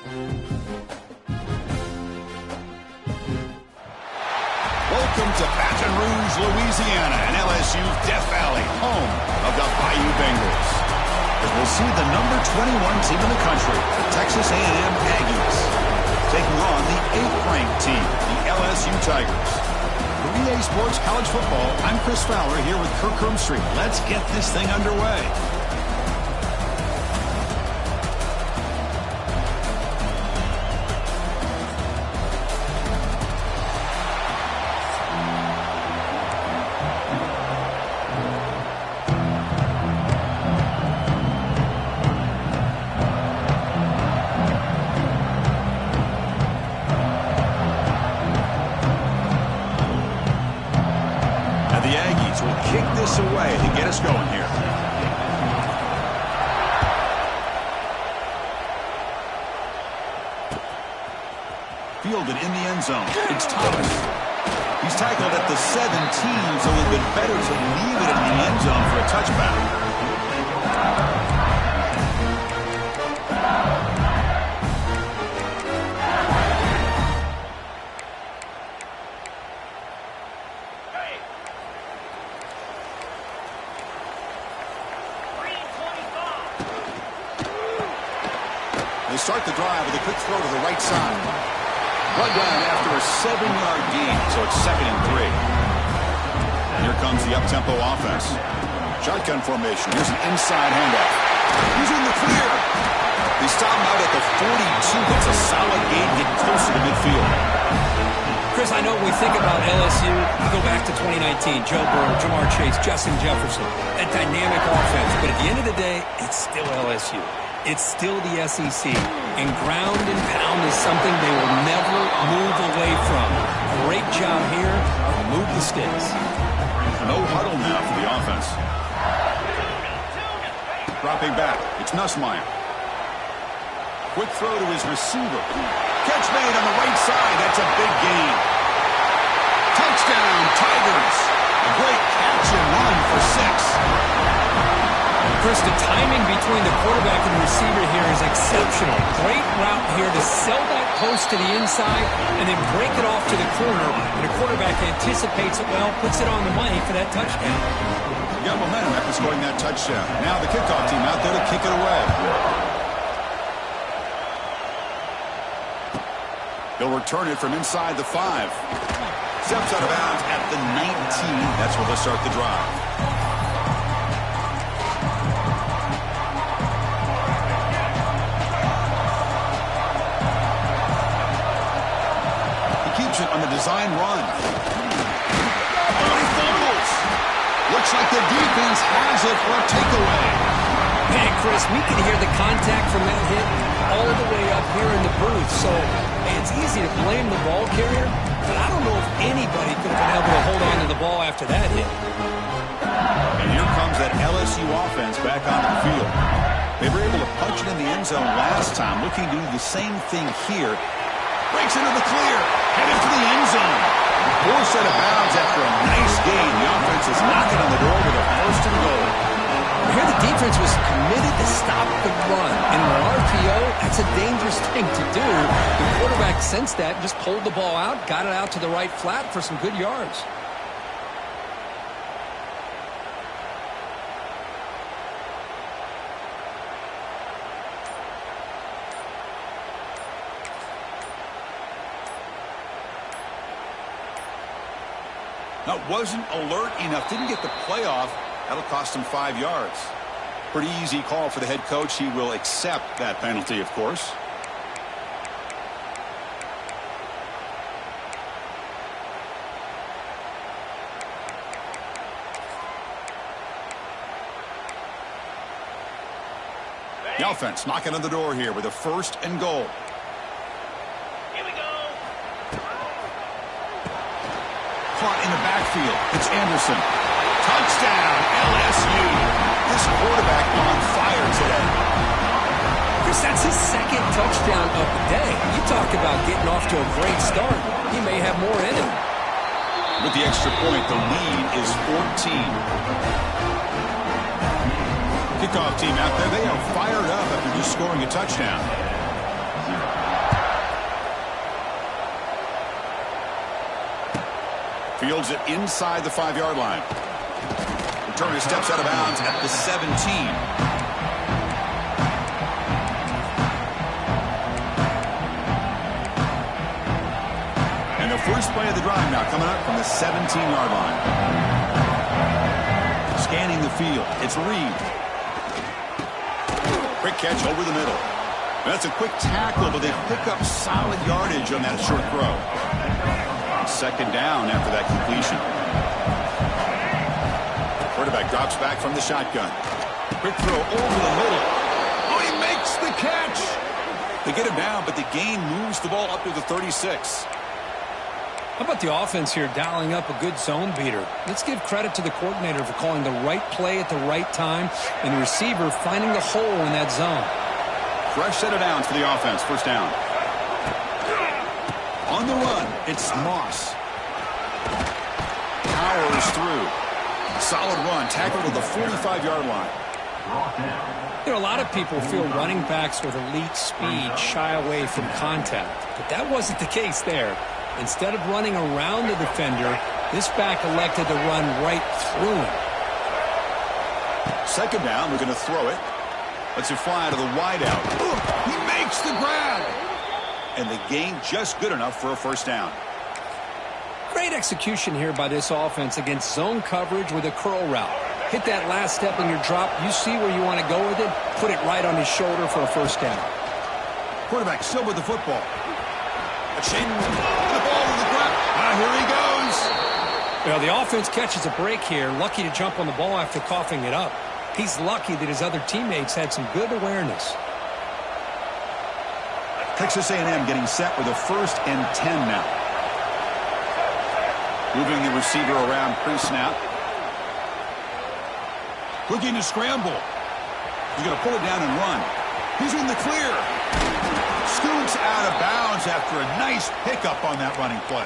Welcome to Baton Rouge, Louisiana, and LSU's Death Valley, home of the Bayou Bengals. As we'll see the number 21 team in the country, the Texas A&M Aggies, taking on the 8th-ranked team, the LSU Tigers. For EA Sports College Football, I'm Chris Fowler here with Kirk Hermstreet. Let's get this thing underway. Kick this away to get us going here. Fielded in the end zone. It's Thomas. He's tackled at the 17, so it would have been better to leave it in the end zone for a touchback. Start the drive with a quick throw to the right side. Run down after a 7-yard gain, so it's 2nd and 3. And here comes the up-tempo offense. Shotgun formation. Here's an inside handoff. He's in the clear. They stop him out at the 42. That's a solid gain, getting closer to midfield. Chris, I know when we think about LSU, we go back to 2019. Joe Burrow, Jamar Chase, Justin Jefferson. That dynamic offense. But at the end of the day, it's still LSU. It's still the SEC, and ground and pound is something they will never move away from. Great job here. Move the sticks. No huddle now for the offense. Dropping back. It's Nussmeier. Quick throw to his receiver. Catch made on the right side. That's a big gain. Touchdown, Tigers. A great catch and run for 6. Chris, the timing between the quarterback and the receiver here is exceptional. Great route here to sell that post to the inside and then break it off to the corner. And the quarterback anticipates it well, puts it on the money for that touchdown. You got momentum after scoring that touchdown. Now the kickoff team out there to kick it away. They'll return it from inside the 5. Steps out of bounds at the 19. That's where they'll start the drive. On the design run. Oh, he fumbles. Looks like the defense has it for a takeaway. Man, Chris, we can hear the contact from that hit all the way up here in the booth. So it's easy to blame the ball carrier, but I don't know if anybody could have been able to hold on to the ball after that hit. And here comes that LSU offense back onto the field. They were able to punch it in the end zone last time, looking to do the same thing here. Breaks into the clear, headed for the end zone. Forced out of bounds after a nice gain. The offense is knocking on the door with a 1st and goal. Here the defense was committed to stop the run. And in an RPO, that's a dangerous thing to do. The quarterback sensed that, just pulled the ball out, got it out to the right flat for some good yards. Now, wasn't alert enough, didn't get the playoff. That'll cost him 5 yards. Pretty easy call for the head coach. He will accept that penalty, of course. The offense knocking on the door here with a 1st and goal. Caught in the backfield. It's Anderson. Touchdown, LSU. This quarterback on fire today. Chris, that's his 2nd touchdown of the day. You talk about getting off to a great start. He may have more in him. With the extra point, the lead is 14. Kickoff team out there, they are fired up after just scoring a touchdown. Fields it inside the 5-yard line. Returner steps out of bounds at the 17. And the first play of the drive now coming up from the 17-yard line. Scanning the field. It's Reed. Quick catch over the middle. That's a quick tackle, but they pick up solid yardage on that short throw. Second down after that completion. Quarterback drops back from the shotgun. Quick throw over the middle. Oh, he makes the catch. They get him down, but the gain moves the ball up to the 36. How about the offense here dialing up a good zone beater? Let's give credit to the coordinator for calling the right play at the right time and the receiver finding the hole in that zone. Fresh set of downs for the offense. First down. On the run, it's Moss. Powers through. Solid run. Tackle to the 45-yard line. You know, a lot of people feel running backs with elite speed shy away from contact, but that wasn't the case there. Instead of running around the defender, this back elected to run right through him. Second down, we're going to throw it. Lets it fly to the wideout. He makes the grab. And the gain just good enough for a first down. Great execution here by this offense against zone coverage with a curl route. Hit that last step in your drop. You see where you want to go with it. Put it right on his shoulder for a first down. Quarterback still with the football. A chain. The ball to the ground. Here he goes. Well, the offense catches a break here. Lucky to jump on the ball after coughing it up. He's lucky that his other teammates had some good awareness. Texas A&M getting set with a 1st and 10 now. Moving the receiver around pre-snap. Looking to scramble. He's going to pull it down and run. He's in the clear. Scoots out of bounds after a nice pickup on that running play.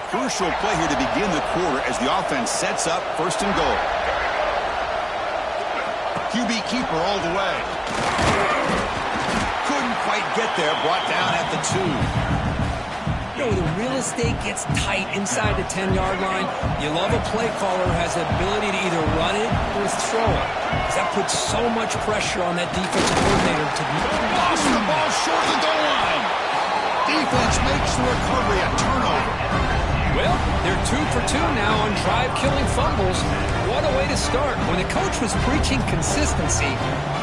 Crucial play here to begin the quarter as the offense sets up 1st and goal. QB keeper all the way. Couldn't quite get there. Brought down at the 2. You know, the real estate gets tight inside the 10-yard line. You love a play caller who has the ability to either run it or throw it. Because that puts so much pressure on that defensive coordinator to be... Lost the ball short of the goal line. Defense makes the recovery a turnover. Well, they're 2 for 2 now on drive-killing fumbles. What a way to start. When the coach was preaching consistency,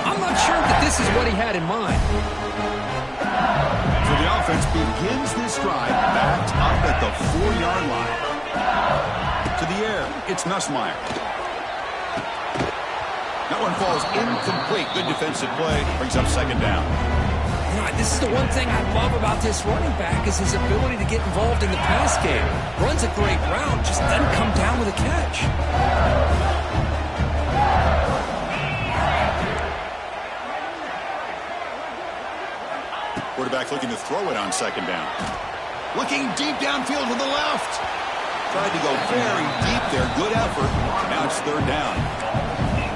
I'm not sure that this is what he had in mind. So the offense begins this drive backed up at the 4-yard line. To the air, it's Nussmeier. That one falls incomplete. Good defensive play. Brings up second down. This is the one thing I love about this running back is his ability to get involved in the pass game. Runs a great route, just doesn't come down with a catch. Quarterback looking to throw it on second down. Looking deep downfield to the left. Tried to go very deep there. Good effort. Now it's third down.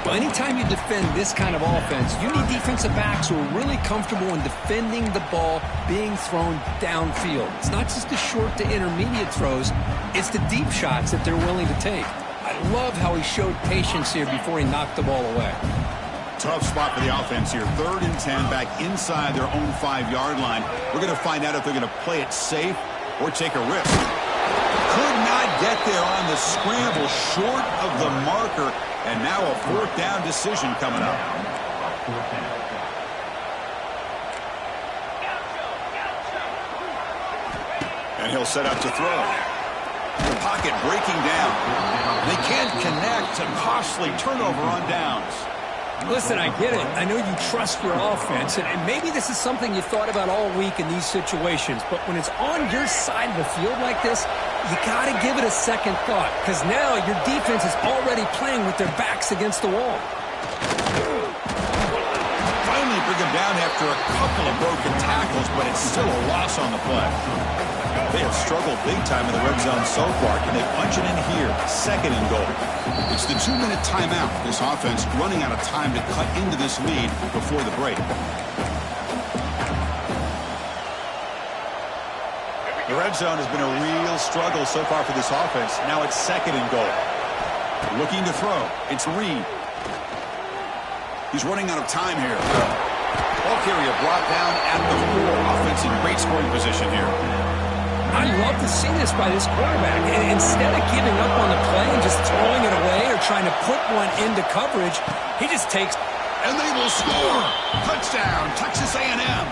Well, anytime you defend this kind of offense, you need defensive backs who are really comfortable in defending the ball being thrown downfield. It's not just the short to intermediate throws, it's the deep shots that they're willing to take. I love how he showed patience here before he knocked the ball away. Tough spot for the offense here. 3rd and 10 back inside their own 5-yard line. We're going to find out if they're going to play it safe or take a risk. Could not get there on the scramble, short of the marker. And now a 4th down decision coming up. And he'll set up to throw. The pocket breaking down. They can't connect. A costly turnover on downs. Listen, I get it. I know you trust your offense, and maybe this is something you thought about all week in these situations, but when it's on your side of the field like this, you got to give it a second thought, because now your defense is already playing with their backs against the wall. finally bring him down after a couple of broken tackles, but it's still a loss on the play. They have struggled big time in the red zone so far. Can they punch it in here? Second and goal. It's the 2-minute timeout. This offense running out of time to cut into this lead before the break. The red zone has been a real struggle so far for this offense. Now it's second and goal. Looking to throw. It's Reed. He's running out of time here. Ball carrier brought down at the 4. Offense in great scoring position here. I love to see this by this quarterback. And instead of giving up on the play and just throwing it away or trying to put one into coverage, he just takes. And they will score. Touchdown, Texas A&M.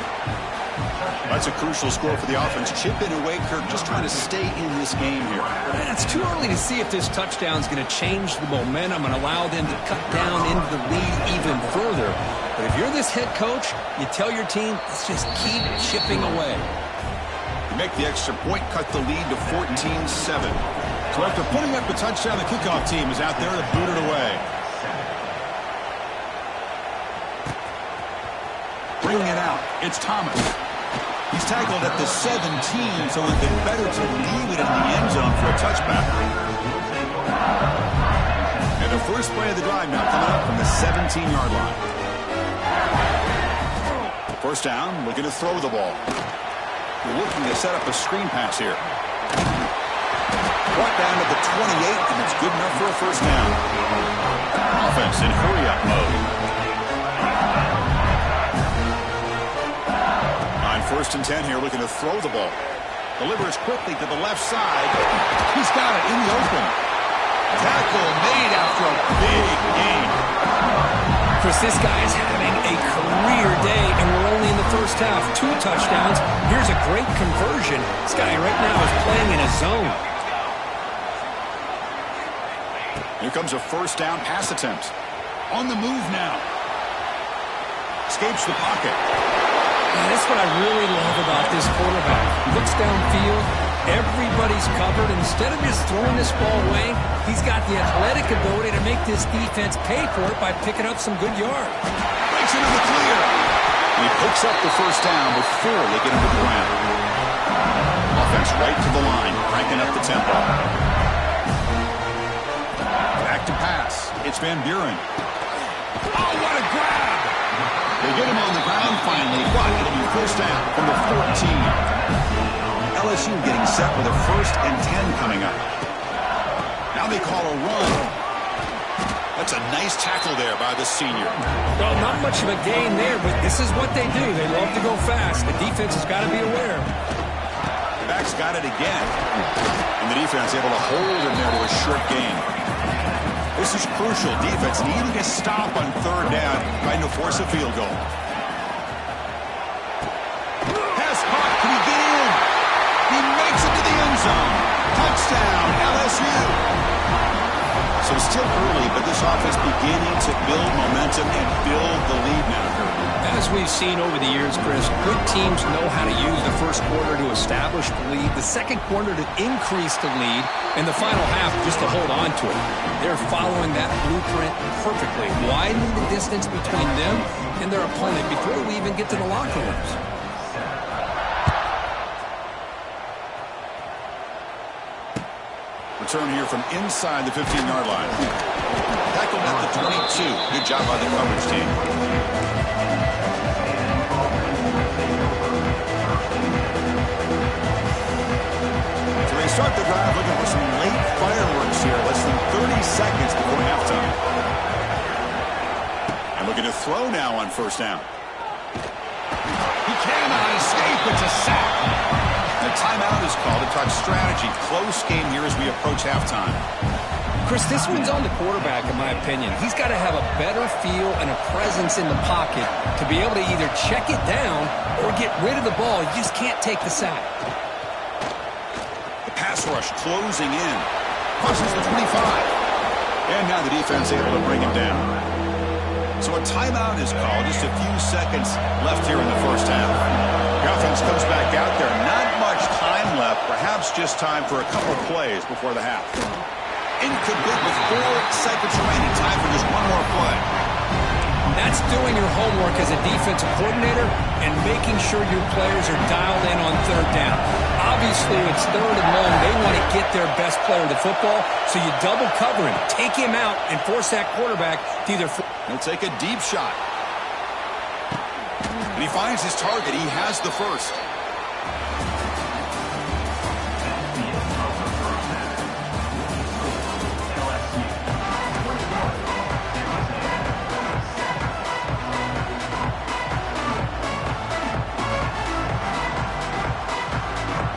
That's a crucial score for the offense. Chip in away, Kirk, just trying to stay in this game here. It's too early to see if this touchdown is going to change the momentum and allow them to cut down into the lead even further. But if you're this head coach, you tell your team, let's just keep chipping away. You make the extra point, cut the lead to 14-7. So after putting up the touchdown, the kickoff team is out there to boot it away. Bringing it out, it's Thomas. He's tackled at the 17, so it's been better to leave it in the end zone for a touchback. And the first play of the drive now coming up from the 17-yard line. First down, looking to throw the ball. Looking to set up a screen pass here. Brought down to the 28, and it's good enough for a first down. Offense in hurry-up mode. First and 10 here, looking to throw the ball. Delivers quickly to the left side. He's got it in the open. Tackle made after a big gain. Chris, this guy's having a career day, and we're only in the first half. 2 touchdowns. Here's a great conversion. This guy right now is playing in a zone. Here comes a first down pass attempt. On the move now. Escapes the pocket. That's what I really love about this quarterback. Looks downfield, everybody's covered. Instead of just throwing this ball away, he's got the athletic ability to make this defense pay for it by picking up some good yards. Breaks into the clear. And he picks up the first down before they get him to the ground. Offense right to the line, cranking up the tempo. Back to pass. It's Van Buren. Oh, what a grab! They get him on the ground finally, but it'll be first down from the 14. LSU getting set with a 1st and 10 coming up. Now they call a run. That's a nice tackle there by the senior. Well, not much of a gain there, but this is what they do. They love to go fast. The defense has got to be aware. Back's got it again. And the defense able to hold him there to a short gain. This is crucial. Defense needing a stop on 3rd down, trying to force a field goal. Pass caught. Can he get in? He makes it to the end zone. Touchdown, LSU. So it's still early, but this offense beginning to build momentum and build the lead now. As we've seen over the years, Chris, good teams know how to use the first quarter to establish the lead, the second quarter to increase the lead, and the final half just to hold on to it. They're following that blueprint perfectly, widening the distance between them and their opponent before we even get to the locker rooms. Return here from inside the 15-yard line. Tackled at the 22. Good job by the coverage team. So they start the drive looking for some late fireworks here. Less than 30 seconds before halftime. And looking to throw now on first down. He cannot escape. It's a sack. The timeout is called to talk strategy. Close game here as we approach halftime. Chris, this one's on the quarterback, in my opinion. He's got to have a better feel and a presence in the pocket to be able to either check it down or get rid of the ball. You just can't take the sack. The pass rush closing in. Crosses the 25. And now the defense able to bring him down. So a timeout is called. Just a few seconds left here in the first half. The offense comes back out there. Not much time left. Perhaps just time for a couple of plays before the half. Incomplete with 4 seconds remaining. Time for just one more play. That's doing doing your homework as a defensive coordinator and making sure your players are dialed in on third down. Obviously, it's third and long. They want to get their best player to football, so you double cover him, take him out, and force that quarterback to either... He'll take a deep shot. And he finds his target. He has the first.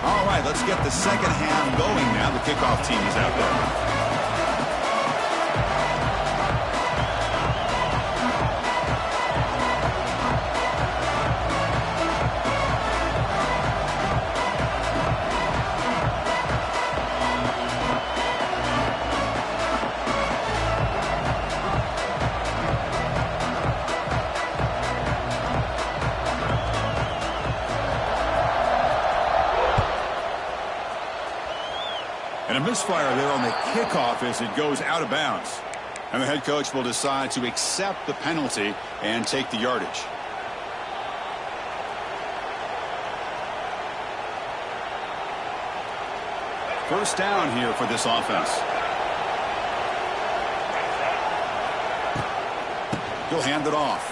All right, let's get the second half going now. The kickoff team is out there. And a misfire there on the kickoff as it goes out of bounds. And the head coach will decide to accept the penalty and take the yardage. First down here for this offense. He'll hand it off.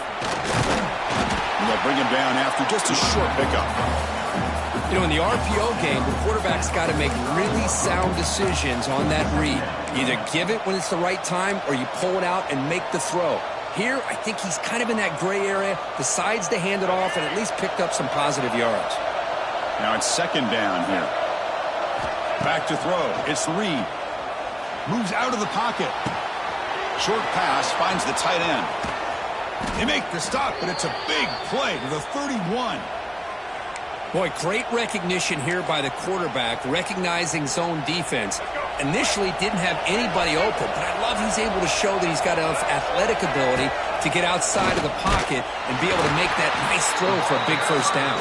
And they'll bring him down after just a short pickup. You know, in the RPO game, the quarterback's got to make really sound decisions on that read. Either give it when it's the right time or you pull it out and make the throw. Here, I think he's kind of in that gray area, decides to hand it off and at least picked up some positive yards. Now it's second down here. Back to throw. It's Reed. Moves out of the pocket. Short pass finds the tight end. They make the stop, but it's a big play to the 31. Boy, great recognition here by the quarterback, recognizing zone defense. Initially didn't have anybody open, but I love he's able to show that he's got enough athletic ability to get outside of the pocket and be able to make that nice throw for a big first down.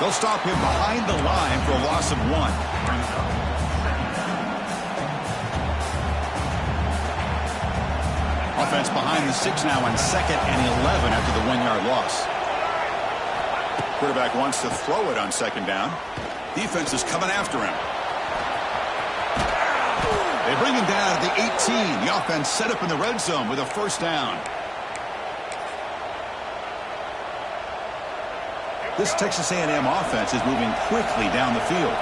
They'll stop him behind the line for a loss of 1. Offense behind the 6 now on 2nd and 11 after the 1-yard loss. Quarterback wants to throw it on second down. Defense is coming after him. They bring him down at the 18. The offense set up in the red zone with a first down. This Texas A&M offense is moving quickly down the field.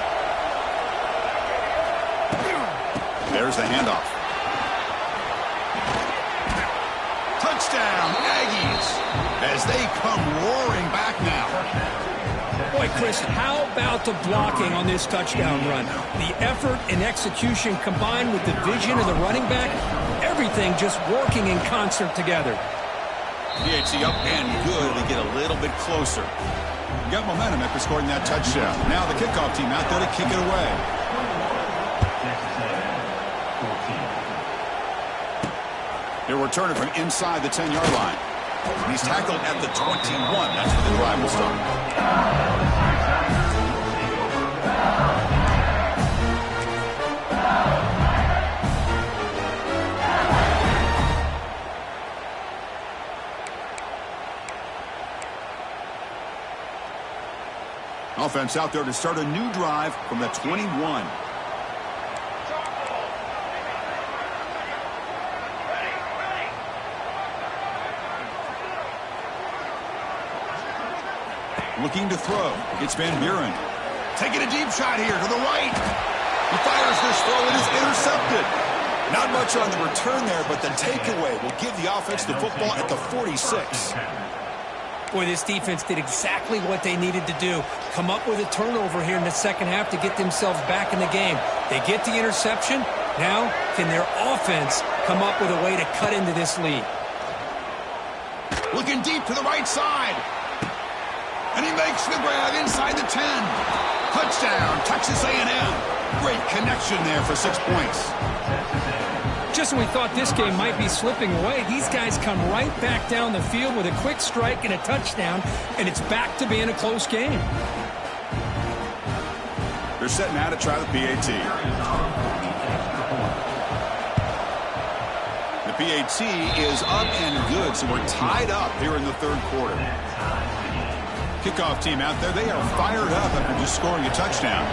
There's the handoff. Touchdown, Aggies, as they come roaring back now. Boy, Chris, how about the blocking on this touchdown run? The effort and execution combined with the vision of the running back, everything just working in concert together. PHC up and good. They get a little bit closer. Got momentum after scoring that touchdown. Now the kickoff team out there to kick it away. He'll return it from inside the 10-yard line. And he's tackled at the 21. That's where the drive will start. Offense out there to start a new drive from the 21. Looking to throw. It's Van Buren. Taking a deep shot here to the right. He fires this throw. It is intercepted. Not much on the return there, but the takeaway will give the offense the football at the 46. Boy, this defense did exactly what they needed to do. Come up with a turnover here in the second half to get themselves back in the game. They get the interception. Now, can their offense come up with a way to cut into this lead? Looking deep to the right side. And he makes the grab inside the 10. Touchdown, Texas A&M. Great connection there for 6 points. Just when we thought this game might be slipping away, these guys come right back down the field with a quick strike and a touchdown, and it's back to being a close game. They're setting out to try the PAT. The PAT is up and good, so we're tied up here in the third quarter. Kickoff team out there, they are fired up after just scoring a touchdown.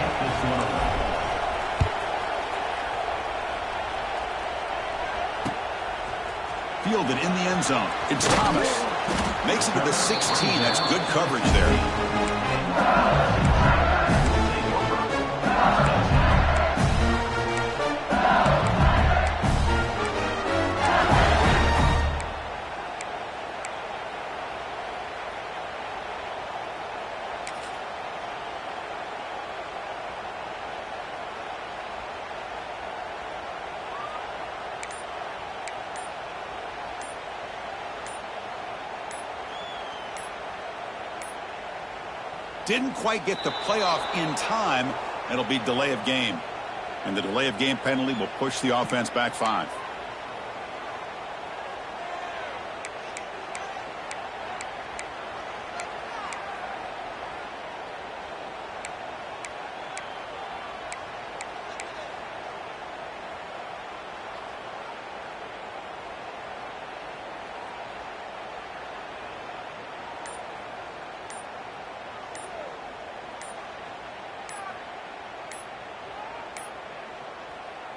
Fielded in the end zone. It's Thomas. Makes it to the 16. That's good coverage there. Didn't quite get the playoff in time. It'll be delay of game. And the delay of game penalty will push the offense back 5.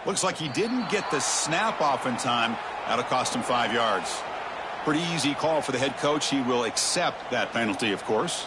Looks like he didn't get the snap off in time. That'll cost him 5 yards. Pretty easy call for the head coach. He will accept that penalty, of course.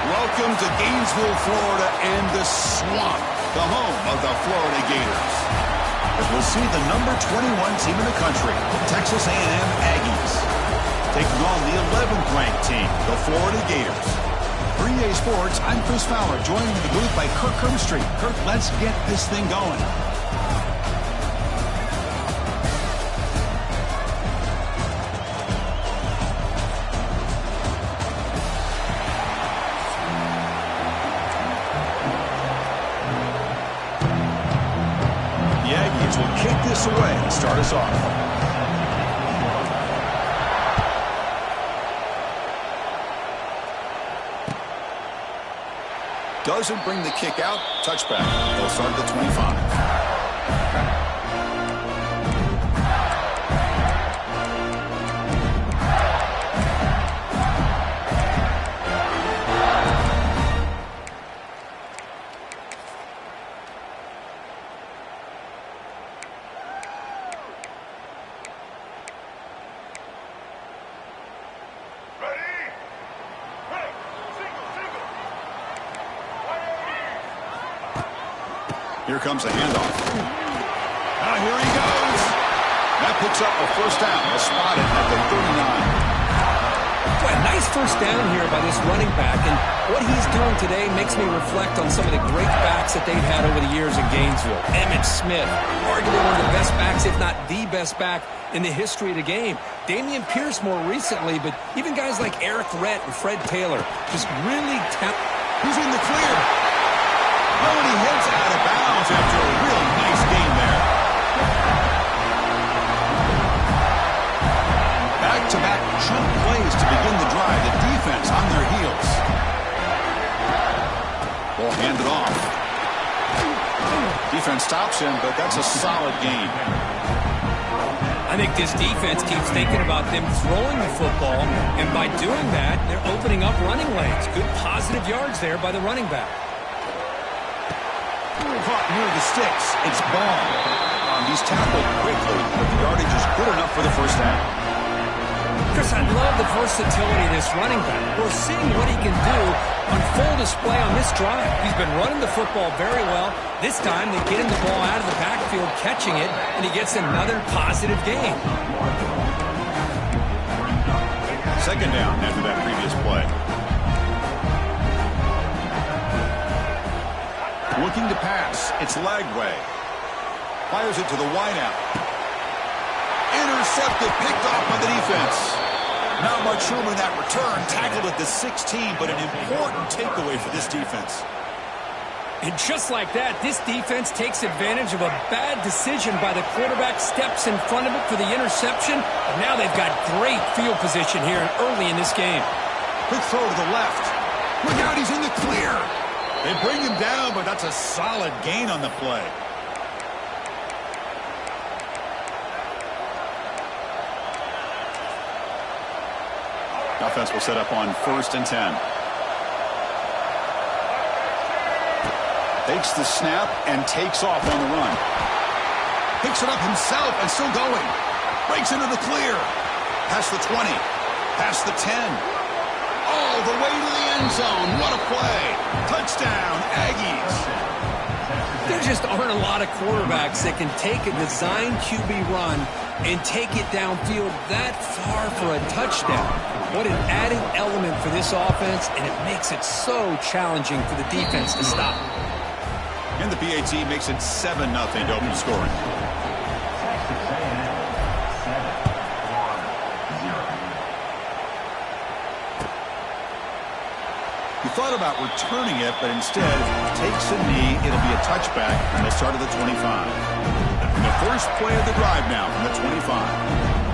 Welcome to Gainesville, Florida, and the swamp, the home of the Florida Gators. As we'll see the number 21 team in the country, the Texas A&M Aggies, taking on the 11th ranked team, the Florida Gators. For EA Sports, I'm Chris Fowler, joined in the booth by Kirk Herbstreit. Kirk, let's get this thing going. Will kick this away and start us off. Doesn't bring the kick out. Touchback. They'll start at the 25. Here comes a handoff. Here he goes. That picks up a first down. They'll spot it at the 39. Boy, nice first down here by this running back. And what he's doing today makes me reflect on some of the great backs that they've had over the years in Gainesville. Emmitt Smith, arguably one of the best backs, if not the best back in the history of the game. Damian Pierce more recently, but even guys like Eric Rhett and Fred Taylor just really talented. Who's in the clear? Oh, and he heads out of bounds after a real nice game there. Back-to-back chunk plays to begin the drive. The defense on their heels. Ball handed off. Defense stops him, but that's a solid game. I think this defense keeps thinking about them throwing the football, and by doing that, they're opening up running lanes. Good positive yards there by the running back. Caught near the sticks. It's ball. He's tackled quickly, but the yardage is good enough for the first down. Chris, I love the versatility of this running back. We're seeing what he can do on full display on this drive. He's been running the football very well. This time, they get him the ball out of the backfield, catching it, and he gets another positive gain. Second down after that previous play. Looking to pass. It's Lagway. Fires it to the wideout. Intercepted, picked off by the defense. Not much room in that return. Tackled at the 16, but an important takeaway for this defense. And just like that, this defense takes advantage of a bad decision by the quarterback, steps in front of it for the interception, and now they've got great field position here early in this game. Quick throw to the left. Look out, he's in the clear. They bring him down, but that's a solid gain on the play. Offense will set up on 1st and 10. Takes the snap and takes off on the run. Picks it up himself and still going. Breaks into the clear. Past the 20. Past the 10. All the way to the end zone. What a play. Touchdown, Aggies. There just aren't a lot of quarterbacks that can take a design QB run and take it downfield that far for a touchdown. What an added element for this offense, and it makes it so challenging for the defense to stop. And the PAT makes it 7-0 to open scoring. He thought about returning it, but instead takes a knee. It'll be a touchback, and they'll start at the 25. And the first play of the drive now from the 25.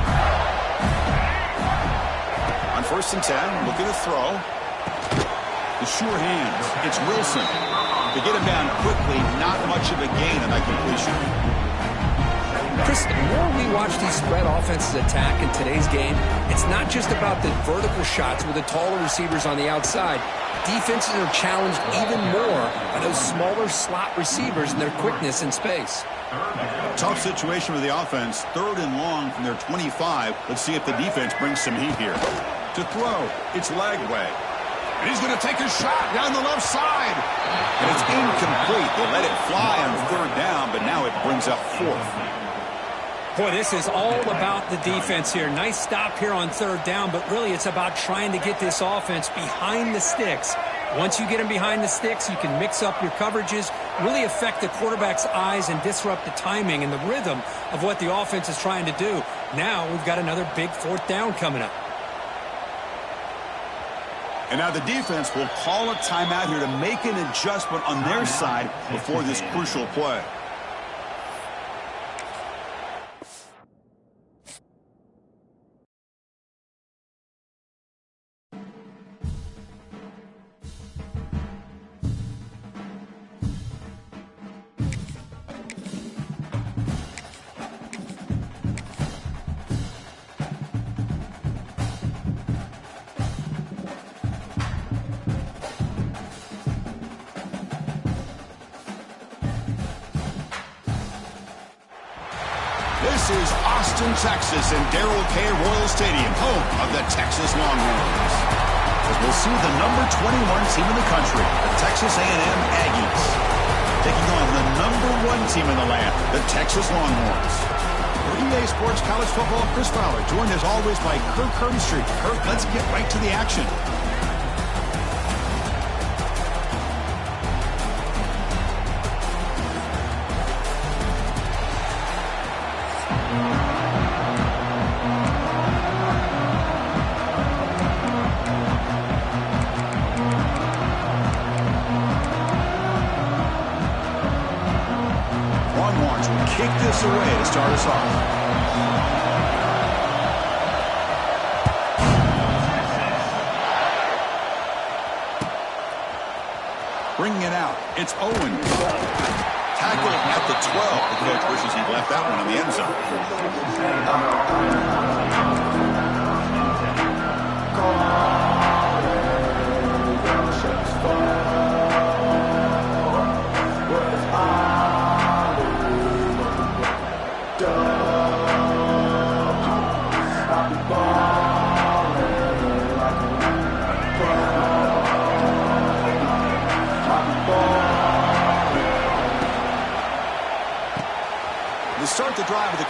On 1st and 10, looking to throw. The sure hands. It's Wilson. To get him down quickly, not much of a gain on that completion. Chris, the more we watch these spread offenses attack in today's game, it's not just about the vertical shots with the taller receivers on the outside. Defenses are challenged even more by those smaller slot receivers and their quickness in space. Tough situation for the offense. 3rd and long from their 25. Let's see if the defense brings some heat here. To throw, it's Lagway. And he's going to take a shot down the left side. And it's incomplete. They let it fly on 3rd down, but now it brings up 4th. Boy, this is all about the defense here. Nice stop here on 3rd down, but really it's about trying to get this offense behind the sticks. Once you get them behind the sticks, you can mix up your coverages, really affect the quarterback's eyes and disrupt the timing and the rhythm of what the offense is trying to do. Now we've got another big 4th down coming up. And now the defense will call a timeout here to make an adjustment on their side before this crucial play. This is Austin, Texas, and Darrell K. Royal Stadium, home of the Texas Longhorns. As we'll see the number 21 team in the country, the Texas A&M Aggies, taking on the number 1 team in the land, the Texas Longhorns. For EA Sports College Football, Chris Fowler, joined as always by Kirk Herbstreit. Kirk, let's get right to the action. Longhorns will kick this away to start us off. Bringing it out, it's Owens. Tackled at the 12. The coach wishes he left that one in the end zone.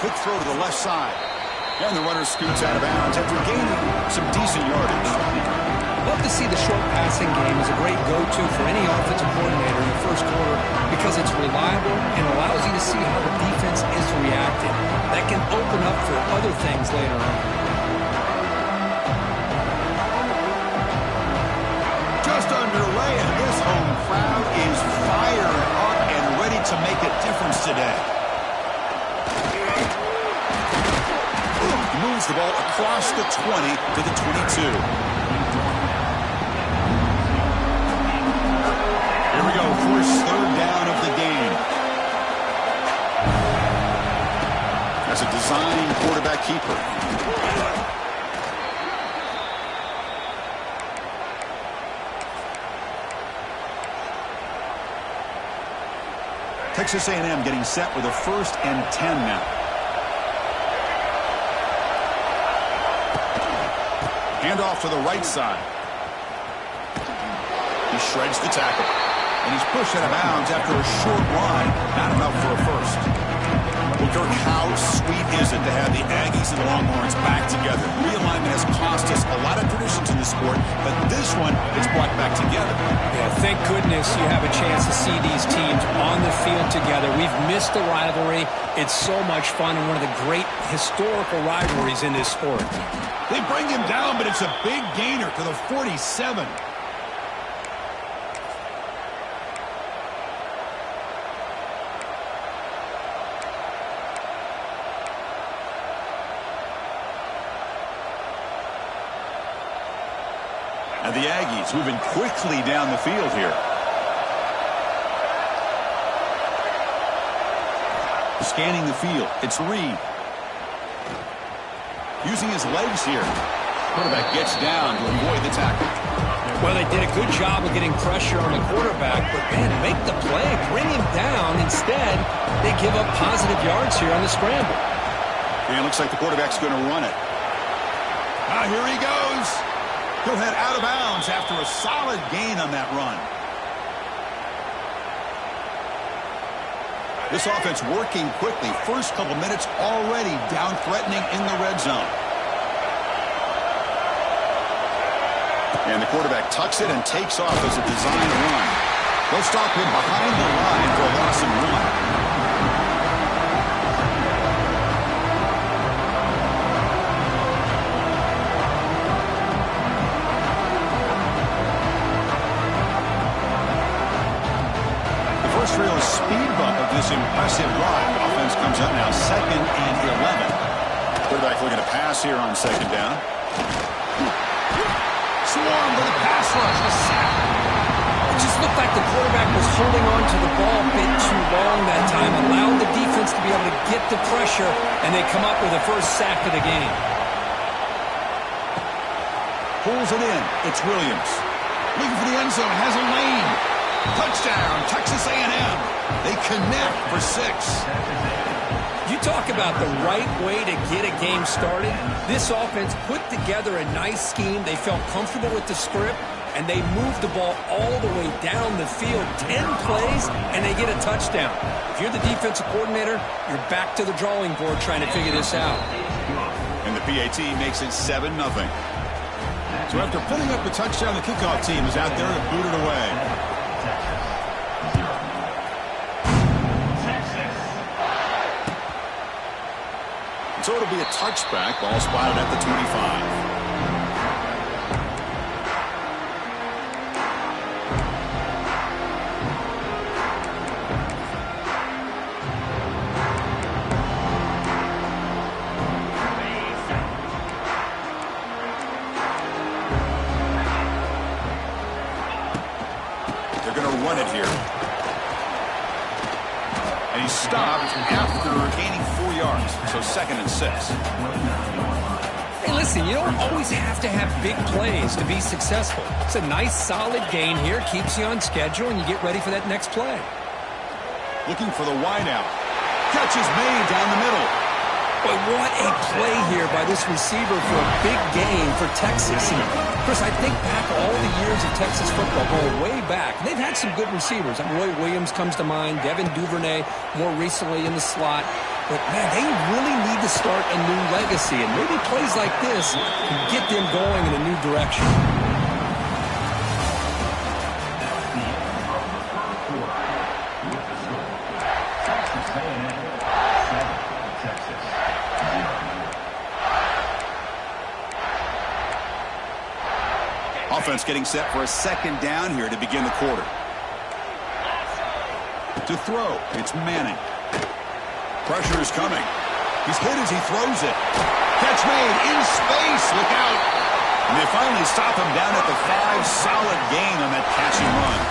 quick throw to the left side. And the runner scoots out of bounds after gaining some decent yardage. Love to see the short passing game as a great go-to for any offensive coordinator in the first quarter because it's reliable and allows you to see how the defense is reacting. That can open up for other things later on. Just underway, and this home crowd is fired up and ready to make a difference today. Moves the ball across the 20 to the 22. Here we go, first third down of the game. That's a design quarterback keeper. Texas A&M getting set with a 1st and 10 now. Handoff to the right side. He shreds the tackle. And he's pushed out of bounds after a short run. Not enough for a first. Well, Kirk, how sweet is it to have the Aggies and Longhorns back together? Realignment has cost us a lot of traditions in the sport, but this one is brought back together. Yeah, thank goodness you have a chance to see these teams on the field together. We've missed the rivalry. It's so much fun and one of the great historical rivalries in this sport. They bring him down, but it's a big gainer to the 47. And the Aggies moving quickly down the field here. Scanning the field, it's Reed. Using his legs here. Quarterback gets down to avoid the tackle. Well, they did a good job of getting pressure on the quarterback, but man, make the play, bring him down. Instead, they give up positive yards here on the scramble. And it looks like the quarterback's going to run it. Ah, here he goes. He'll head out of bounds after a solid gain on that run. This offense working quickly. First couple minutes already down threatening in the red zone. And the quarterback tucks it and takes off as a design run. They'll stop him behind the line for a loss of 1. Real speed bump of this impressive drive. Offense comes up now 2nd and 11. Quarterback looking to pass here on 2nd down. Swarm with a pass rush. A sack. It just looked like the quarterback was holding on to the ball a bit too long that time, allowed the defense to be able to get the pressure, and they come up with the first sack of the game. Pulls it in. It's Williams. Looking for the end zone. Has a lane. Touchdown, Texas A&M. They connect for 6. You talk about the right way to get a game started. This offense put together a nice scheme. They felt comfortable with the script, and they moved the ball all the way down the field. 10 plays, and they get a touchdown. If you're the defensive coordinator, you're back to the drawing board trying to figure this out. And the PAT makes it 7-0. So after putting up the touchdown, the kickoff team is out there to boot it away. So it'll be a touchback. Ball spotted at the 25. They're going to run it here. And he stopped after gaining 4 yards. So 2nd and 6. Hey, listen, you don't always have to have big plays to be successful. It's a nice, solid gain here. Keeps you on schedule, and you get ready for that next play. Looking for the wideout. Catch is made down the middle. Boy, what a play here by this receiver for a big gain for Texas. And Chris, I think back all the years of Texas football, going way back, they've had some good receivers. Roy Williams comes to mind, Devin Duvernay more recently in the slot. But, man, they really need to start a new legacy. And maybe plays like this can get them going in a new direction. Offense getting set for a second down here to begin the quarter. To throw, it's Manning. Pressure is coming. He's hit as he throws it. Catch made in space. Look out. And they finally stop him down at the 5. Solid gain on that catching run.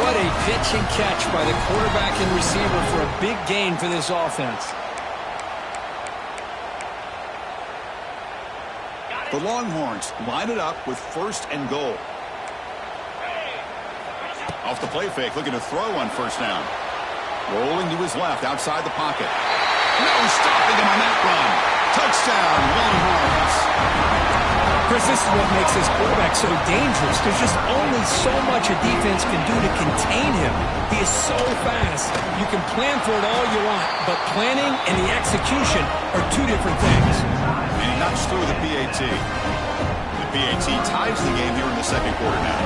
What a pitch and catch by the quarterback and receiver for a big gain for this offense. The Longhorns line it up with 1st and goal. Off the play fake, looking to throw on 1st down. Rolling to his left, outside the pocket. No stopping him on that run. Touchdown, Longhorns. Chris, this is what makes this quarterback so dangerous. There's just only so much a defense can do to contain him. He is so fast. You can plan for it all you want, but planning and the execution are two different things. And he knocks through the PAT. The PAT ties the game here in the second quarter now.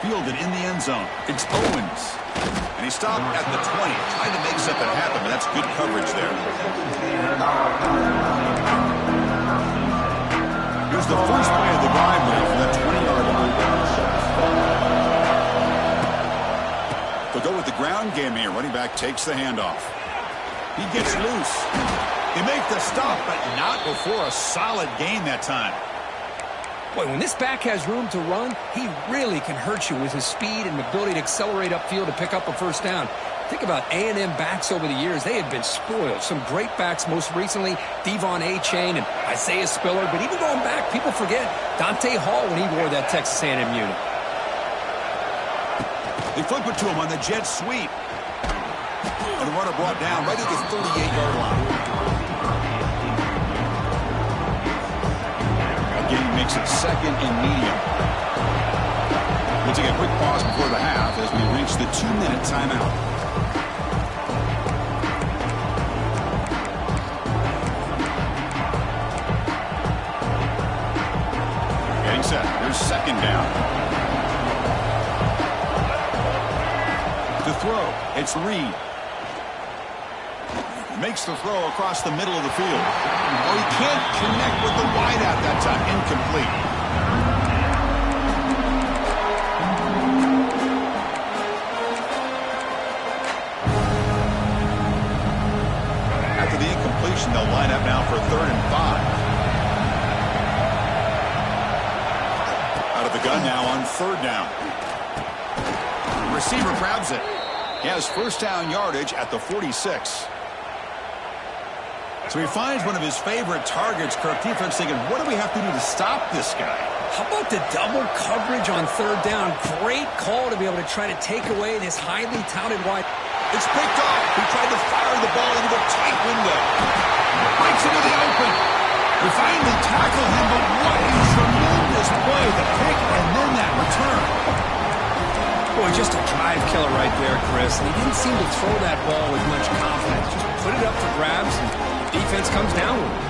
Fielded in the end zone. It's Owens. And he stopped at the 20, trying to make something happen, but that's good coverage there. Here's the first play of the drive there from that 20-yard line. They'll go with the ground game here. Running back takes the handoff. He gets loose. They make the stop, but not before a solid gain that time. Boy, when this back has room to run, he really can hurt you with his speed and ability to accelerate upfield to pick up a 1st down. Think about A&M backs over the years. They have been spoiled. Some great backs, most recently, Devon A-Chain and Isaiah Spiller. But even going back, people forget Dante Hall when he wore that Texas A&M unit. They flip it to him on the jet sweep. And the runner brought down right at the 38-yard line. Again, makes it 2nd and medium. We'll take a quick pause before the half as we reach the 2-minute timeout. Getting set. Here's 2nd down. To throw, it's Reed. Makes the throw across the middle of the field. Oh, he can't connect with the wideout that time. Incomplete. After the incompletion, they'll line up now for 3rd and 5. Out of the gun now on 3rd down. The receiver grabs it. He has 1st down yardage at the 46. So he finds one of his favorite targets. Kirk, defense thinking, what do we have to do to stop this guy? How about the double coverage on 3rd down? Great call to be able to try to take away this highly touted wide. It's picked off. He tried to fire the ball into a tight window. Breaks into the open. We finally tackle him, but what a tremendous play. The pick and then that return. Boy, just a drive killer right there, Chris. And he didn't seem to throw that ball with much confidence. Just put it up for grabs, and defense comes down with it.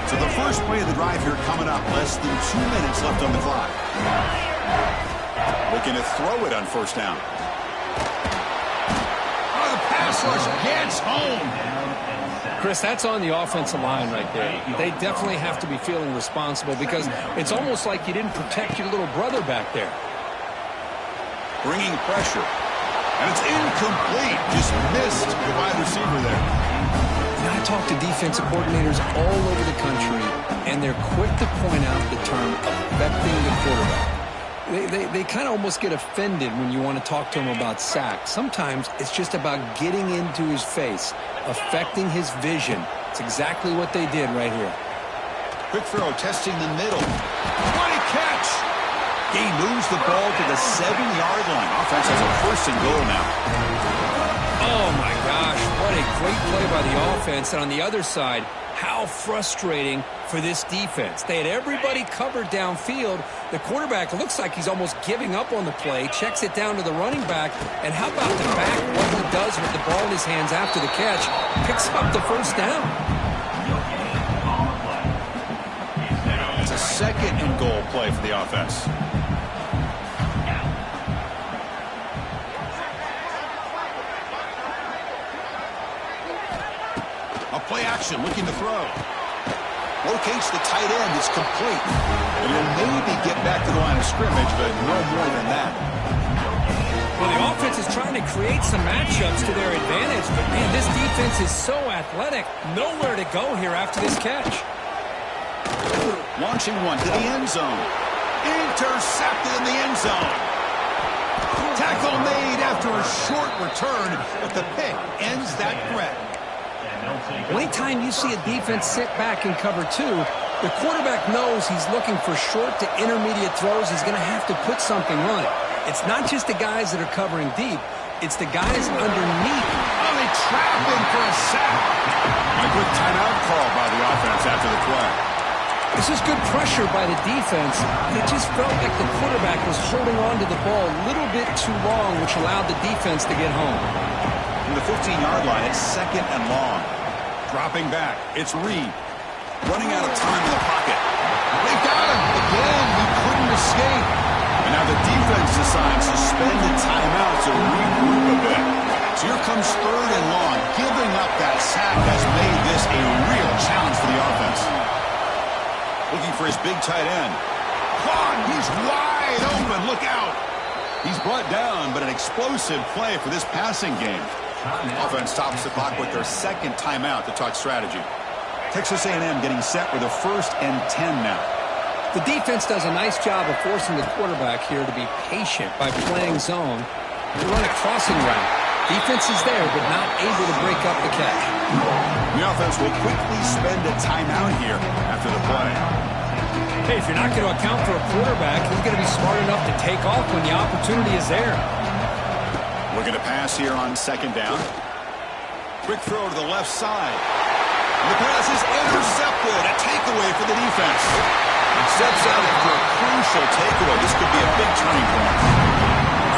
So the first play of the drive here coming up. Less than 2 minutes left on the clock. Looking to throw it on 1st down. Oh, the pass rush gets home. Chris, that's on the offensive line right there. They definitely have to be feeling responsible because it's almost like you didn't protect your little brother back there. Bringing pressure. And it's incomplete. Just missed the wide receiver there. I talk to defensive coordinators all over the country, and they're quick to point out the term affecting the quarterback. They kind of almost get offended when you want to talk to him about sacks. Sometimes it's just about getting into his face, affecting his vision. It's exactly what they did right here. Quick throw, testing the middle. What a catch! He moves the ball to the 7-yard line. Offense has a 1st and goal now. Oh, my gosh. What a great play by the offense. And on the other side, how frustrating for this defense. They had everybody covered downfield. The quarterback looks like he's almost giving up on the play, checks it down to the running back, and how about the back, what he does with the ball in his hands after the catch, picks up the 1st down. It's a 2nd and goal play for the offense. A play action, looking to throw. Locates the tight end. It's complete. And he'll maybe get back to the line of scrimmage, but no more than that. Well, the offense is trying to create some matchups to their advantage, but, man, this defense is so athletic. Nowhere to go here after this catch. Launching one to the end zone. Intercepted in the end zone. Tackle made after a short return, but the pick ends that threat. Anytime you see a defense sit back and cover 2, the quarterback knows he's looking for short to intermediate throws. He's going to have to put something on it. It's not just the guys that are covering deep. It's the guys underneath. Oh, they trap him for a sack. A good timeout call by the offense after the play. This is good pressure by the defense. It just felt like the quarterback was holding on to the ball a little bit too long, which allowed the defense to get home. From the 15-yard line, it's 2nd and long. Dropping back, it's Reed. Running out of time in the pocket. They got him. Again, he couldn't escape. And now the defense decides to spend a timeout to regroup a bit. So here comes 3rd and long. Giving up that sack has made this a real challenge for the offense. Looking for his big tight end. Caught! He's wide open. Look out! He's brought down, but an explosive play for this passing game. Offense stops the clock with their 2nd timeout to talk strategy. Texas A&M getting set with a 1st and 10 now. The defense does a nice job of forcing the quarterback here to be patient by playing zone. They run a crossing route. Defense is there, but not able to break up the catch. The offense will quickly spend a timeout here after the play. Hey, if you're not going to account for a quarterback, he's going to be smart enough to take off when the opportunity is there. Looking to pass here on 2nd down. Quick throw to the left side. And the pass is intercepted. A takeaway for the defense. Steps out after a crucial takeaway. This could be a big turning point.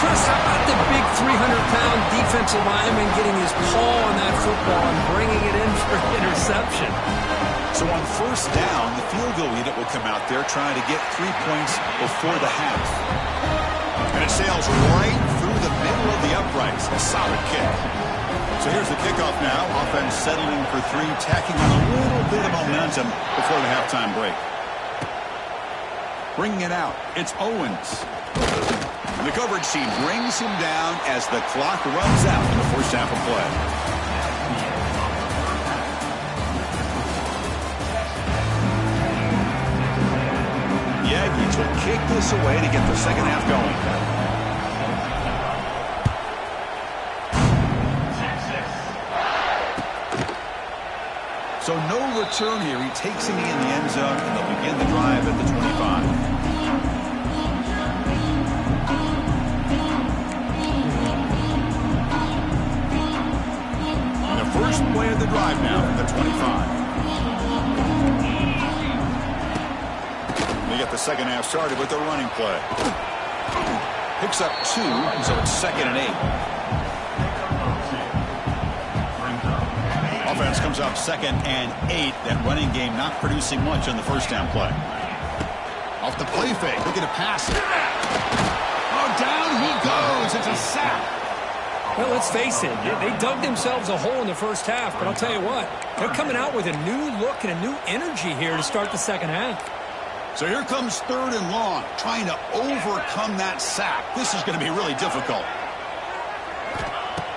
Chris, how about the big 300-pound defensive lineman getting his paw on that football and bringing it in for an interception? So on 1st down, the field goal unit will come out there trying to get 3 points before the half. And it sails right through the middle of the uprights. A solid kick. So here's the kickoff now. Offense settling for 3, tacking on a little bit of momentum before the halftime break. Bringing it out, it's Owens. The coverage team brings him down as the clock runs out in the 1st half of play. The Aggies will kick this away to get the 2nd half going. So no return here. He takes him in the end zone, and they'll begin the drive at the 25. And the first play of the drive now from the 25. They get the 2nd half started with the running play. Picks up 2, so it's 2nd and 8. Offense comes up 2nd and 8. That running game not producing much on the 1st down play. Off the play fake, looking to pass. Oh, down he goes. It's a sack. Well, let's face it. They dug themselves a hole in the 1st half, but I'll tell you what. They're coming out with a new look and a new energy here to start the 2nd half. So here comes 3rd and long, trying to overcome that sack. This is going to be really difficult.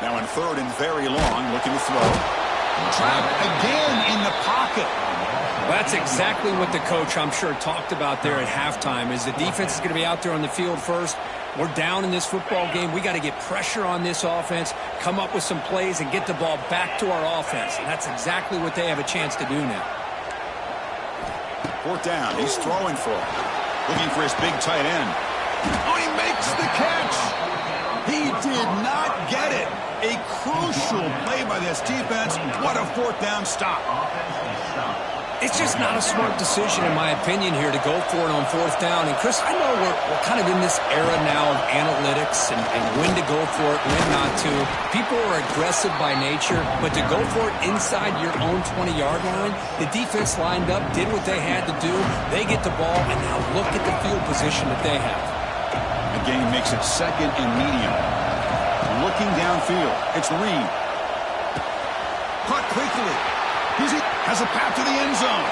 Now in 3rd and very long, looking to throw. Trapped again in the pocket. That's exactly what the coach, I'm sure, talked about there at halftime, is the defense is going to be out there on the field first. We're down in this football game. We got to get pressure on this offense, come up with some plays, and get the ball back to our offense. And that's exactly what they have a chance to do now. Fourth down. He's throwing for it. Looking for his big tight end. Oh, he makes the catch. He did not get it. A crucial play by this defense. What a fourth down stop. It's just not a smart decision, in my opinion, here to go for it on fourth down. And, Chris, I know we're kind of in this era now of analytics and when to go for it, when not to. People are aggressive by nature, but to go for it inside your own 20-yard line, the defense lined up, did what they had to do. They get the ball, and now look at the field position that they have. The game makes it second and medium. Looking downfield, it's Reed. Caught quickly. Has a path to the end zone.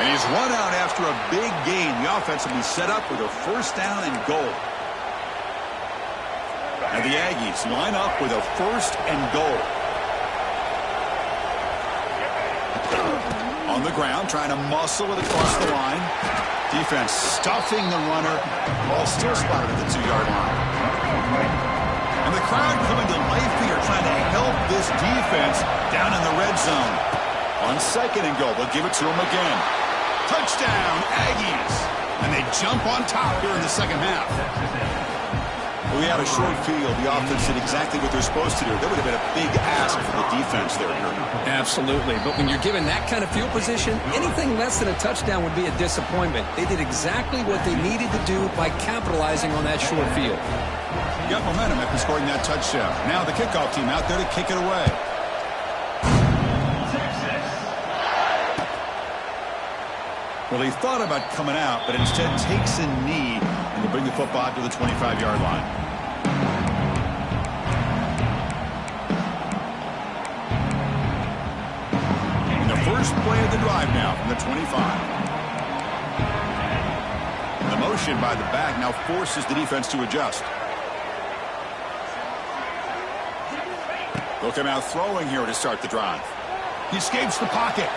And he's run out after a big gain. The offense will be set up with a first down and goal. And the Aggies line up with a first and goal. On the ground, trying to muscle it across the line. Defense stuffing the runner. Ball still spotted at the 2-yard line. And the crowd coming to life here, trying to help this defense down in the red zone. On second and goal, they'll give it to him again. Touchdown, Aggies. And they jump on top here in the second half. We had a short field. The offense did exactly what they're supposed to do. That would have been a big ask for the defense there. Absolutely. But when you're given that kind of field position, anything less than a touchdown would be a disappointment. They did exactly what they needed to do by capitalizing on that short field. Got momentum after scoring that touchdown. Now the kickoff team out there to kick it away. Well, he thought about coming out, but instead takes a knee and will bring the football to the 25-yard line. And the first play of the drive now from the 25. The motion by the back now forces the defense to adjust. They'll come out throwing here to start the drive. He escapes the pocket.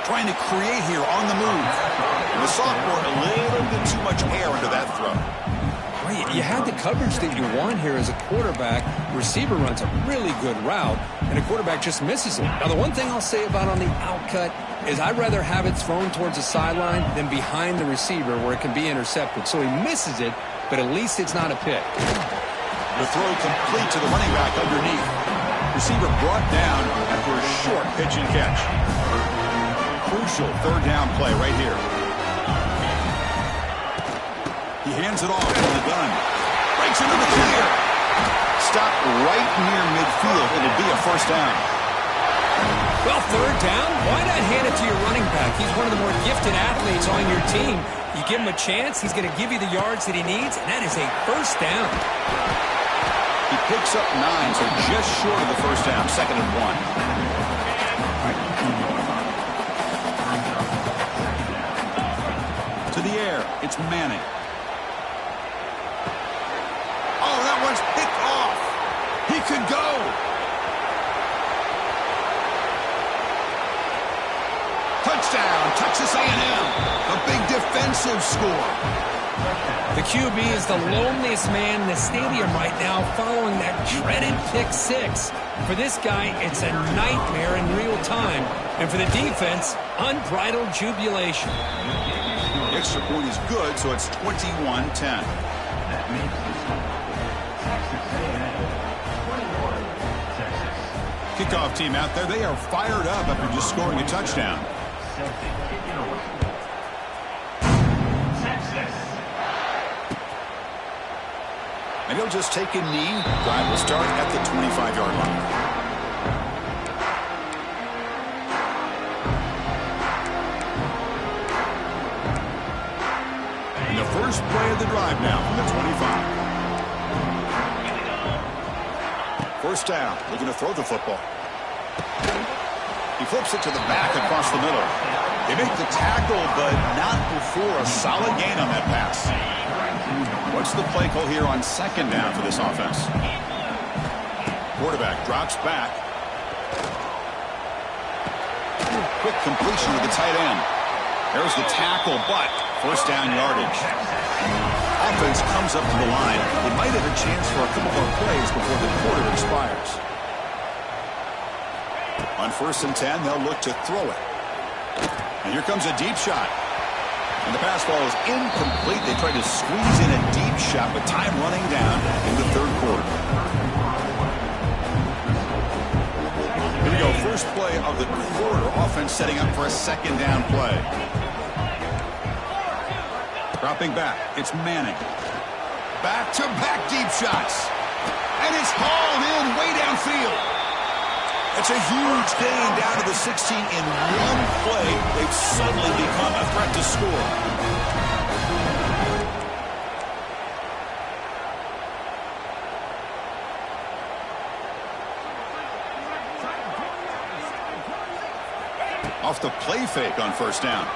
Trying to create here on the move. And the sophomore, a little bit too much air into that throw. You had the coverage that you want here as a quarterback. Receiver runs a really good route, and a quarterback just misses it. Now, the one thing I'll say about on the outcut is I'd rather have it thrown towards the sideline than behind the receiver where it can be intercepted. So he misses it, but at least it's not a pick. The throw complete to the running back underneath. Receiver brought down after a short pitch and catch. Crucial third down play right here. He hands it off from the gun. Breaks into the clear. Stopped right near midfield, and it'd be a first down. Well, third down, why not hand it to your running back? He's one of the more gifted athletes on your team. You give him a chance, he's going to give you the yards that he needs, and that is a first down. He picks up 9, so just short of the first down, second and 1. It's Manning. Oh, that one's picked off. He could go. Touchdown, Texas A&M. A big defensive score. The QB is the loneliest man in the stadium right now following that dreaded pick six. For this guy, it's a nightmare in real time. And for the defense, unbridled jubilation. The extra point is good, so it's 21-10. Kickoff team out there, they are fired up after just scoring a touchdown. And he'll just take a knee. Drive will start at the 25-yard line. And the first play of the drive now from the 25. First down, looking to throw the football. He flips it to the back across the middle. They make the tackle, but not before a solid gain on that pass. What's the play call here on second down for this offense? Quarterback drops back. Quick completion to the tight end. There's the tackle, but first down yardage. Offense comes up to the line. They might have a chance for a couple more plays before the quarter expires. On 1st and 10, they'll look to throw it. And here comes a deep shot. And the pass ball is incomplete. They tried to squeeze in a deep shot, but time running down in the 3rd quarter. Here we go. First play of the quarter. Offense setting up for a 2nd down play. Dropping back. It's Manning. Back-to-back deep shots. And it's hauled in way downfield. It's a huge gain down to the 16 in one play. They've suddenly become a threat to score. Off the play fake on 1st down.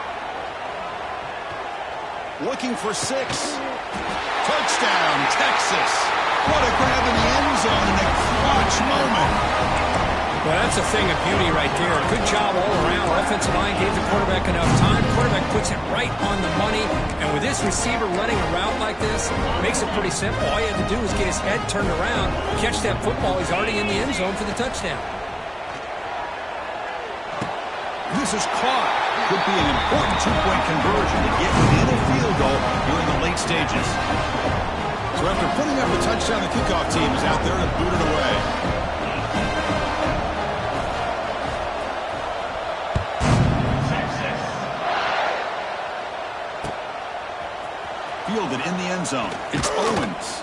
Looking for 6. Touchdown, Texas. What a grab in the end zone in a clutch moment. Well, that's a thing of beauty right there. Good job all around. Offensive line gave the quarterback enough time. Quarterback puts it right on the money. And with this receiver running a route like this, it makes it pretty simple. All you have to do is get his head turned around, catch that football. He's already in the end zone for the touchdown. This is caught. Could be an important 2-point conversion to get within a field goal here in the late stages. So after putting up a touchdown, the kickoff team is out there to boot it away. Fielded in the end zone. It's Owens.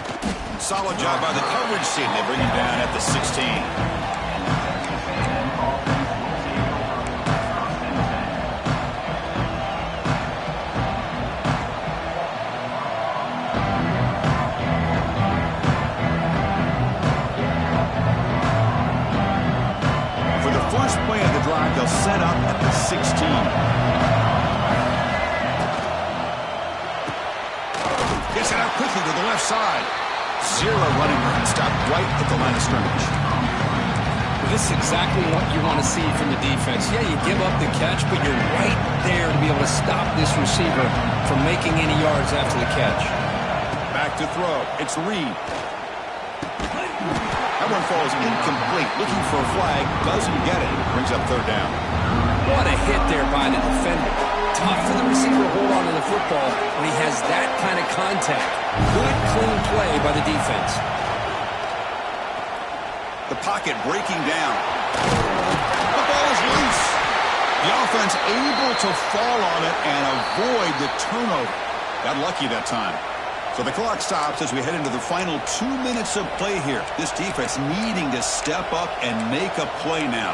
Solid job by the coverage team. They bring him down at the 16. For the first play of the drive, they'll set up at the 16. Gets it out quickly to the left side. 0 running room. Stopped right at the line of scrimmage. This is exactly what you want to see from the defense. Yeah, you give up the catch, but you're right there to be able to stop this receiver from making any yards after the catch. Back to throw. It's Reed. That one falls incomplete. Looking for a flag. Doesn't get it. Brings up 3rd down. What a hit there by the defender. Tough for the receiver to hold on to the football when he has that kind of contact. Good, clean play by the defense. The pocket breaking down. The ball is loose. The offense able to fall on it and avoid the turnover. Got lucky that time. So the clock stops as we head into the final 2 minutes of play here. This defense needing to step up and make a play now.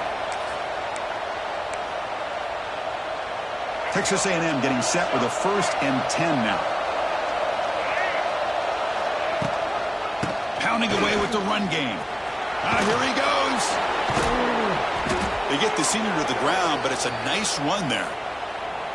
Texas A&M getting set with a 1st and 10 now. Pounding away with the run game. Here he goes. They get the senior to the ground, but it's a nice run there.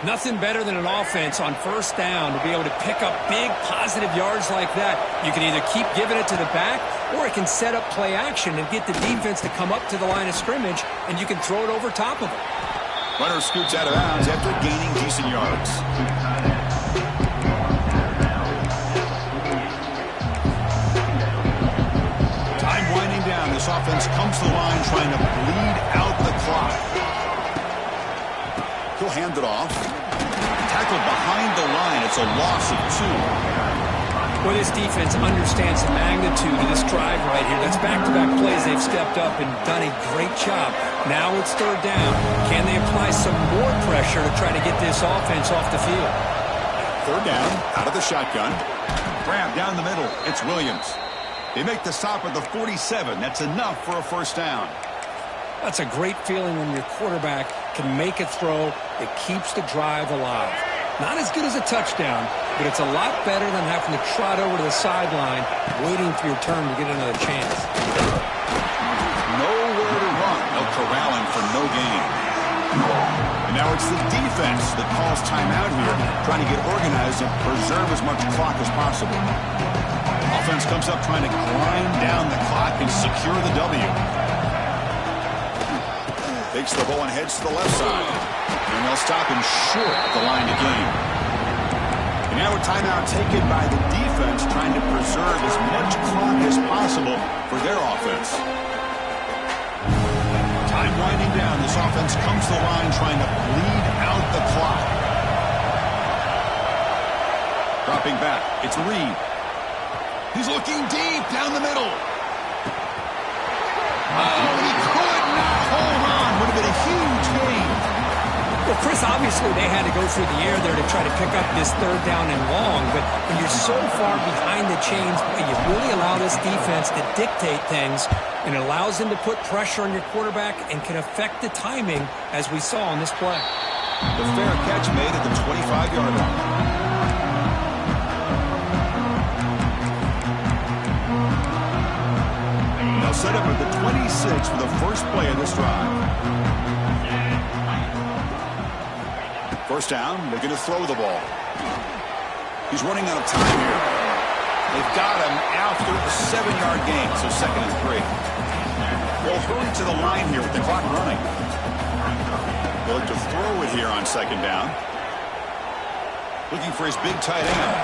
Nothing better than an offense on 1st down to be able to pick up big positive yards like that. You can either keep giving it to the back, or it can set up play action and get the defense to come up to the line of scrimmage, and you can throw it over top of it. Runner scoots out of bounds after gaining decent yards. Time winding down. This offense comes to the line trying to bleed out the clock. He'll hand it off. Tackled behind the line. It's a loss of 2. Well, this defense understands the magnitude of this drive right here. That's back-to-back plays. They've stepped up and done a great job. Now it's 3rd down. Can they apply some more pressure to try to get this offense off the field? 3rd down, out of the shotgun. Grab down the middle. It's Williams. They make the stop at the 47. That's enough for a 1st down. That's a great feeling when your quarterback can make a throw that keeps the drive alive. Not as good as a touchdown, but it's a lot better than having to trot over to the sideline, waiting for your turn to get another chance. Nowhere to run. No corralling for no gain. And now it's the defense that calls timeout here, trying to get organized and preserve as much clock as possible. Offense comes up trying to grind down the clock and secure the W. Takes the ball and heads to the left side. And they'll stop him short of the line to gain. And now a timeout taken by the defense, trying to preserve as much clock as possible for their offense. Time winding down. This offense comes to the line trying to bleed out the clock. Dropping back. It's Reed. He's looking deep down the middle. Oh, he could not hold on. Would have been a huge gain. Well, Chris, obviously they had to go through the air there to try to pick up this third down and long, but when you're so far behind the chains, you really allow this defense to dictate things, and it allows them to put pressure on your quarterback and can affect the timing, as we saw on this play. The fair catch made at the 25-yard line. They'll set up at the 26 for the first play of this drive. First down, they're going to throw the ball. He's running out of time here. They've got him after a 7-yard gain, so 2nd and 3. They'll hurry to the line here with the clock running. They'll look to throw it here on 2nd down. Looking for his big tight end.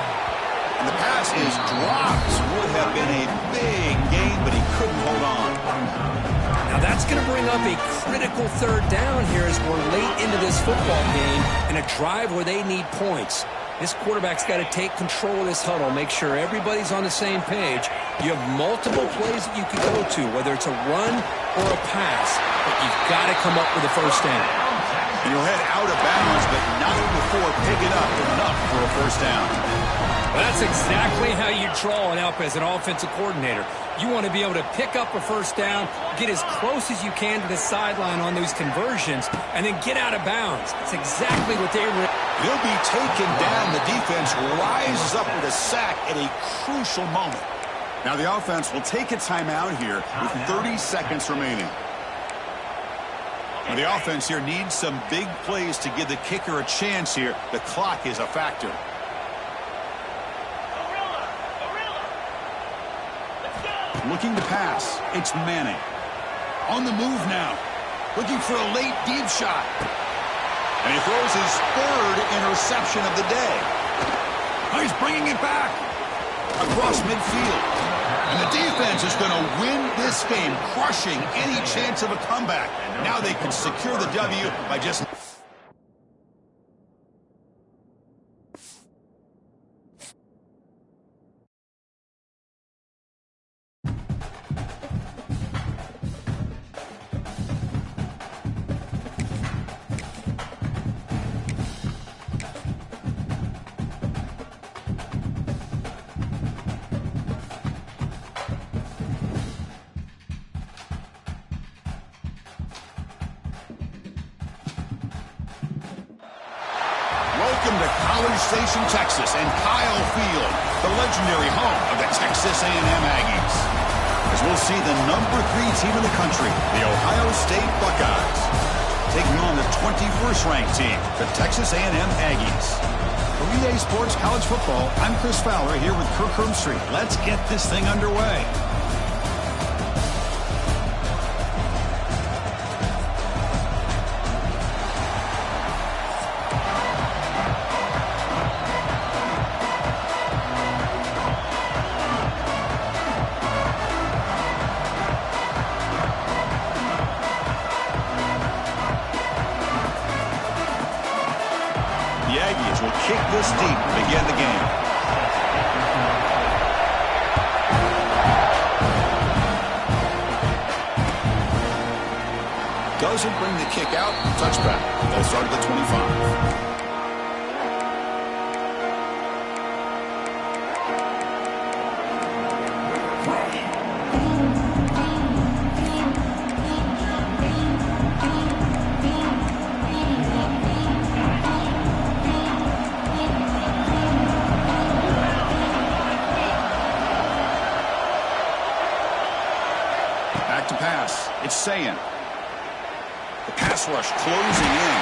And the pass is dropped. Would have been a big gain, but he couldn't hold on. Now that's going to bring up a critical third down here as we're late into this football game and a drive where they need points. This quarterback's got to take control of this huddle, make sure everybody's on the same page. You have multiple plays that you can go to, whether it's a run or a pass, but you've got to come up with a first down. And you'll head out of bounds, but not before picking up enough for a first down. Well, that's exactly how you draw it up as an offensive coordinator. You want to be able to pick up a first down, get as close as you can to the sideline on those conversions, and then get out of bounds. That's exactly what they were. He'll be taken down. The defense rises up with a sack at a crucial moment. Now the offense will take a timeout here with 30 seconds remaining. Now the offense here needs some big plays to give the kicker a chance here. The clock is a factor. Looking to pass. It's Manning. On the move now. Looking for a late deep shot. And he throws his 3rd interception of the day. Oh, he's bringing it back across midfield. And the defense is going to win this game, crushing any chance of a comeback. Now they can secure the W by just... Welcome to College Station, Texas, and Kyle Field, the legendary home of the Texas A&M Aggies. As we'll see the number 3 team in the country, the Ohio State Buckeyes, taking on the 21st ranked team, the Texas A&M Aggies. For EA Sports College Football, I'm Chris Fowler here with Kirk Herbstreit. Let's get this thing underway. The Aggies will kick this deep to begin the game. Doesn't bring the kick out. Touchback. They'll start at the 25. Back to pass. It's Sayan. The pass rush closing in.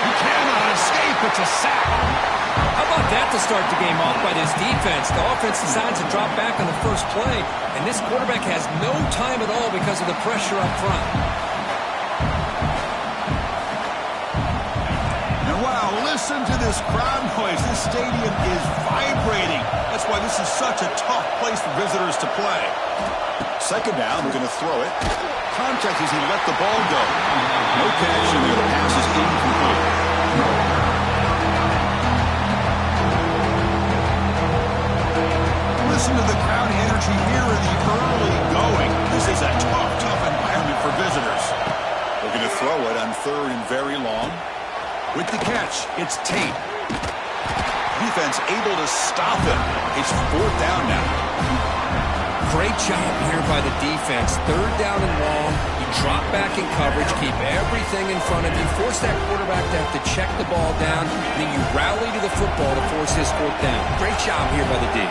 You cannot escape. It's a sack. How about that to start the game off by this defense? The offense decides to drop back on the first play, and this quarterback has no time at all because of the pressure up front. Listen to this crowd noise. This stadium is vibrating. That's why this is such a tough place for visitors to play. Second down, we're going to throw it. Contact as he let the ball go. No catch, and the pass is incomplete. Listen to the crowd energy here in the early going. This is a tough environment for visitors. We're going to throw it on third and very long. With the catch, it's Tate. Defense able to stop him. It's fourth down now. Great job here by the defense. Third down and long. You drop back in coverage, keep everything in front of you, force that quarterback to have to check the ball down, then you rally to the football to force his fourth down. Great job here by the D.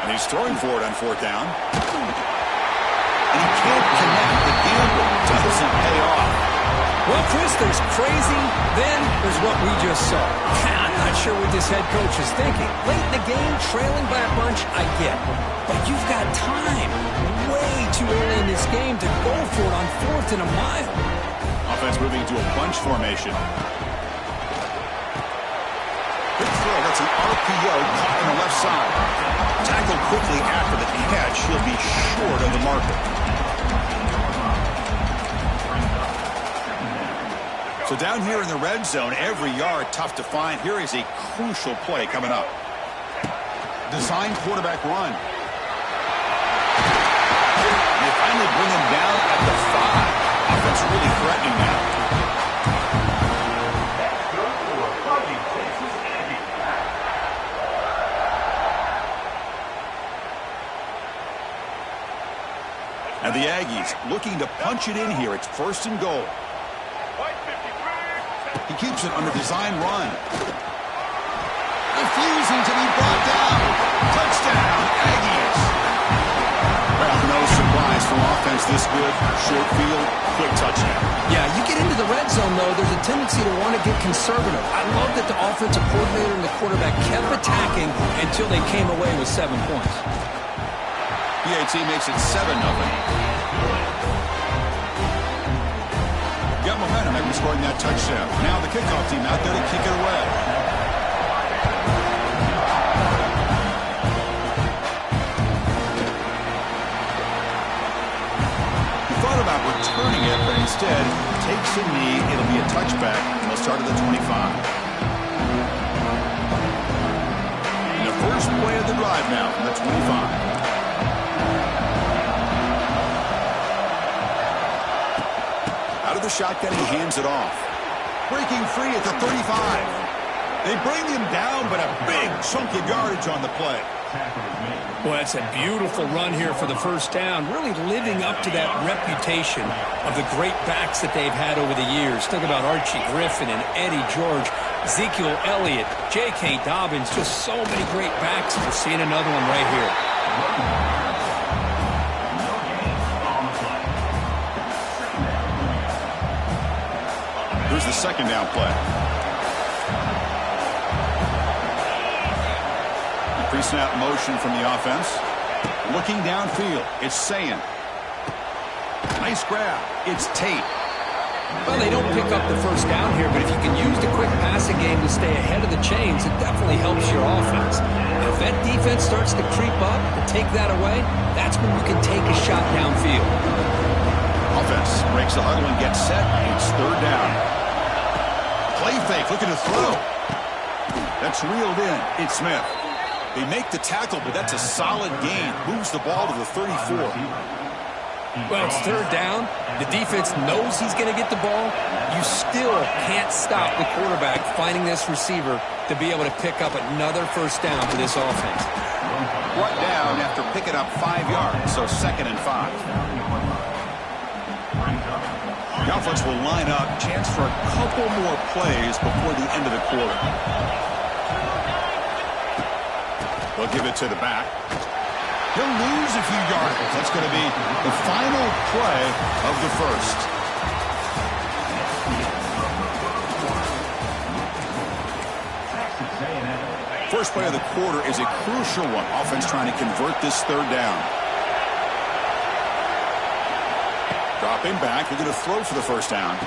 And he's throwing for it on fourth down. And he can't connect. The gamble doesn't pay off. Well, Chris, there's crazy, then there's what we just saw. I'm not sure what this head coach is thinking. Late in the game, trailing by a bunch, I get. But you've got time, way too early in this game, to go for it on fourth and a mile. Offense moving to a bunch formation. Big throw, that's an RPO caught on the left side. Tackled quickly after the catch. He'll be short of the marker. So down here in the red zone, every yard tough to find. Here is a crucial play coming up. Design quarterback run. They finally bring him down at the 5. Offense really threatening now. And the Aggies looking to punch it in here. It's first and goal. He keeps it under design run. Refusing to be brought down. Touchdown, Aggies. Well, no surprise from offense this good. Short field, quick touchdown. Yeah, you get into the red zone, though, there's a tendency to want to get conservative. I love that the offensive coordinator and the quarterback kept attacking until they came away with 7 points. PAT makes it 7-0. Got momentum after scoring that touchdown. Now the kickoff team out there to kick it away. He thought about returning it, but instead takes a knee. It'll be a touchback, and they'll start at the 25. And the first play of the drive now from the 25. Out of the shotgun, he hands it off. Breaking free at the 35. They bring him down, but a big chunk of yardage on the play. Well, that's a beautiful run here for the first down, really living up to that reputation of the great backs that they've had over the years. Think about Archie Griffin and Eddie George, Ezekiel Elliott, J.K. Dobbins, just so many great backs. We're seeing another one right here. Here's the second down play. Pre-snap motion from the offense. Looking downfield, it's Sayan. Nice grab. It's Tate. Well, they don't pick up the first down here, but if you can use the quick passing game to stay ahead of the chains, it definitely helps your offense. And if that defense starts to creep up and take that away, that's when you can take a shot downfield. Offense breaks the huddle and gets set. It's third down. Play fake, looking to throw. That's reeled in. It's Smith. They make the tackle, but that's a solid gain. Moves the ball to the 34. Well, it's third down. The defense knows he's going to get the ball. You still can't stop the quarterback finding this receiver to be able to pick up another first down for this offense. Brought down after picking up 5 yards, so 2nd and 5. The offense will line up. Chance for a couple more plays before the end of the quarter. They'll give it to the back. He'll lose a few yards. That's going to be the final play of the first. First play of the quarter is a crucial one. Offense trying to convert this third down. Dropping back. They're going to throw for the first down.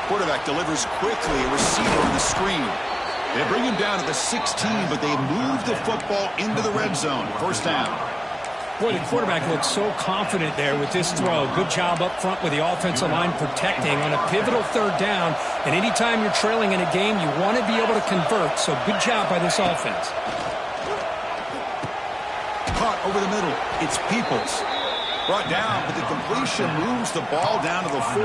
Quarterback delivers quickly, a receiver on the screen. They bring him down to the 16, but they move the football into the red zone. First down. Boy, the quarterback looks so confident there with this throw. Good job up front with the offensive line protecting on a pivotal third down. And anytime you're trailing in a game, you want to be able to convert. So good job by this offense. Caught over the middle. It's Peoples. Brought down, but the completion moves the ball down to the 4.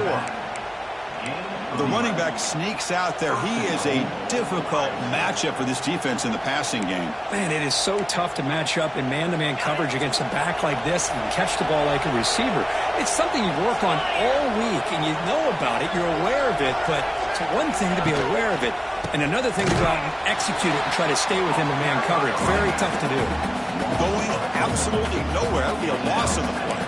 The running back sneaks out there. He is a difficult matchup for this defense in the passing game. Man, it is so tough to match up in man-to-man coverage against a back like this and catch the ball like a receiver. It's something you work on all week, and you know about it. You're aware of it, but it's one thing to be aware of it, and another thing to go out and execute it and try to stay within the man coverage. Very tough to do. Going absolutely nowhere. That would be a loss on the play.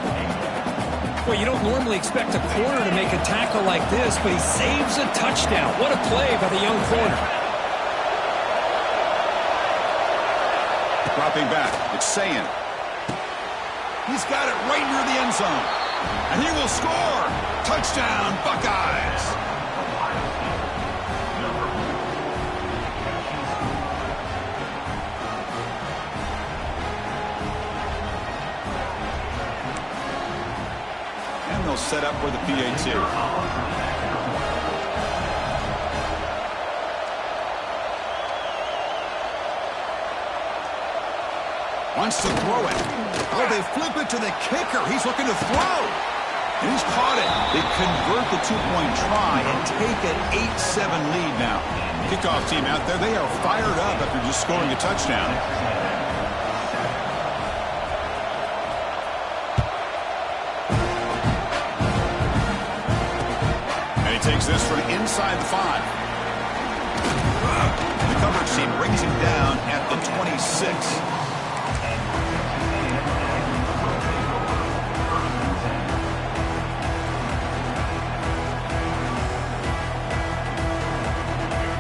Well, you don't normally expect a corner to make a tackle like this, but he saves a touchdown. What a play by the young corner. Dropping back, it's Sayin. He's got it right near the end zone. And he will score. Touchdown, Buckeyes. They'll set up for the PAT. Wants to throw it. Oh, they flip it to the kicker. He's looking to throw. And he's caught it. They convert the two-point try and take an 8-7 lead now. Kickoff team out there, they are fired up after just scoring a touchdown. Takes this from inside the 5. The coverage team brings him down at the 26.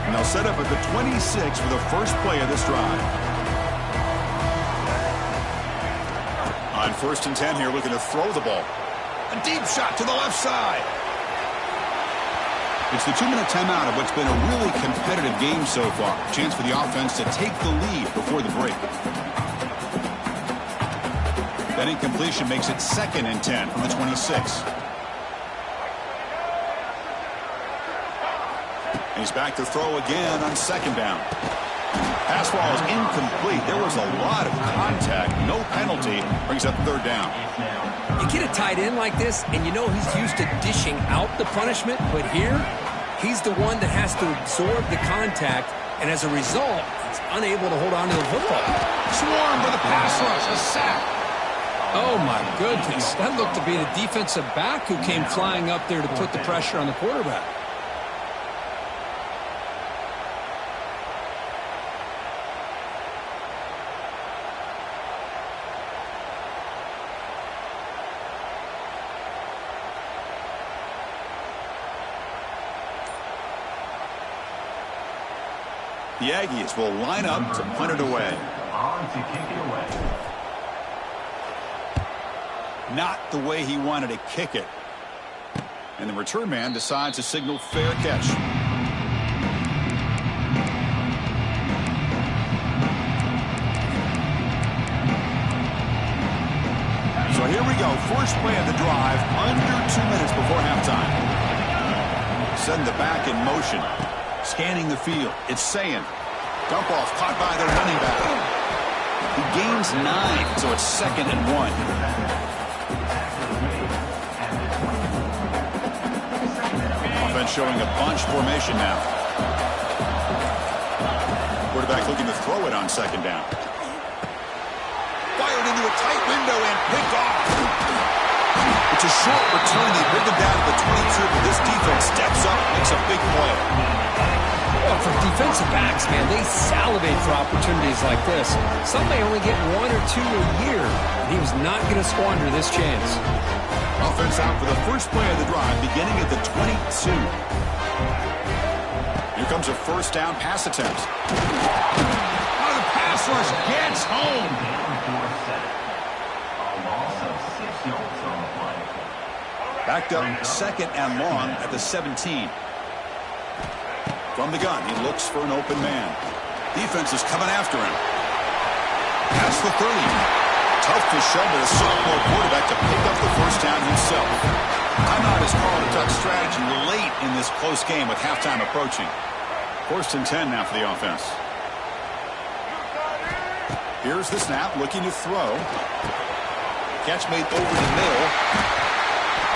And they'll set up at the 26 for the first play of this drive. On 1st and 10 here, looking to throw the ball. A deep shot to the left side. It's the 2-minute timeout of what's been a really competitive game so far. Chance for the offense to take the lead before the break. That incompletion makes it 2nd and 10 from the 26. And he's back to throw again on 2nd down. Pass ball is incomplete. There was a lot of contact. No penalty. Brings up 3rd down. You get a tight end like this, and you know he's used to dishing out the punishment, but here, he's the one that has to absorb the contact, and as a result, he's unable to hold on to the football. Swarm for the pass rush, a sack. Oh, my goodness. That looked to be the defensive back who came flying up there to put the pressure on the quarterback. The Aggies will line up to punt it away. Not the way he wanted to kick it. And the return man decides to signal fair catch. So here we go. First play of the drive, under 2 minutes before halftime. Send the back in motion. Scanning the field. It's Sayin. Dump off caught by the running back. He gains 9, so it's 2nd and 1. Offense showing a bunch formation now. Quarterback looking to throw it on 2nd down. Fired into a tight window and picked off. It's a short return. They bring him down to the 22, but this defense steps up, makes a big play. Well, for defensive backs, man, they salivate for opportunities like this. Some may only get 1 or 2 a year, and he was not going to squander this chance. Offense out for the first play of the drive, beginning at the 22. Here comes a 1st down pass attempt. Oh, the pass rush gets home. Backed up 2nd and long at the 17. From the gun, he looks for an open man. Defense is coming after him. Past the 30. Tough to show to the sophomore quarterback to pick up the first down himself. Timeout is called a duck strategy late in this close game with halftime approaching. 1st and 10 now for the offense. Here's the snap, looking to throw. Catch made over the middle.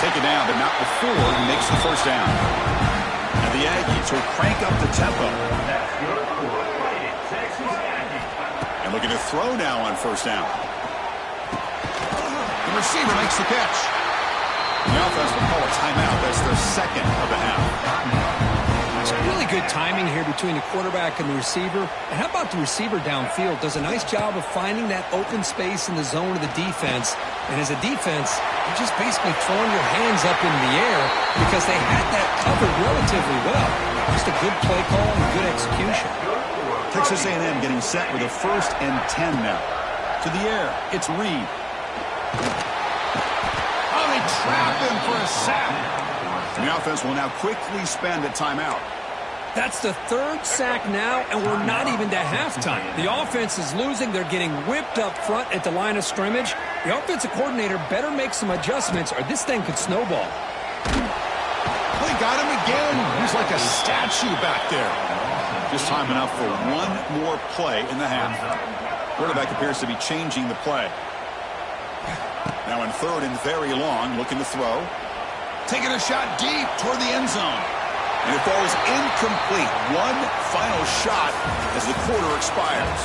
Take it down, but not before he makes the first down. And the Aggies will crank up the tempo. And looking to throw now on first down. The receiver makes the catch. The offense will call a timeout. That's their second of the half. It's really good timing here between the quarterback and the receiver. And how about the receiver downfield? Does a nice job of finding that open space in the zone of the defense. And as a defense, you're just basically throwing your hands up into the air because they had that covered relatively well. Just a good play call and good execution. Texas A&M getting set with a 1st and 10 now. To the air, it's Reed. Oh, they trap him for a sack. And the offense will now quickly spend a timeout. That's the 3rd sack now, and we're not even to halftime. The offense is losing. They're getting whipped up front at the line of scrimmage. The offensive coordinator better make some adjustments, or this thing could snowball. They got him again. He's like a statue back there. Just time enough for one more play in the half. Quarterback appears to be changing the play. Now in 3rd and very long, looking to throw. Taking a shot deep toward the end zone. And it falls incomplete. One final shot as the quarter expires.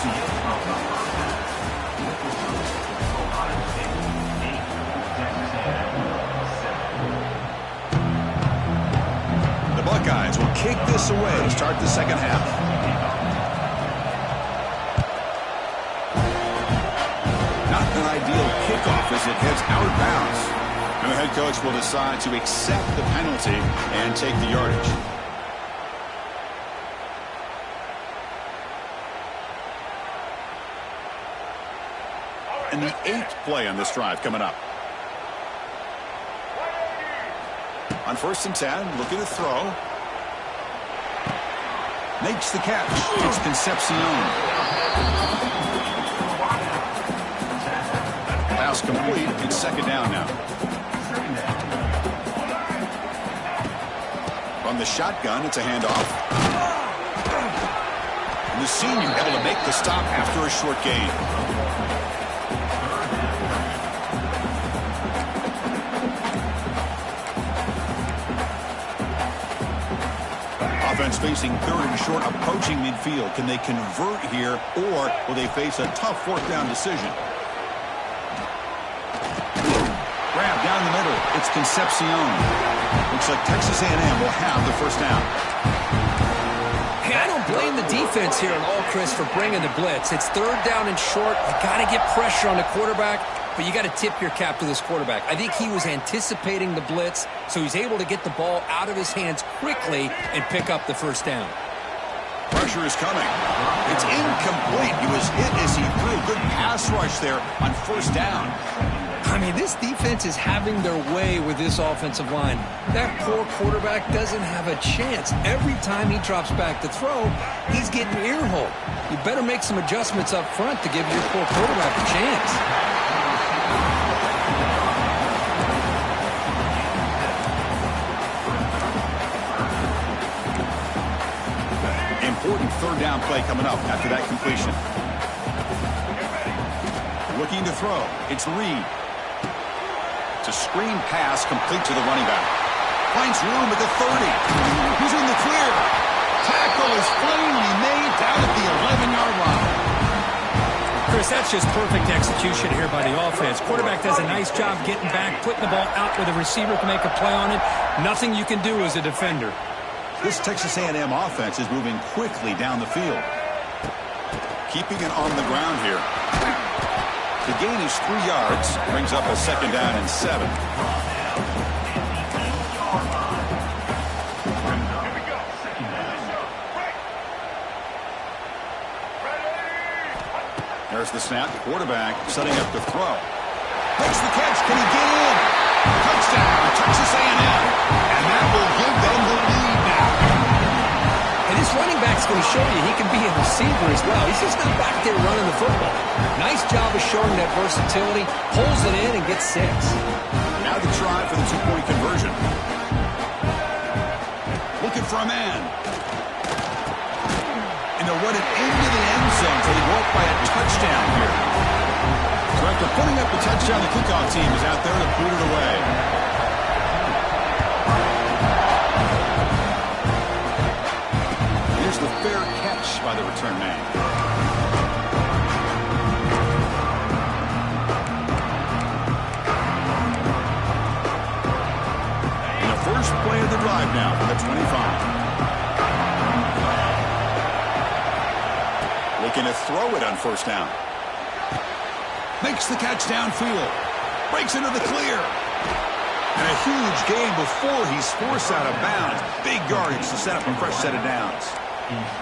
The Buckeyes will kick this away to start the second half. Not an ideal kickoff as it heads out of bounds. And the head coach will decide to accept the penalty and take the yardage. And the 8th play on this drive coming up. On 1st and 10, looking to throw. Makes the catch. It's Concepcion. Pass complete. It's 2nd down now. From the shotgun, it's a handoff. And the senior able to make the stop after a short gain. Offense facing 3rd and short, approaching midfield. Can they convert here, or will they face a tough 4th down decision? Grab down the middle. It's Concepcion. Looks like Texas A&M will have the first down. Hey, I don't blame the defense here at all, Chris, for bringing the blitz. It's 3rd down and short. You got to get pressure on the quarterback, but you got to tip your cap to this quarterback. I think he was anticipating the blitz, so he's able to get the ball out of his hands quickly and pick up the first down. Pressure is coming. It's incomplete. He was hit as he threw. Good pass rush there on 1st down. I mean, this defense is having their way with this offensive line. That poor quarterback doesn't have a chance. Every time he drops back to throw, he's getting earholed. You better make some adjustments up front to give your poor quarterback a chance. Important 3rd down play coming up after that completion. Looking to throw. It's Reed. It's a screen pass complete to the running back. Finds room at the 30. He's in the clear. Tackle is finally made down at the 11-yard line. Chris, that's just perfect execution here by the offense. Quarterback does a nice job getting back, putting the ball out where the receiver can make a play on it. Nothing you can do as a defender. This Texas A&M offense is moving quickly down the field. Keeping it on the ground here. The gain is 3 yards. Brings up a 2nd down and 7. There's the snap. Quarterback setting up to throw. Makes the catch. Can he get in? Touchdown, Texas A&M. And that will give them the lead now. And this He's going to show you he can be a receiver as well. He's just not back there running the football. Nice job of showing that versatility. Pulls it in and gets 6. Now the try for the two-point conversion. Looking for a man. And they'll run it into the end zone so they go up by a touchdown here. So after putting up the touchdown, the kickoff team is out there to boot it away. Here's the fair catch by the return man. And the first play of the drive now from the 25. Looking to throw it on first down. Makes the catch downfield. Breaks into the clear. And a huge gain before he's forced out of bounds. Big yardage to set up a fresh set of downs.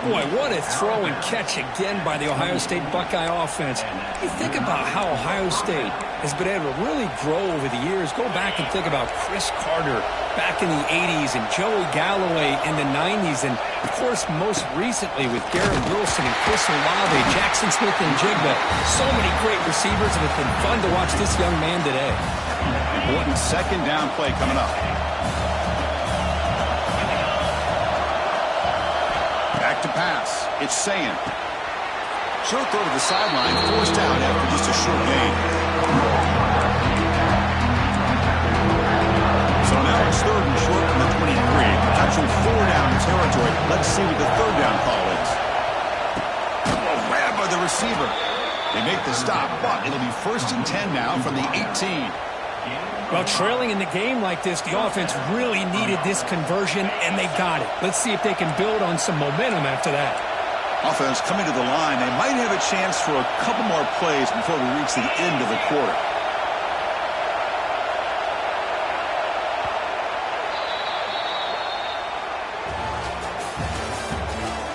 Boy, what a throw and catch again by the Ohio State Buckeye offense. You think about how Ohio State has been able to really grow over the years. Go back and think about Chris Carter back in the 80s and Joey Galloway in the 90s. And, of course, most recently with Garrett Wilson and Chris Olave, Jackson Smith and Jigba. So many great receivers, and it's been fun to watch this young man today. Important second down play coming up. Back to pass. It's Sayin. Short throw to the sideline, forced out after just a short gain. So now it's third and short from the 23. Potential 4-down territory. Let's see what the third down call is. Grab by the receiver. They make the stop, but it'll be 1st and 10 now from the 18. Well, trailing in the game like this, the offense really needed this conversion, and they got it. Let's see if they can build on some momentum after that. Offense coming to the line. They might have a chance for a couple more plays before we reach the end of the quarter.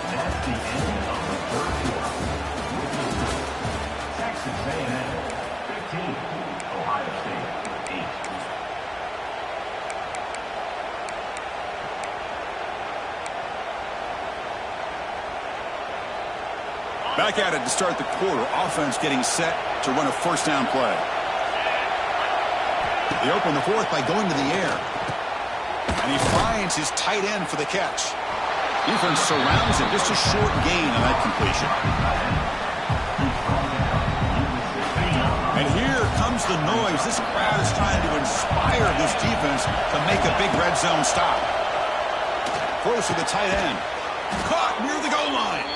That's the end of the third quarter. Texas A&M 15, Ohio State 8. Back at it to start the quarter. Offense getting set to run a first down play. They open the fourth by going to the air. And he finds his tight end for the catch. Defense surrounds him. Just a short gain on that completion. And here comes the noise. This crowd is trying to inspire this defense to make a big red zone stop. Close to the tight end. Caught near the goal line.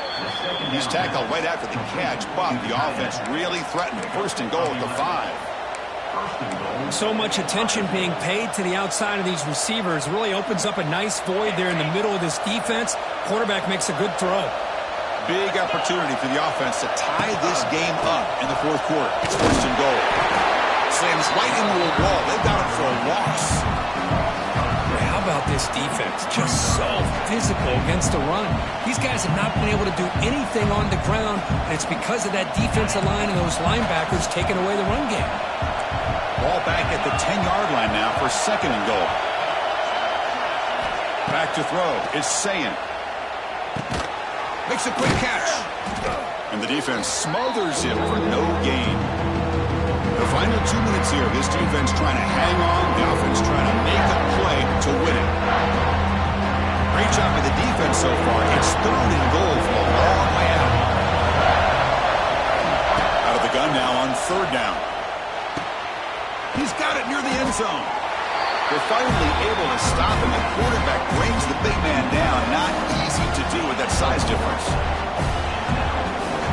He's tackled right after the catch, but the offense really threatened. 1st and goal at the 5. So much attention being paid to the outside of these receivers. Really opens up a nice void there in the middle of this defense. Quarterback makes a good throw. Big opportunity for the offense to tie this game up in the 4th quarter. It's 1st and goal. Slams right into a wall. They've got it for a loss. How about this defense? Just so physical against the run. These guys have not been able to do anything on the ground, and it's because of that defensive line and those linebackers taking away the run game. Ball back at the 10-yard line now for 2nd and goal. Back to throw. It's Sayin. Makes a quick catch. And the defense smothers him for no gain. The final 2 minutes here. This defense trying to hang on. The offense trying to make a play to win it. Great job by the defense so far. It's 3rd and goal from a long way out. Out of the gun now on 3rd down. He's got it near the end zone. They're finally able to stop him. The quarterback brings the big man down. Not easy to do with that size difference.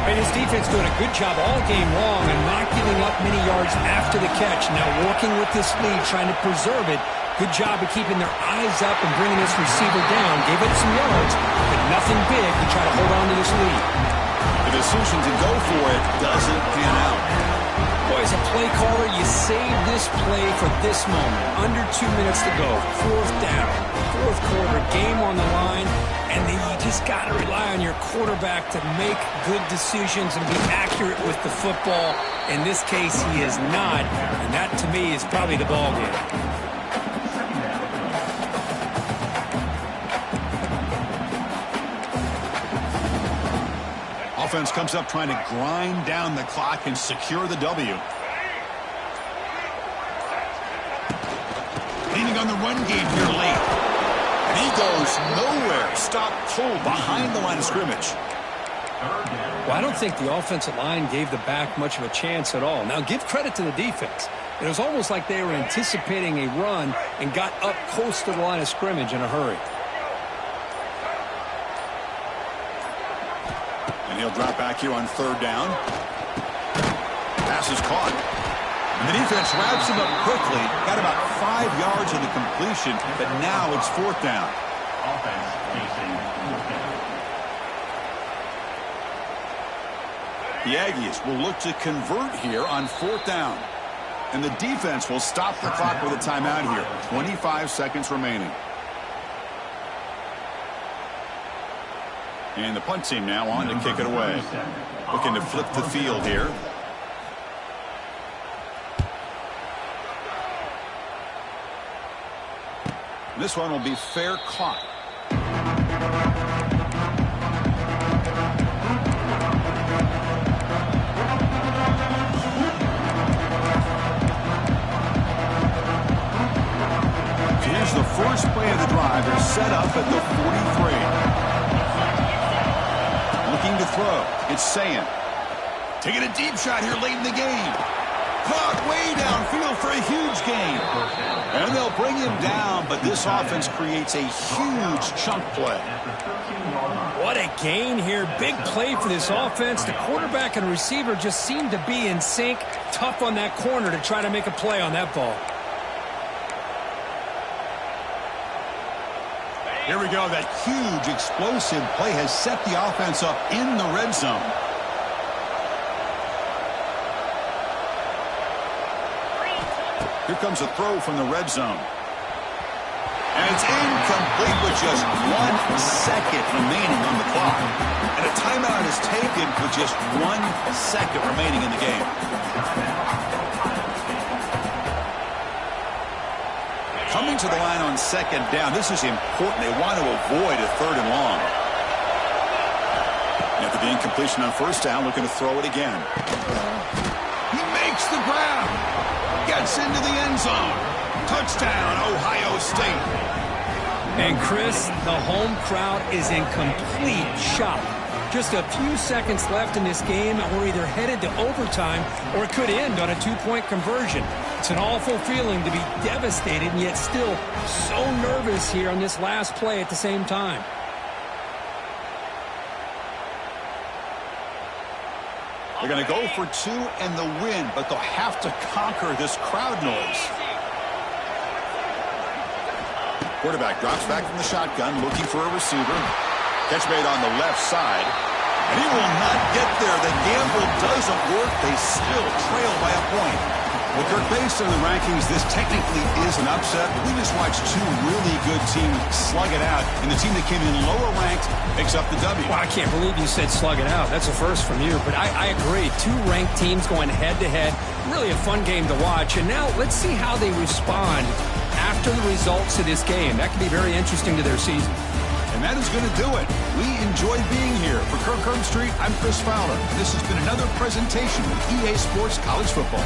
And his defense doing a good job all game long and not giving up many yards after the catch. Now working with this lead, trying to preserve it. Good job of keeping their eyes up and bringing this receiver down. Gave up some yards, but nothing big to try to hold on to this lead. The decision to go for it doesn't pan out. Boy, as a play caller, you save this play for this moment. Under 2 minutes to go. 4th down. 4th quarter. Game on the line. And then you just got to rely on your quarterback to make good decisions and be accurate with the football. In this case, he is not. And that, to me, is probably the ball game. Offense comes up trying to grind down the clock and secure the W. Leaning on the run game here late. And he goes nowhere. Stop cold behind the line of scrimmage. Well, I don't think the offensive line gave the back much of a chance at all. Now, give credit to the defense. It was almost like they were anticipating a run and got up close to the line of scrimmage in a hurry. And he'll drop back here on 3rd down. Pass is caught. And the defense wraps him up quickly. Got about 5 yards of the completion, but now it's 4th down. Offense facing 4th down. The Aggies will look to convert here on 4th down. And the defense will stop the clock with a timeout here. 25 seconds remaining. And the punt team now on to kick it away. Looking to flip the field here. This one will be fair caught. So here's the first play of the drive. They're set up at the 43. Looking to throw. It's Sayan. Taking a deep shot here late in the game. Caught way downfield for a huge gain. And they'll bring him down, but this offense creates a huge chunk play. What a gain here. Big play for this offense. The quarterback and receiver just seem to be in sync. Tough on that corner to try to make a play on that ball. Here we go. That huge explosive play has set the offense up in the red zone. Here comes a throw from the red zone. And it's incomplete with just 1 second remaining on the clock. And a timeout is taken with just 1 second remaining in the game. Coming to the line on 2nd down. This is important. They want to avoid a 3rd and long. After the incompletion on 1st down, looking to throw it again. He makes the grab. Gets into the end zone. Touchdown, Ohio State. And Chris, the home crowd is in complete shock. Just a few seconds left in this game, and we're either headed to overtime or it could end on a 2-point conversion. It's an awful feeling to be devastated and yet still so nervous here on this last play at the same time. They're going to go for 2 and the win, but they'll have to conquer this crowd noise. Quarterback drops back from the shotgun, looking for a receiver. Catch made on the left side. And he will not get there. The gamble doesn't work. They still trail by a point. Well, Kirk, based on the rankings, this technically is an upset. But we just watched 2 really good teams slug it out. And the team that came in lower ranked picks up the W. Well, I can't believe you said slug it out. That's a first from you. But I agree. 2 ranked teams going head-to-head. Really a fun game to watch. And now let's see how they respond after the results of this game. That could be very interesting to their season. And that is going to do it. We enjoyed being here. For Kirk Herbstreit, I'm Chris Fowler. This has been another presentation of EA Sports College Football.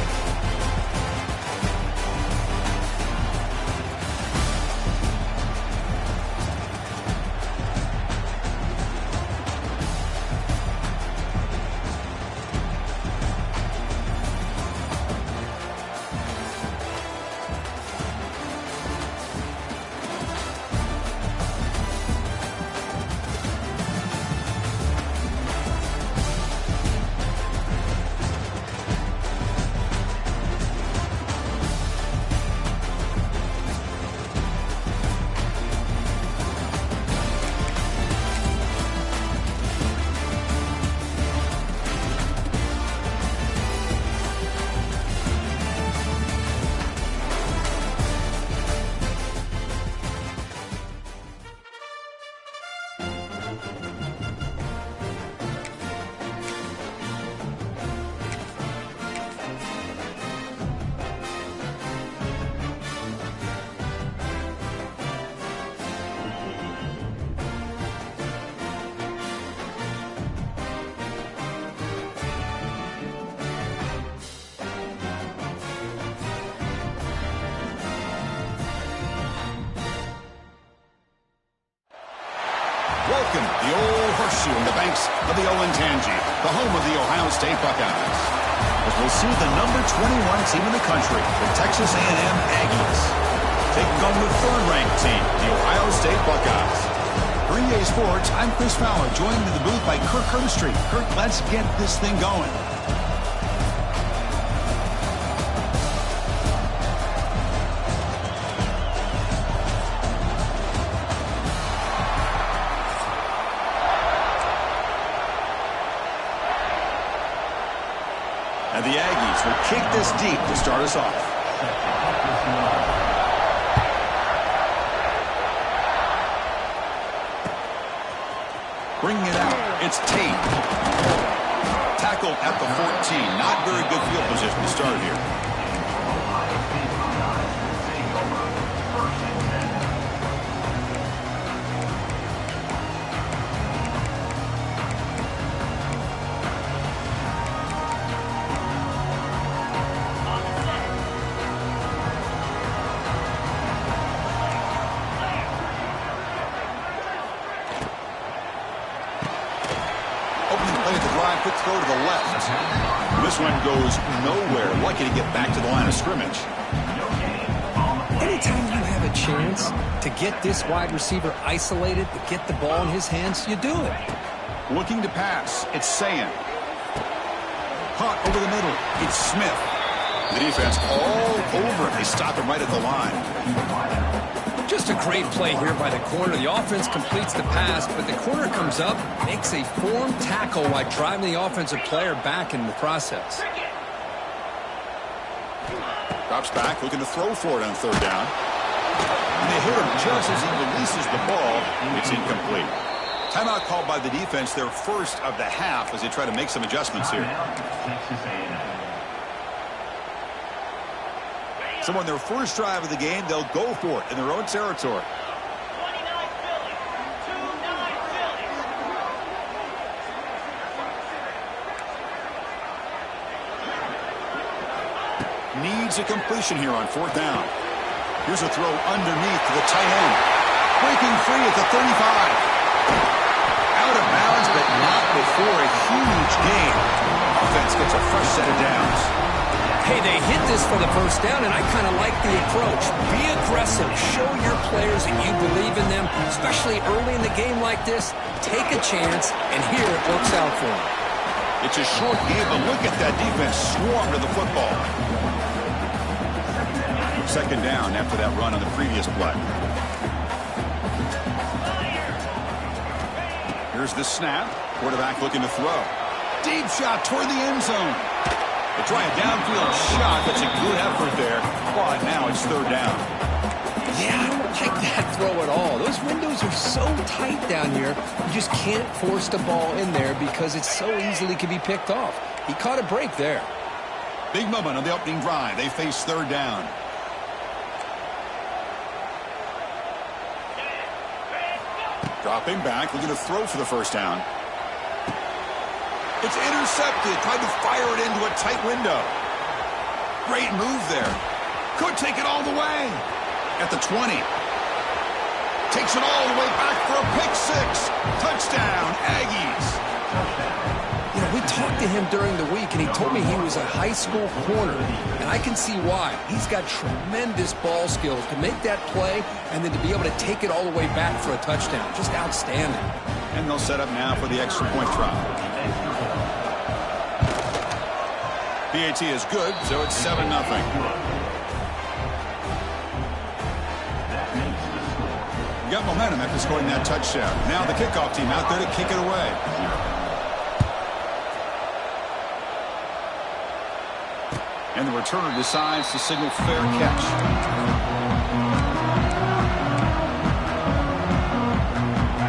Welcome, the old horseshoe in the banks of the Olentangy, the home of the Ohio State Buckeyes. As we'll see the number 21 team in the country, the Texas A&M Aggies, taking on the third-ranked team, the Ohio State Buckeyes. For EA Sports, I'm Chris Fowler, joined in the booth by Kirk Herbstreit. Kirk, let's get this thing going. And the Aggies will kick this deep to start us off. Bringing it out, it's Tate. Tackled at the 14. Not very good field position to start here. Quick throw to the left. This one goes nowhere. Lucky to get back to the line of scrimmage. Anytime you have a chance to get this wide receiver isolated, to get the ball in his hands, you do it. Looking to pass. It's Sayan. Caught over the middle. It's Smith. The defense all over it. They stop him right at the line. Just a great play here by the corner. The offense completes the pass, but the corner comes up, makes a form tackle while driving the offensive player back in the process. Drops back, looking to throw for it on third down. And they hit him just as he releases the ball. It's incomplete. Timeout called by the defense, their first of the half, as they try to make some adjustments here. So on their first drive of the game, they'll go for it in their own territory. Needs a completion here on fourth down. Here's a throw underneath to the tight end. Breaking free at the 35. Out of bounds, but not before a huge gain. Offense gets a fresh set of downs. Hey, they hit this for the first down, and I kind of like the approach. Be aggressive. Show your players that you believe in them, especially early in the game like this. Take a chance, and here it works out for them. It's a short game, but look at that defense swarm to the football. Second down after that run on the previous play. Here's the snap. Quarterback looking to throw. Deep shot toward the end zone. They try a downfield shot. That's a good effort there. But now it's third down. Yeah, I don't like that throw at all. Those windows are so tight down here. You just can't force the ball in there because it so easily can be picked off. He caught a break there. Big moment on the opening drive. They face third down. Dropping back. Looking to throw for the first down. It's intercepted. Tried to fire it into a tight window. Great move there. Could take it all the way. At the 20. Takes it all the way back for a pick six. Touchdown, Aggies. You know, we talked to him during the week, and he told me he was a high school corner. And I can see why. He's got tremendous ball skills to make that play and then to be able to take it all the way back for a touchdown. Just outstanding. And they'll set up now for the extra point try. PAT is good, so it's 7-0. Got momentum after scoring that touchdown. Now the kickoff team out there to kick it away. And the returner decides to signal fair catch.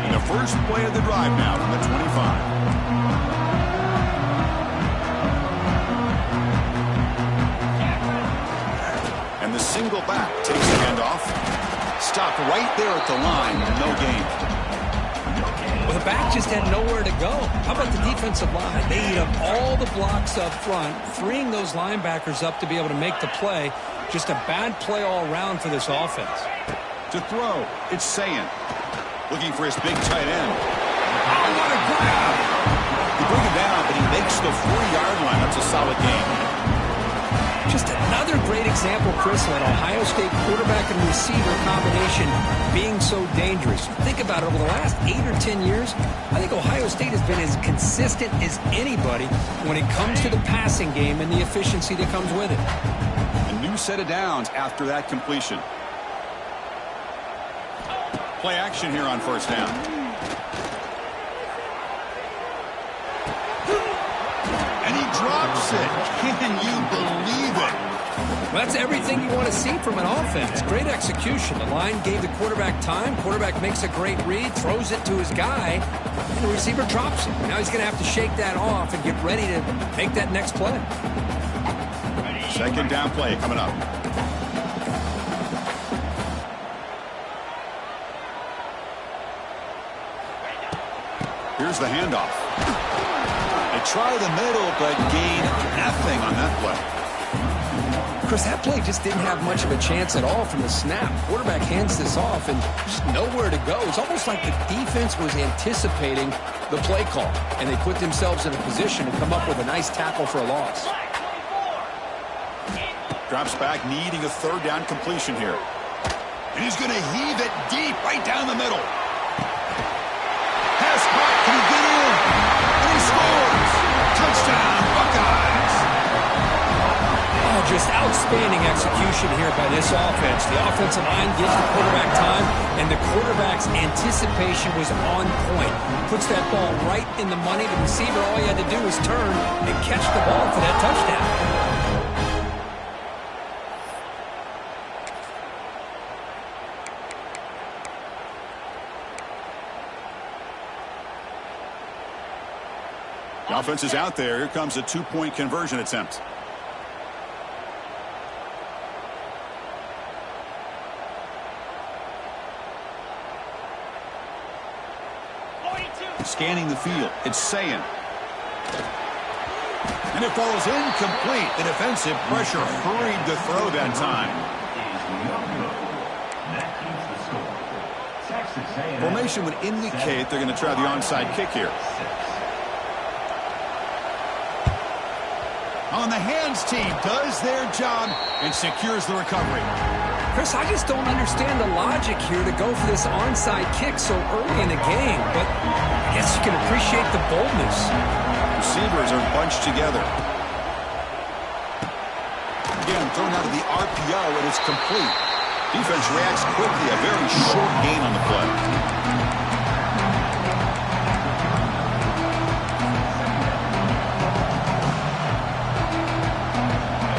And the first play of the drive now from the 25. And the single back takes the handoff. Stopped right there at the line. No gain. Well, the back just had nowhere to go. How about the defensive line? They eat up all the blocks up front, freeing those linebackers up to be able to make the play. Just a bad play all around for this offense. To throw, it's Sayan. Looking for his big tight end. what a grab! They bring him down, but he makes the 40-yard line. That's a solid gain. Just another great example, Chris, of an Ohio State quarterback and receiver combination being so dangerous. Think about it, over the last 8 or 10 years, I think Ohio State has been as consistent as anybody when it comes to the passing game and the efficiency that comes with it. A new set of downs after that completion. Play action here on first down. And he drops it. Can you believe it? Well, that's everything you want to see from an offense. Great execution. The line gave the quarterback time. Quarterback makes a great read, throws it to his guy, and the receiver drops it. Now he's going to have to shake that off and get ready to make that next play. Second down play coming up. Here's the handoff. They try the middle, but gain nothing on that play. Chris, that play just didn't have much of a chance at all from the snap. Quarterback hands this off and just nowhere to go. It's almost like the defense was anticipating the play call, and they put themselves in a position to come up with a nice tackle for a loss. Drops back, needing a third down completion here. And he's going to heave it deep right down the middle. Pass back, can he get in? And he scores! Touchdown, Buckeyes! Oh, just outstanding execution here by this offense. The offensive line gives the quarterback time, and the quarterback's anticipation was on point. Puts that ball right in the money. The receiver, all he had to do was turn and catch the ball for that touchdown. The offense is out there. Here comes a two-point conversion attempt. Scanning the field. It's Sayin. And it falls incomplete. The defensive pressure hurried the throw that time. Formation would indicate they're going to try the onside kick here. On the hands team does their job and secures the recovery. Chris, I just don't understand the logic here to go for this onside kick so early in the game, but I guess you can appreciate the boldness. Receivers are bunched together. Again, thrown out of the RPO, and it's complete. Defense reacts quickly, a very short gain on the play.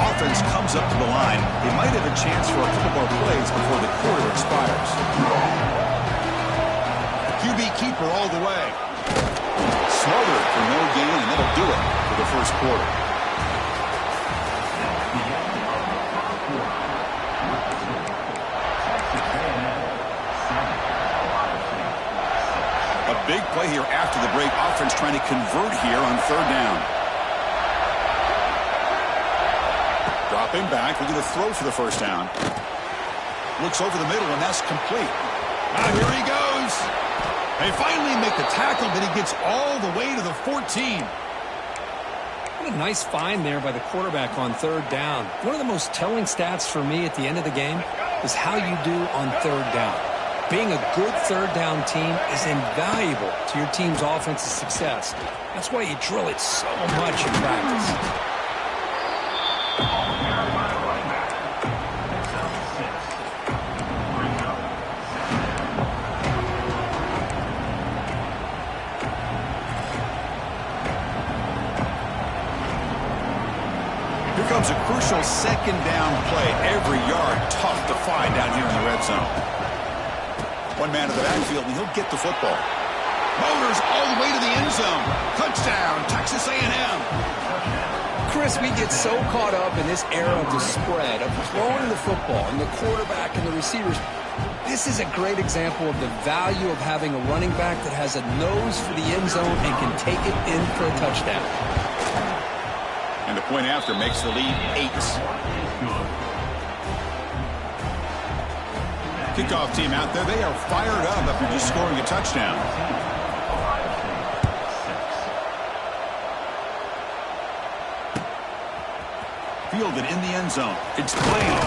Offense comes up to the line. They might have a chance for a couple more plays before the quarter expires. QB keeper all the way. Smothered for no gain, and that'll do it for the first quarter. A big play here after the break. Offense trying to convert here on third down. Dropping back, we're going to throw for the first down. Looks over the middle, and that's complete. Now here he goes. They finally make the tackle, but he gets all the way to the 14. What a nice find there by the quarterback on third down. One of the most telling stats for me at the end of the game is how you do on third down. Being a good third down team is invaluable to your team's offensive success. That's why you drill it so much in practice. Here comes a crucial second down play. Every yard tough to find down here in the red zone. One man in the backfield, and he'll get the football. Motors all the way to the end zone. Touchdown, Texas A&M. Chris, we get so caught up in this era of the spread, of throwing the football, and the quarterback and the receivers. This is a great example of the value of having a running back that has a nose for the end zone and can take it in for a touchdown. And the point after makes the lead 8. Kickoff team out there. They are fired up after just scoring a touchdown. fielded in the end zone. It's played.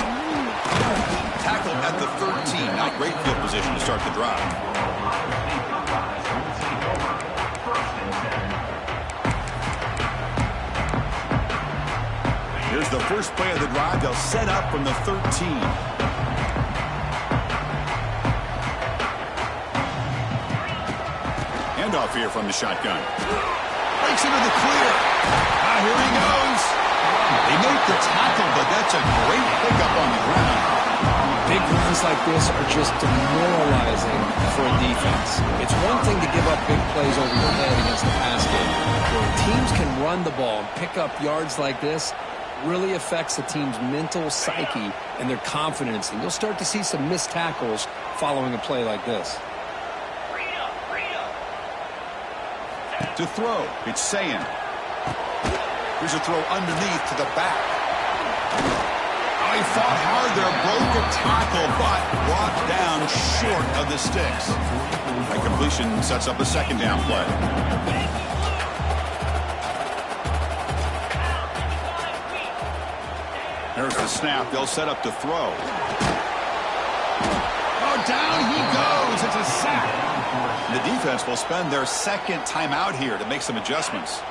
Tackled at the 13. Not great field position to start the drive. Here's the first play of the drive. They'll set up from the 13. Handoff here from the shotgun. Breaks into the clear. Here he goes. They make the tackle, but that's a great pickup on the ground. Big runs like this are just demoralizing for a defense. It's one thing to give up big plays over your head against the pass game. Where teams can run the ball and pick up yards like this, really affects the team's mental psyche and their confidence. And you'll start to see some missed tackles following a play like this. To throw, it's Sayin. Here's a throw underneath to the back. Oh, he fought hard there, broke a tackle, but brought down short of the sticks. That completion sets up a second down play. There's the snap. They'll set up to throw. Oh, down he goes. It's a sack. The defense will spend their second timeout here to make some adjustments.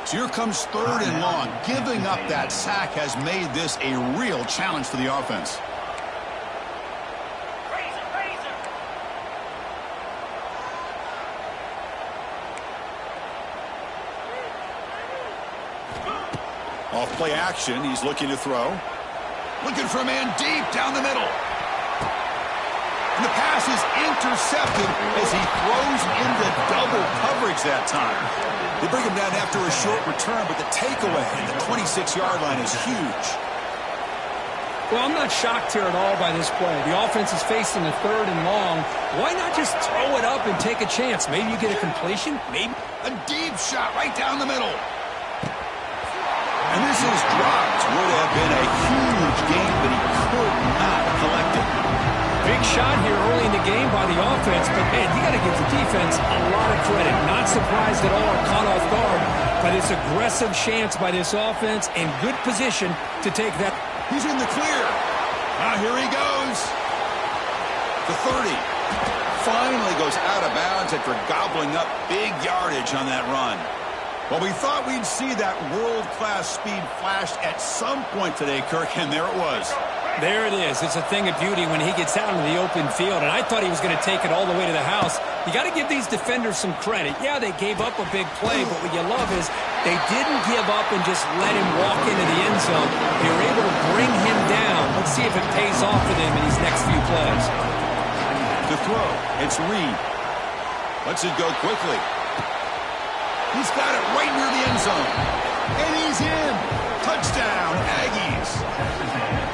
So here comes 3rd and long. Giving up that sack has made this a real challenge for the offense. Off play action. He's looking to throw. Looking for a man deep down the middle. And the pass is intercepted as he throws into double coverage that time. They bring him down after a short return, but the takeaway at the 26-yard line is huge. Well, I'm not shocked here at all by this play. The offense is facing a 3rd and long. Why not just throw it up and take a chance? Maybe you get a completion. Maybe a deep shot right down the middle. And this is dropped. Would have been a huge gain, but he could not collect it. Big shot here early in the game by the offense, but, man, you got to give the defense a lot of credit. Not surprised at all, caught off guard by this aggressive chance by this offense and good position to take that. He's in the clear. Here he goes. The 30. Finally goes out of bounds after gobbling up big yardage on that run. Well, we thought we'd see that world-class speed flashed at some point today, Kirk, and there it was. There it is. It's a thing of beauty when he gets out into the open field, and I thought he was going to take it all the way to the house. You got to give these defenders some credit. Yeah, they gave up a big play, but what you love is they didn't give up and just let him walk into the end zone. They were able to bring him down. Let's see if it pays off for them in these next few plays. To throw, it's Reed. Lets it go quickly. He's got it right near the end zone. And he's in. Touchdown, Aggies.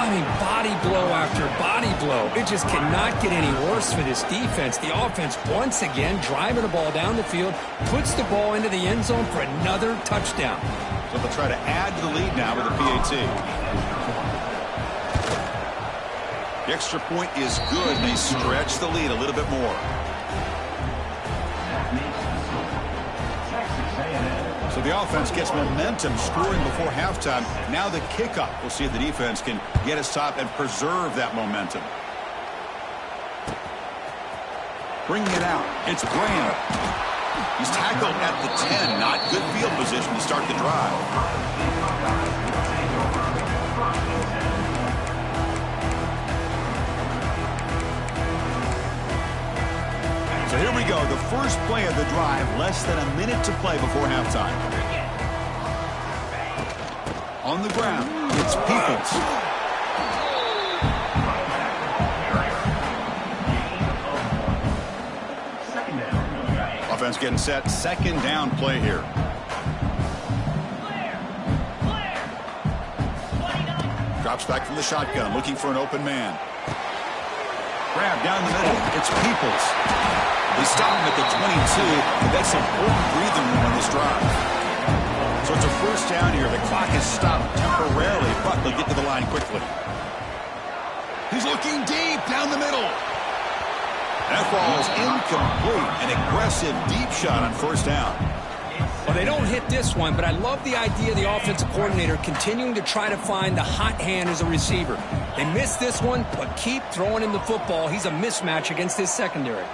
I mean, body blow after body blow. It just cannot get any worse for this defense. The offense, once again, driving the ball down the field, puts the ball into the end zone for another touchdown. So they'll try to add to the lead now with a PAT. The extra point is good. They stretch the lead a little bit more. So the offense gets momentum, scoring before halftime. Now the kickoff. We'll see if the defense can get a stop and preserve that momentum. Bringing it out. It's Graham. He's tackled at the 10. Not good field position to start the drive. So here we go, the first play of the drive, less than a minute to play before halftime. On the ground, it's Peoples. Offense getting set, second down play here. Drops back from the shotgun, looking for an open man. Grab down the middle, it's Peoples. They stop him at the 22, but that's important breathing room on this drive. So it's a first down here. The clock is stopped temporarily, but they'll get to the line quickly. He's looking deep down the middle. That ball is incomplete. An aggressive deep shot on first down. Well, they don't hit this one, but I love the idea of the offensive coordinator continuing to try to find the hot hand as a receiver. They missed this one, but keep throwing him the football. He's a mismatch against his secondary.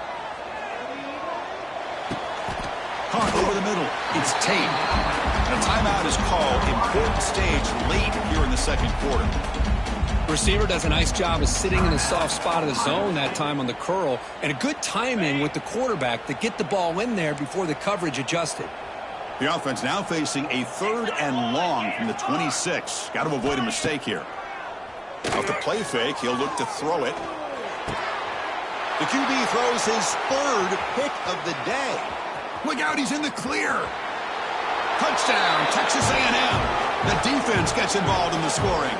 Caught over the middle. It's Tate. And a timeout is called. Important stage late here in the second quarter. Receiver does a nice job of sitting in the soft spot of the zone that time on the curl, and a good timing with the quarterback to get the ball in there before the coverage adjusted. The offense now facing a 3rd and long from the 26. Got to avoid a mistake here. Off the play fake, he'll look to throw it. The QB throws his 3rd pick of the day. Look out, he's in the clear. Touchdown, Texas A&M. The defense gets involved in the scoring.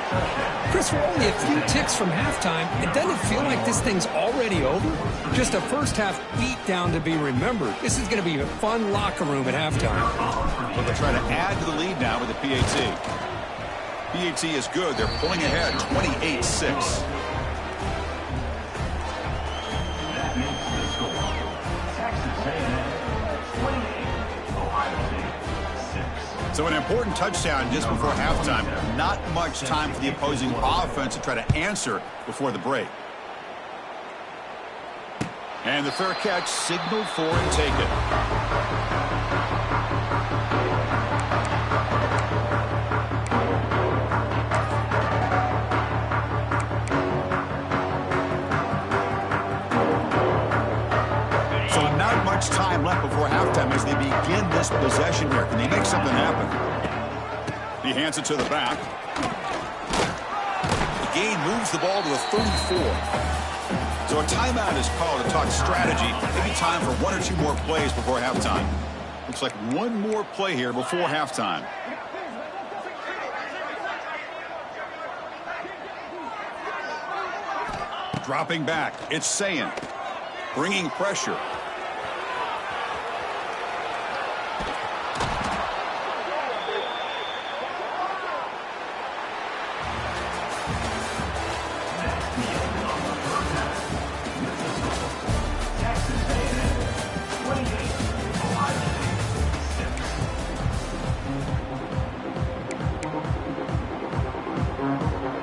Chris, we're only a few ticks from halftime. It doesn't feel like this thing's already over. Just a first-half beatdown to be remembered. This is going to be a fun locker room at halftime. Well, they're trying to add to the lead now with the PAT. PAT is good. They're pulling ahead 28-6. That makes the score. Texas A&M 28, Ohio State 6. So an important touchdown just before halftime. Not much time for the opposing offense to try to answer before the break. And the fair catch signaled for and taken. So not much time left before halftime as they begin this possession here. Can they make something happen? He hands it to the back. The gain moves the ball to the 34. So a timeout is called to talk strategy. Maybe time for 1 or 2 more plays before halftime. Looks like one more play here before halftime. Dropping back, it's Sayin. Bringing pressure.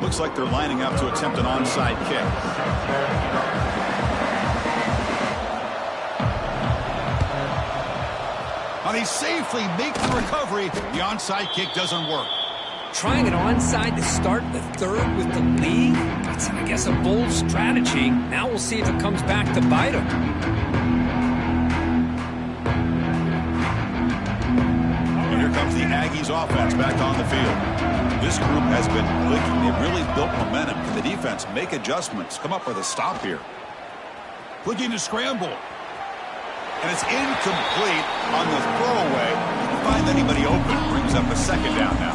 Looks like they're lining up to attempt an onside kick. And he safely makes the recovery. The onside kick doesn't work. Trying an onside to start the 3rd with the lead? That's, I guess, a bold strategy. Now we'll see if it comes back to bite him. And here comes the Aggies offense back on the field. This group has been clicking. They've really built momentum. Can the defense make adjustments? Come up with a stop here. Looking to scramble. And it's incomplete on the throwaway. Can't find anybody open. Brings up a 2nd down now.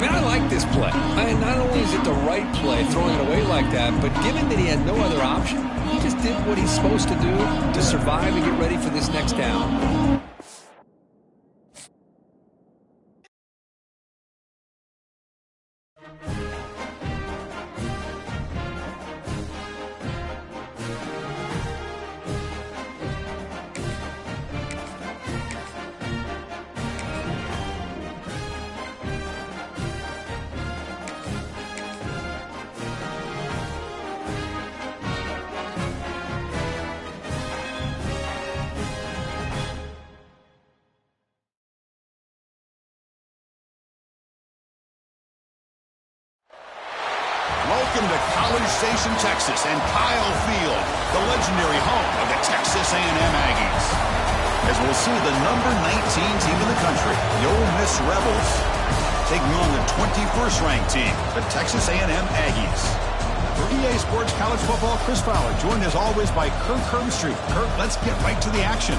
Man, I like this play. Not only is it the right play, throwing it away like that, but given that he had no other option, he just did what he's supposed to do to survive and get ready for this next down. Welcome to College Station, Texas, and Kyle Field, the legendary home of the Texas A&M Aggies. As we'll see the number 19 team in the country, the Ole Miss Rebels, taking on the 21st ranked team, the Texas A&M Aggies. For EA Sports College Football, Chris Fowler, joined as always by Kirk Herbstreit. Kirk, let's get right to the action.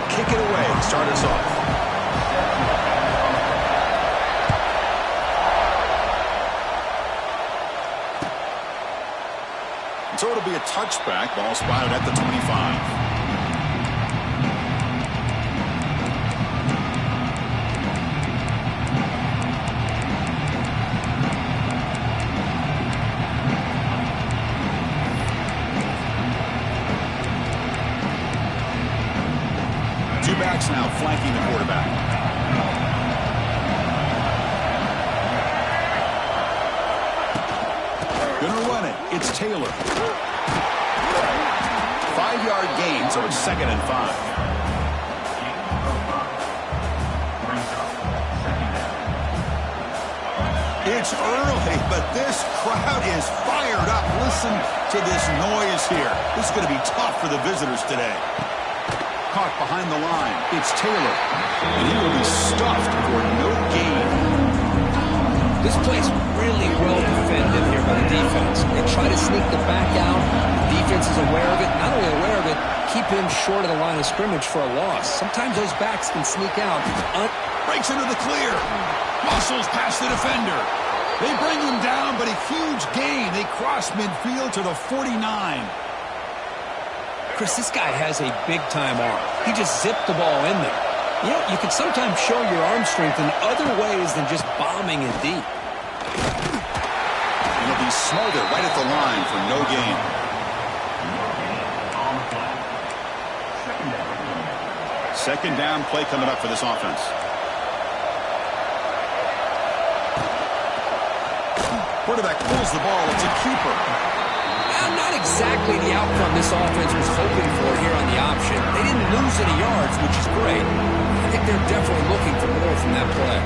Kick it away to start us off. So it'll be a touchback. Ball spotted at the 25. It's Taylor. 5-yard gain, so it's 2nd and 5. It's early, but this crowd is fired up. Listen to this noise here. This is going to be tough for the visitors today. Caught behind the line. It's Taylor. And he will be stuffed for no gain. This play's really well defended here by the defense. They try to sneak the back out. The defense is aware of it. Not only aware of it, keep him short of the line of scrimmage for a loss. Sometimes those backs can sneak out. Breaks into the clear. Muscles past the defender. They bring him down, but a huge gain. They cross midfield to the 49. Chris, this guy has a big-time arm. He just zipped the ball in there. You know, you can sometimes show your arm strength in other ways than just bombing it deep. And he'll be smothered right at the line for no gain. Second down play coming up for this offense. Quarterback pulls the ball. It's a keeper. Not exactly the outcome this offense was hoping for here on the option. They didn't lose any yards, which is great. I think they're definitely looking for more from that play.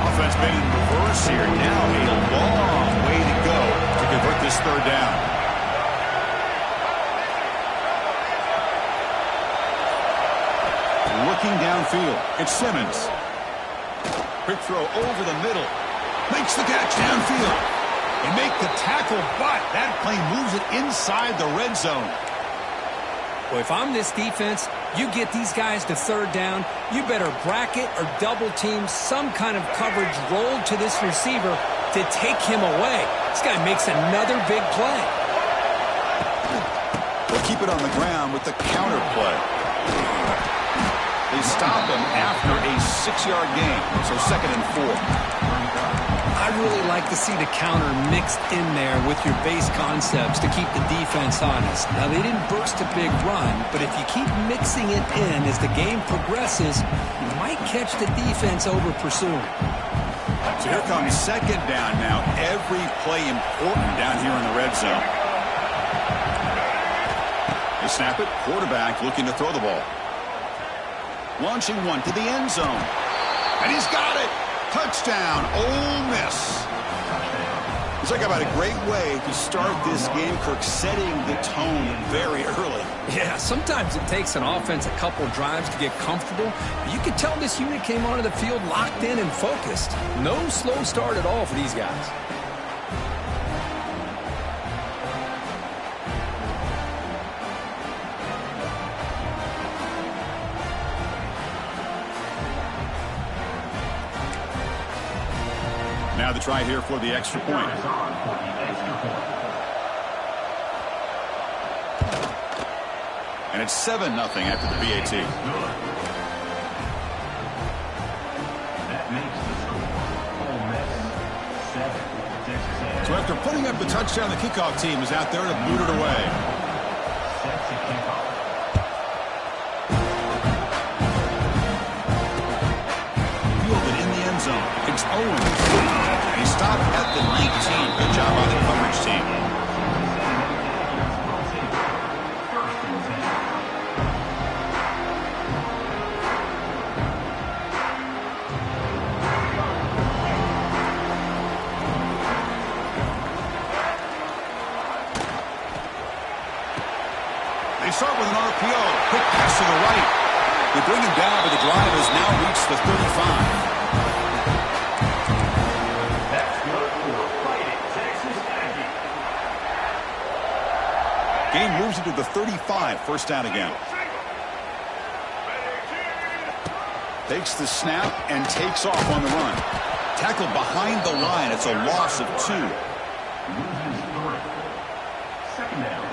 Offense been in reverse here. Now a long way to go to convert this third down. Looking downfield. It's Simmons. Quick throw over the middle. Makes the catch downfield. They make the tackle, but that play moves it inside the red zone. Well, if I'm this defense, you get these guys to third down, you better bracket or double team some kind of coverage rolled to this receiver to take him away. This guy makes another big play. They'll keep it on the ground with the counter play. They stop him after a 6-yard gain, so 2nd and 4. I really like to see the counter mixed in there with your base concepts to keep the defense honest. Now, they didn't burst a big run, but if you keep mixing it in as the game progresses, you might catch the defense over pursuing. So here comes second down now. Every play important down here in the red zone. They snap it. Quarterback looking to throw the ball. Launching one to the end zone. And he's got it. Touchdown, Ole Miss. It's like about a great way to start this game, Kirk, setting the tone very early. Yeah, sometimes it takes an offense a couple drives to get comfortable. You could tell this unit came onto the field locked in and focused. No slow start at all for these guys. Now the try here for the extra point. And it's 7-0 after the BAT. So after putting up the touchdown, the kickoff team is out there to boot it away. Fielded in the end zone. It's Owens. He stopped at the 19. Good job by the coverage team. They start with an RPO. Quick pass to the right. They bring him down, but the drive has now reached the 35. Game moves into the 35. First down again. Takes the snap and takes off on the run. Tackled behind the line. It's a loss of 2. Second down.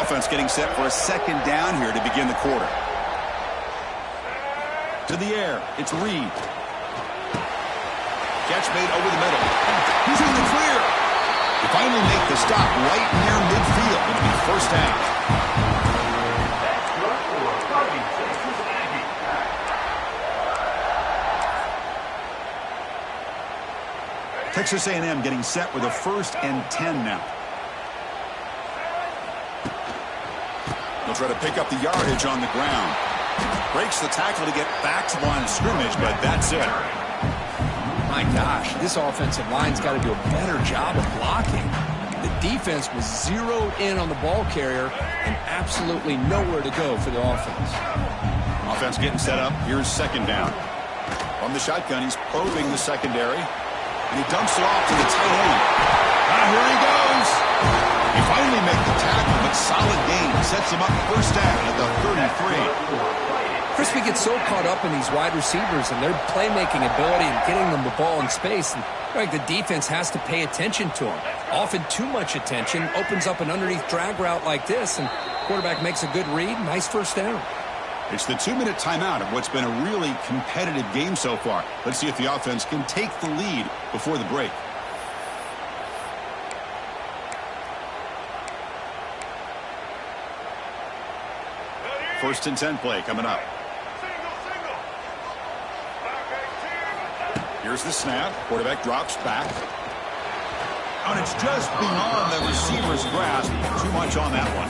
offense getting set for a second down here to begin the quarter. To the air, it's Reed. Catch made over the middle. He's in the clear. They finally make the stop right near midfield. It'll be first down. Texas A&M getting set with a 1st and 10 now. They'll try to pick up the yardage on the ground. Breaks the tackle to get back to the line of scrimmage, but that's it. My gosh, this offensive line's got to do a better job of blocking. The defense was zeroed in on the ball carrier and absolutely nowhere to go for the offense. Offense getting set up. Here's second down. From the shotgun, he's probing the secondary. And he dumps it off to the tight end. Here he goes. He finally makes the tackle, but solid gain. Sets him up first down at the 33. Chris, we get so caught up in these wide receivers and their playmaking ability and getting them the ball in space. And like the defense has to pay attention to them. Often too much attention opens up an underneath drag route like this, and quarterback makes a good read. Nice first down. It's the 2-minute timeout of what's been a really competitive game so far. Let's see if the offense can take the lead before the break. First and 10 play coming up. Here's the snap. Quarterback drops back. And it's just beyond the receiver's grasp. Too much on that one.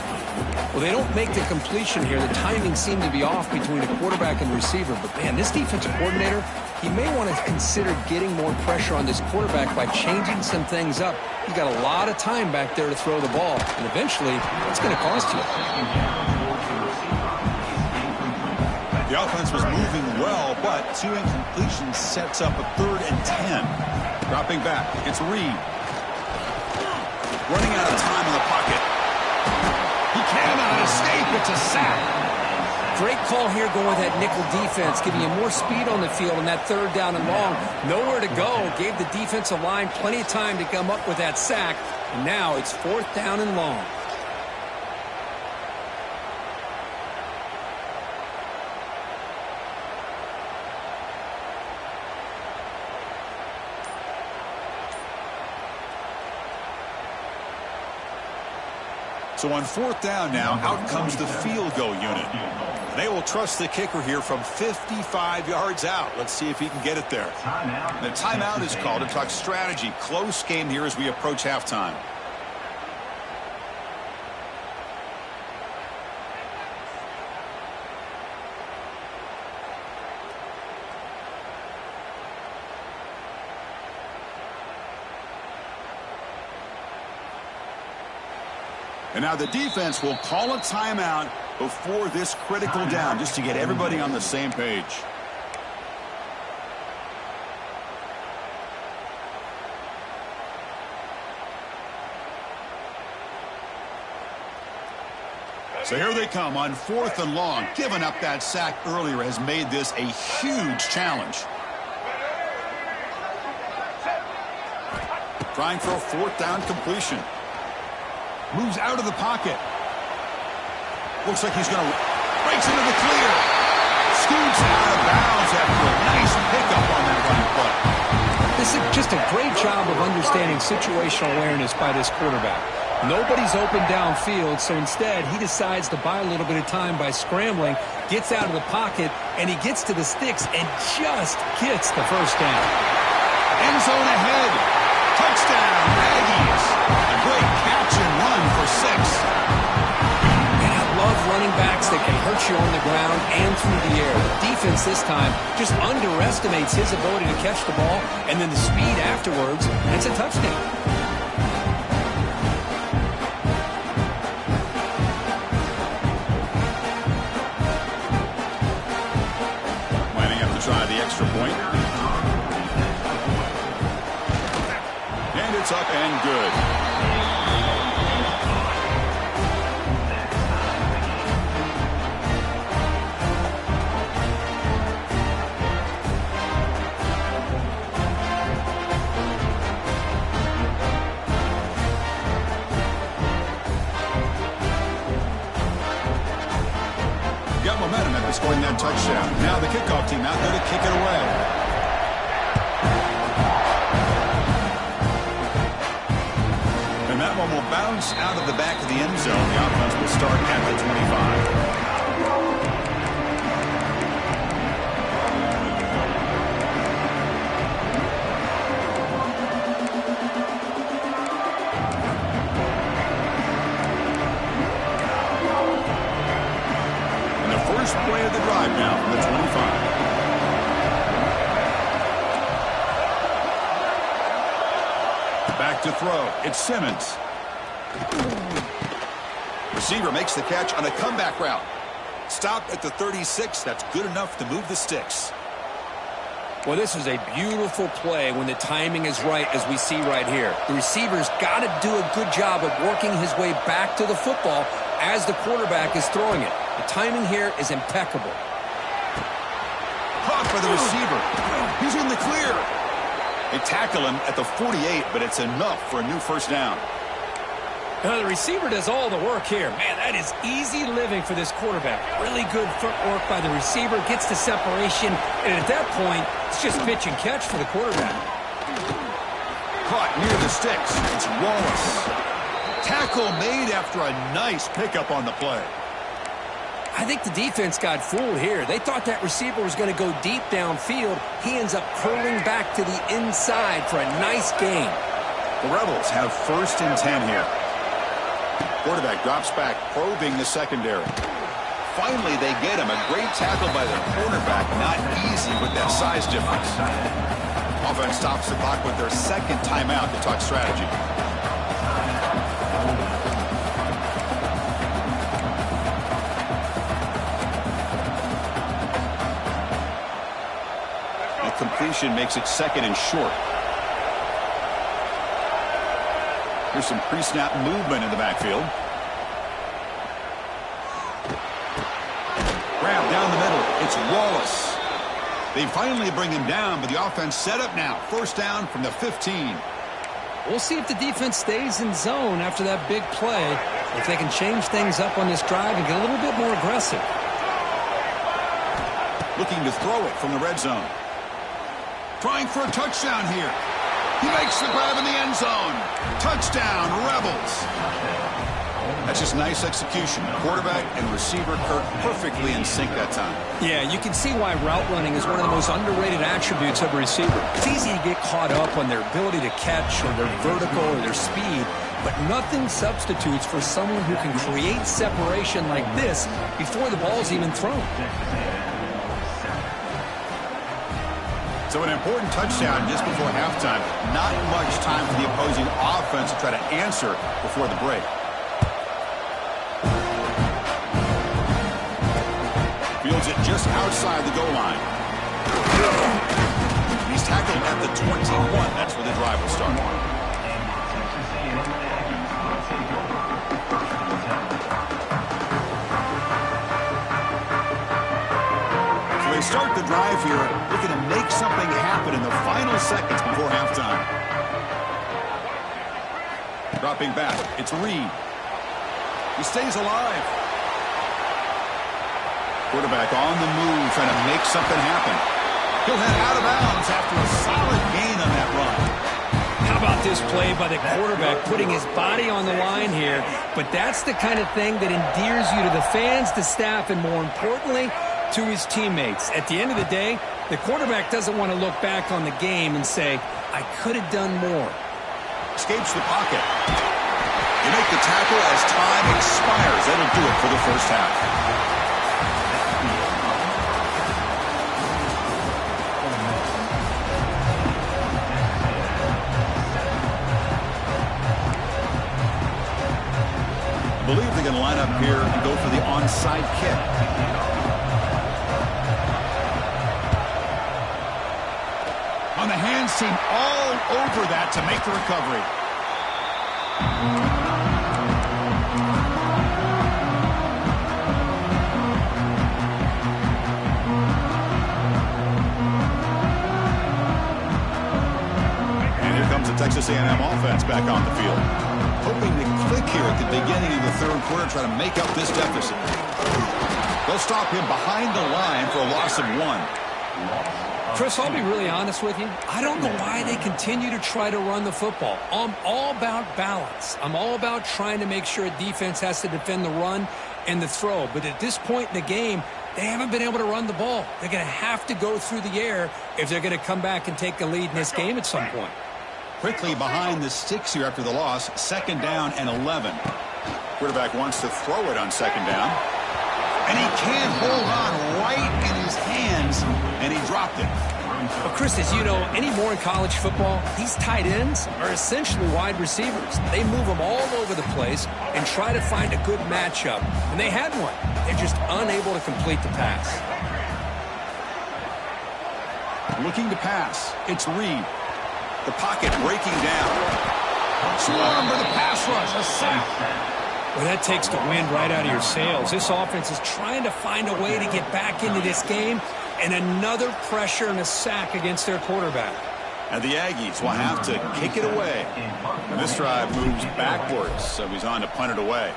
Well, they don't make the completion here. The timing seemed to be off between the quarterback and the receiver. But, man, this defensive coordinator, he may want to consider getting more pressure on this quarterback by changing some things up. He's got a lot of time back there to throw the ball. And eventually, it's going to cost you. The offense was moving well, but 2 incompletions sets up a 3rd and 10. Dropping back, it's Reed. Running out of time in the pocket. He cannot escape. It's a sack. Great call here going with that nickel defense, giving you more speed on the field on that 3rd down and long. Nowhere to go. Gave the defensive line plenty of time to come up with that sack. And now it's 4th down and long. So on 4th down now, out comes the field goal unit. They will trust the kicker here from 55 yards out. Let's see if he can get it there. The timeout is called to talk strategy. Close game here as we approach halftime. And now the defense will call a timeout before this critical down, just to get everybody on the same page. So here they come on 4th and long. Giving up that sack earlier has made this a huge challenge. Trying for a 4th down completion. Moves out of the pocket. Looks like he's going to breaks into the clear. Scoots out of bounds after a nice pickup on that running play. This is just a great job of understanding situational awareness by this quarterback. Nobody's open downfield, so instead he decides to buy a little bit of time by scrambling, gets out of the pocket, and he gets to the sticks and just gets the first down. End zone ahead. Touchdown, Aggies. A great catch and run for 6. And I love running backs that can hurt you on the ground and through the air. The defense this time just underestimates his ability to catch the ball, and then the speed afterwards, and it's a touchdown. Might have to try the extra point. And it's up and good. scoring that touchdown. Now the kickoff team out there to kick it away. And that one will bounce out of the back of the end zone. The offense will start at the 25. First play of the drive now from the 25. Back to throw. It's Simmons. Receiver makes the catch on a comeback route. Stopped at the 36. That's good enough to move the sticks. Well, this is a beautiful play when the timing is right, as we see right here. The receiver's got to do a good job of working his way back to the football as the quarterback is throwing it. The timing here is impeccable. Caught by the receiver. He's in the clear. They tackle him at the 48, but it's enough for a new first down. The receiver does all the work here. Man, that is easy living for this quarterback. Really good footwork by the receiver. Gets the separation. And at that point, it's just pitch and catch for the quarterback. Caught near the sticks. It's Wallace. Tackle made after a nice pickup on the play. I think the defense got fooled here. They thought that receiver was going to go deep downfield. He ends up curling back to the inside for a nice gain. The Rebels have 1st and 10 here. Quarterback drops back, probing the secondary. Finally, they get him. A great tackle by the cornerback. Not easy with that size difference. Offense stops the clock with their second timeout to talk strategy. The completion makes it 2nd and short. Here's some pre-snap movement in the backfield. Grab down the middle. It's Wallace. They finally bring him down, but the offense set up now. 1st down from the 15. We'll see if the defense stays in zone after that big play. If they can change things up on this drive and get a little bit more aggressive. Looking to throw it from the red zone. Trying for a touchdown here. He makes the grab in the end zone. Touchdown, Rebels. That's just nice execution. Quarterback and receiver Kirk perfectly in sync that time. Yeah, you can see why route running is one of the most underrated attributes of a receiver. It's easy to get caught up on their ability to catch or their vertical or their speed, but nothing substitutes for someone who can create separation like this before the ball's even thrown. So an important touchdown just before halftime. Not much time for the opposing offense to try to answer before the break. Fields it just outside the goal line. He's tackled at the 21. That's where the drive will start. They start the drive here, looking to make something happen in the final seconds before halftime. Dropping back, it's Reed. He stays alive. Quarterback on the move, trying to make something happen. He'll head out of bounds after a solid gain on that run. How about this play by the quarterback, putting his body on the line here? But that's the kind of thing that endears you to the fans, the staff, and more importantly, to his teammates. At the end of the day, the quarterback doesn't want to look back on the game and say, I could have done more. Escapes the pocket. They make the tackle as time expires. That'll do it for the first half. I believe they're going to line up here and go for the onside kick. On the hands team all over that to make the recovery. And here comes the Texas A&M offense back on the field. Hoping to click here at the beginning of the 3rd quarter, try to make up this deficit. They'll stop him behind the line for a loss of 1. Chris, I'll be really honest with you. I don't know why they continue to try to run the football. I'm all about balance. I'm all about trying to make sure a defense has to defend the run and the throw. But at this point in the game, they haven't been able to run the ball. They're going to have to go through the air if they're going to come back and take a lead in this game at some point. Quickly behind the sticks here after the loss. 2nd down and 11. Quarterback wants to throw it on 2nd down. And he can't hold on right in his hands, and he dropped it. Well, Chris, as you know, anymore in college football, these tight ends are essentially wide receivers. They move them all over the place and try to find a good matchup. And they had one. They're just unable to complete the pass. Looking to pass. It's Reed. The pocket breaking down. Swarm for the pass rush. A sack. Well, that takes the wind right out of your sails. This offense is trying to find a way to get back into this game, and another pressure and a sack against their quarterback. And the Aggies will have to kick it away. And this drive moves backwards, so he's on to punt it away.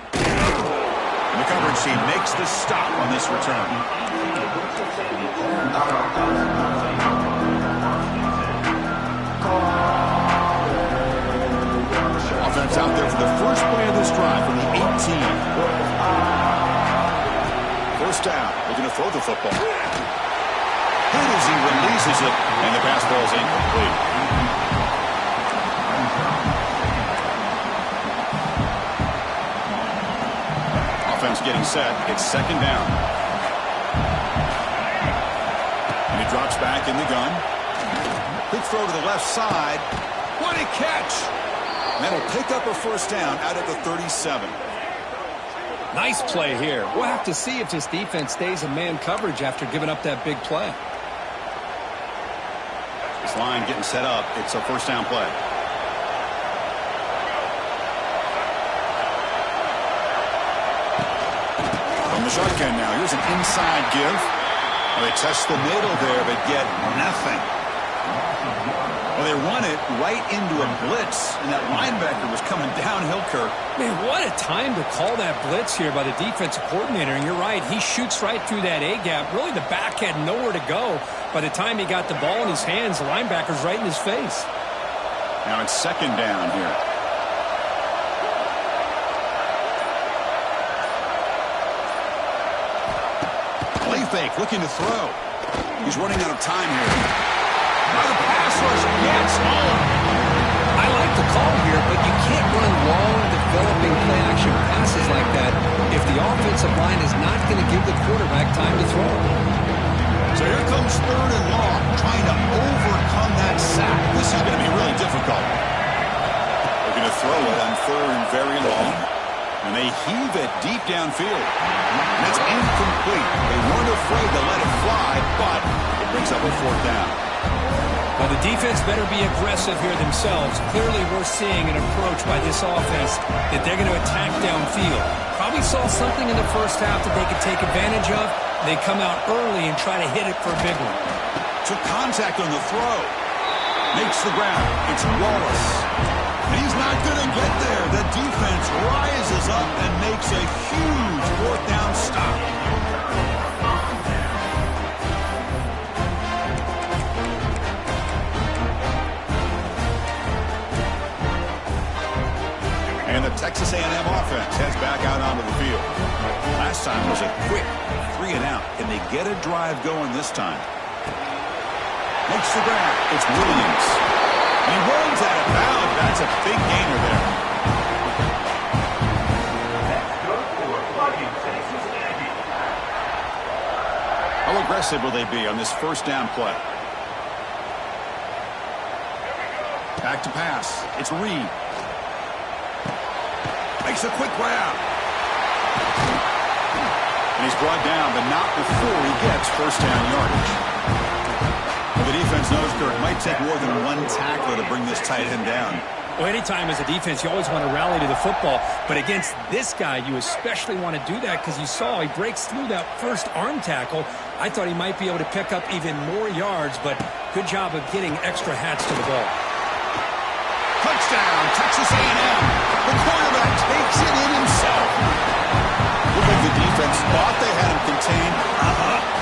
And the coverage team makes the stop on this return. Offense out there for the first play of this drive from the 18. First down. Looking to throw the football. Hit as he releases it, and the pass ball is incomplete. Offense getting set. It's 2nd down. And he drops back in the gun. Quick throw to the left side. What a catch! That'll pick up a first down out at the 37. Nice play here. We'll have to see if this defense stays in man coverage after giving up that big play. This line getting set up. It's a first down play. From the shotgun now. Here's an inside give. Well, they test the middle there, but get nothing. Well, they run it right into a blitz, and that linebacker was coming downhill, Kirk. Man, what a time to call that blitz here by the defensive coordinator. And you're right, he shoots right through that A-gap. Really, the back had nowhere to go. By the time he got the ball in his hands, the linebacker's right in his face. Now it's 2nd down here. Play fake, looking to throw. He's running out of time here. Now the pass rush gets home. I like the call here, but you can't run long, developing play-action passes like that if the offensive line is not going to give the quarterback time to throw. So here comes 3rd and long, trying to overcome that sack. This is going to be really difficult. Looking to throw it on 3rd and very long. And they heave it deep downfield. And it's incomplete. They weren't afraid to let it fly, but it brings up a 4th down. Well, the defense better be aggressive here themselves. Clearly, we're seeing an approach by this offense that they're going to attack downfield. Probably saw something in the first half that they could take advantage of. They come out early and try to hit it for a big one. Took contact on the throw. Makes the ground. It's Wallace. And he's not going to get there. The defense rises up and makes a huge 4th down stop. And the Texas A&M offense heads back out onto the field. Last time was a quick 3 and out. Can they get a drive going this time? Makes the grab. It's Williams. And he rolls out of bounds. That's a big gainer there. That's good for Fighting Texas Aggies. How aggressive will they be on this first down play? Back to pass. It's Reed. Makes a quick grab. And he's brought down, but not before he gets first down yardage. Well, the defense knows, Kirk, it might take more than one tackler to bring this tight end down. Well, anytime as a defense, you always want to rally to the football. But against this guy, you especially want to do that because you saw he breaks through that first arm tackle. I thought he might be able to pick up even more yards, but good job of getting extra hats to the ball. Touchdown, Texas A&M. The quarterback takes Tucks it in himself. Looked like the defense thought they had him contained.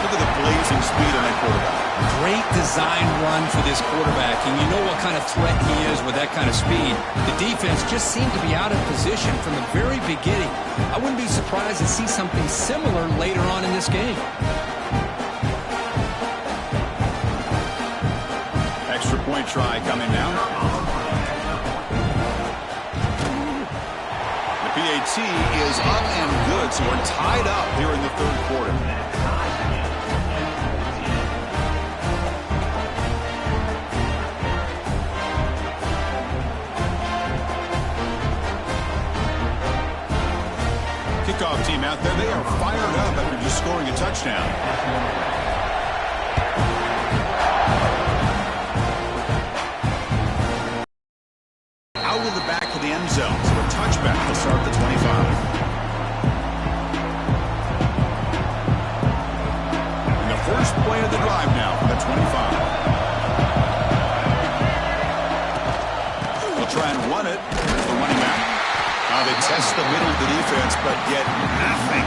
Look at the blazing speed on that quarterback. Great design run for this quarterback, and you know what kind of threat he is with that kind of speed. The defense just seemed to be out of position from the very beginning. I wouldn't be surprised to see something similar later on in this game. Extra point try coming now. The PAT is up and good, so we're tied up here in the third quarter. Kickoff team out there, they are fired up after just scoring a touchdown. Out of the back of the end zone, so a touchback to start the 25. And the first play of the drive now for the 25. They'll try and run it. There's the running back. They test the middle of the defense, but get nothing.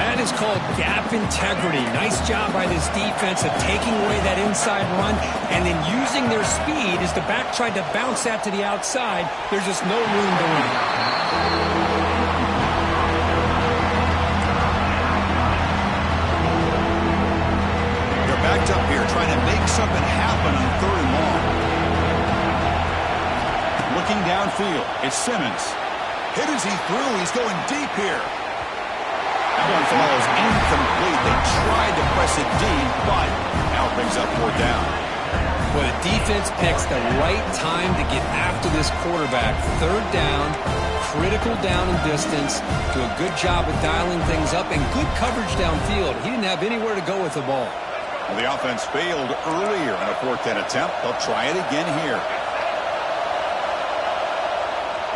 That is called gap integrity. Nice job by this defense of taking away that inside run and then using their speed as the back tried to bounce that to the outside. There's just no room to run. They're backed up here trying to make something happen on third and long. Looking downfield, it's Simmons. Hit as he threw. He's going deep here. That one falls incomplete. They tried to press it deep, but now it brings up fourth down. Well, the defense picks the right time to get after this quarterback. Third down, critical down and distance. Do a good job of dialing things up and good coverage downfield. He didn't have anywhere to go with the ball. Well, the offense failed earlier in a fourth down attempt. They'll try it again here.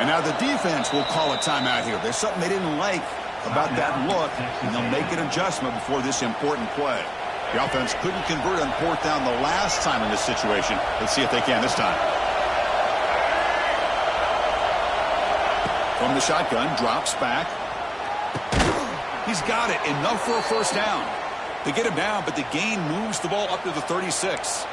And now the defense will call a timeout here. There's something they didn't like about that look, and they'll make an adjustment before this important play. The offense couldn't convert on fourth down the last time in this situation. Let's see if they can this time. From the shotgun, drops back. He's got it. Enough for a first down. They get him down, but the gain moves the ball up to the 36.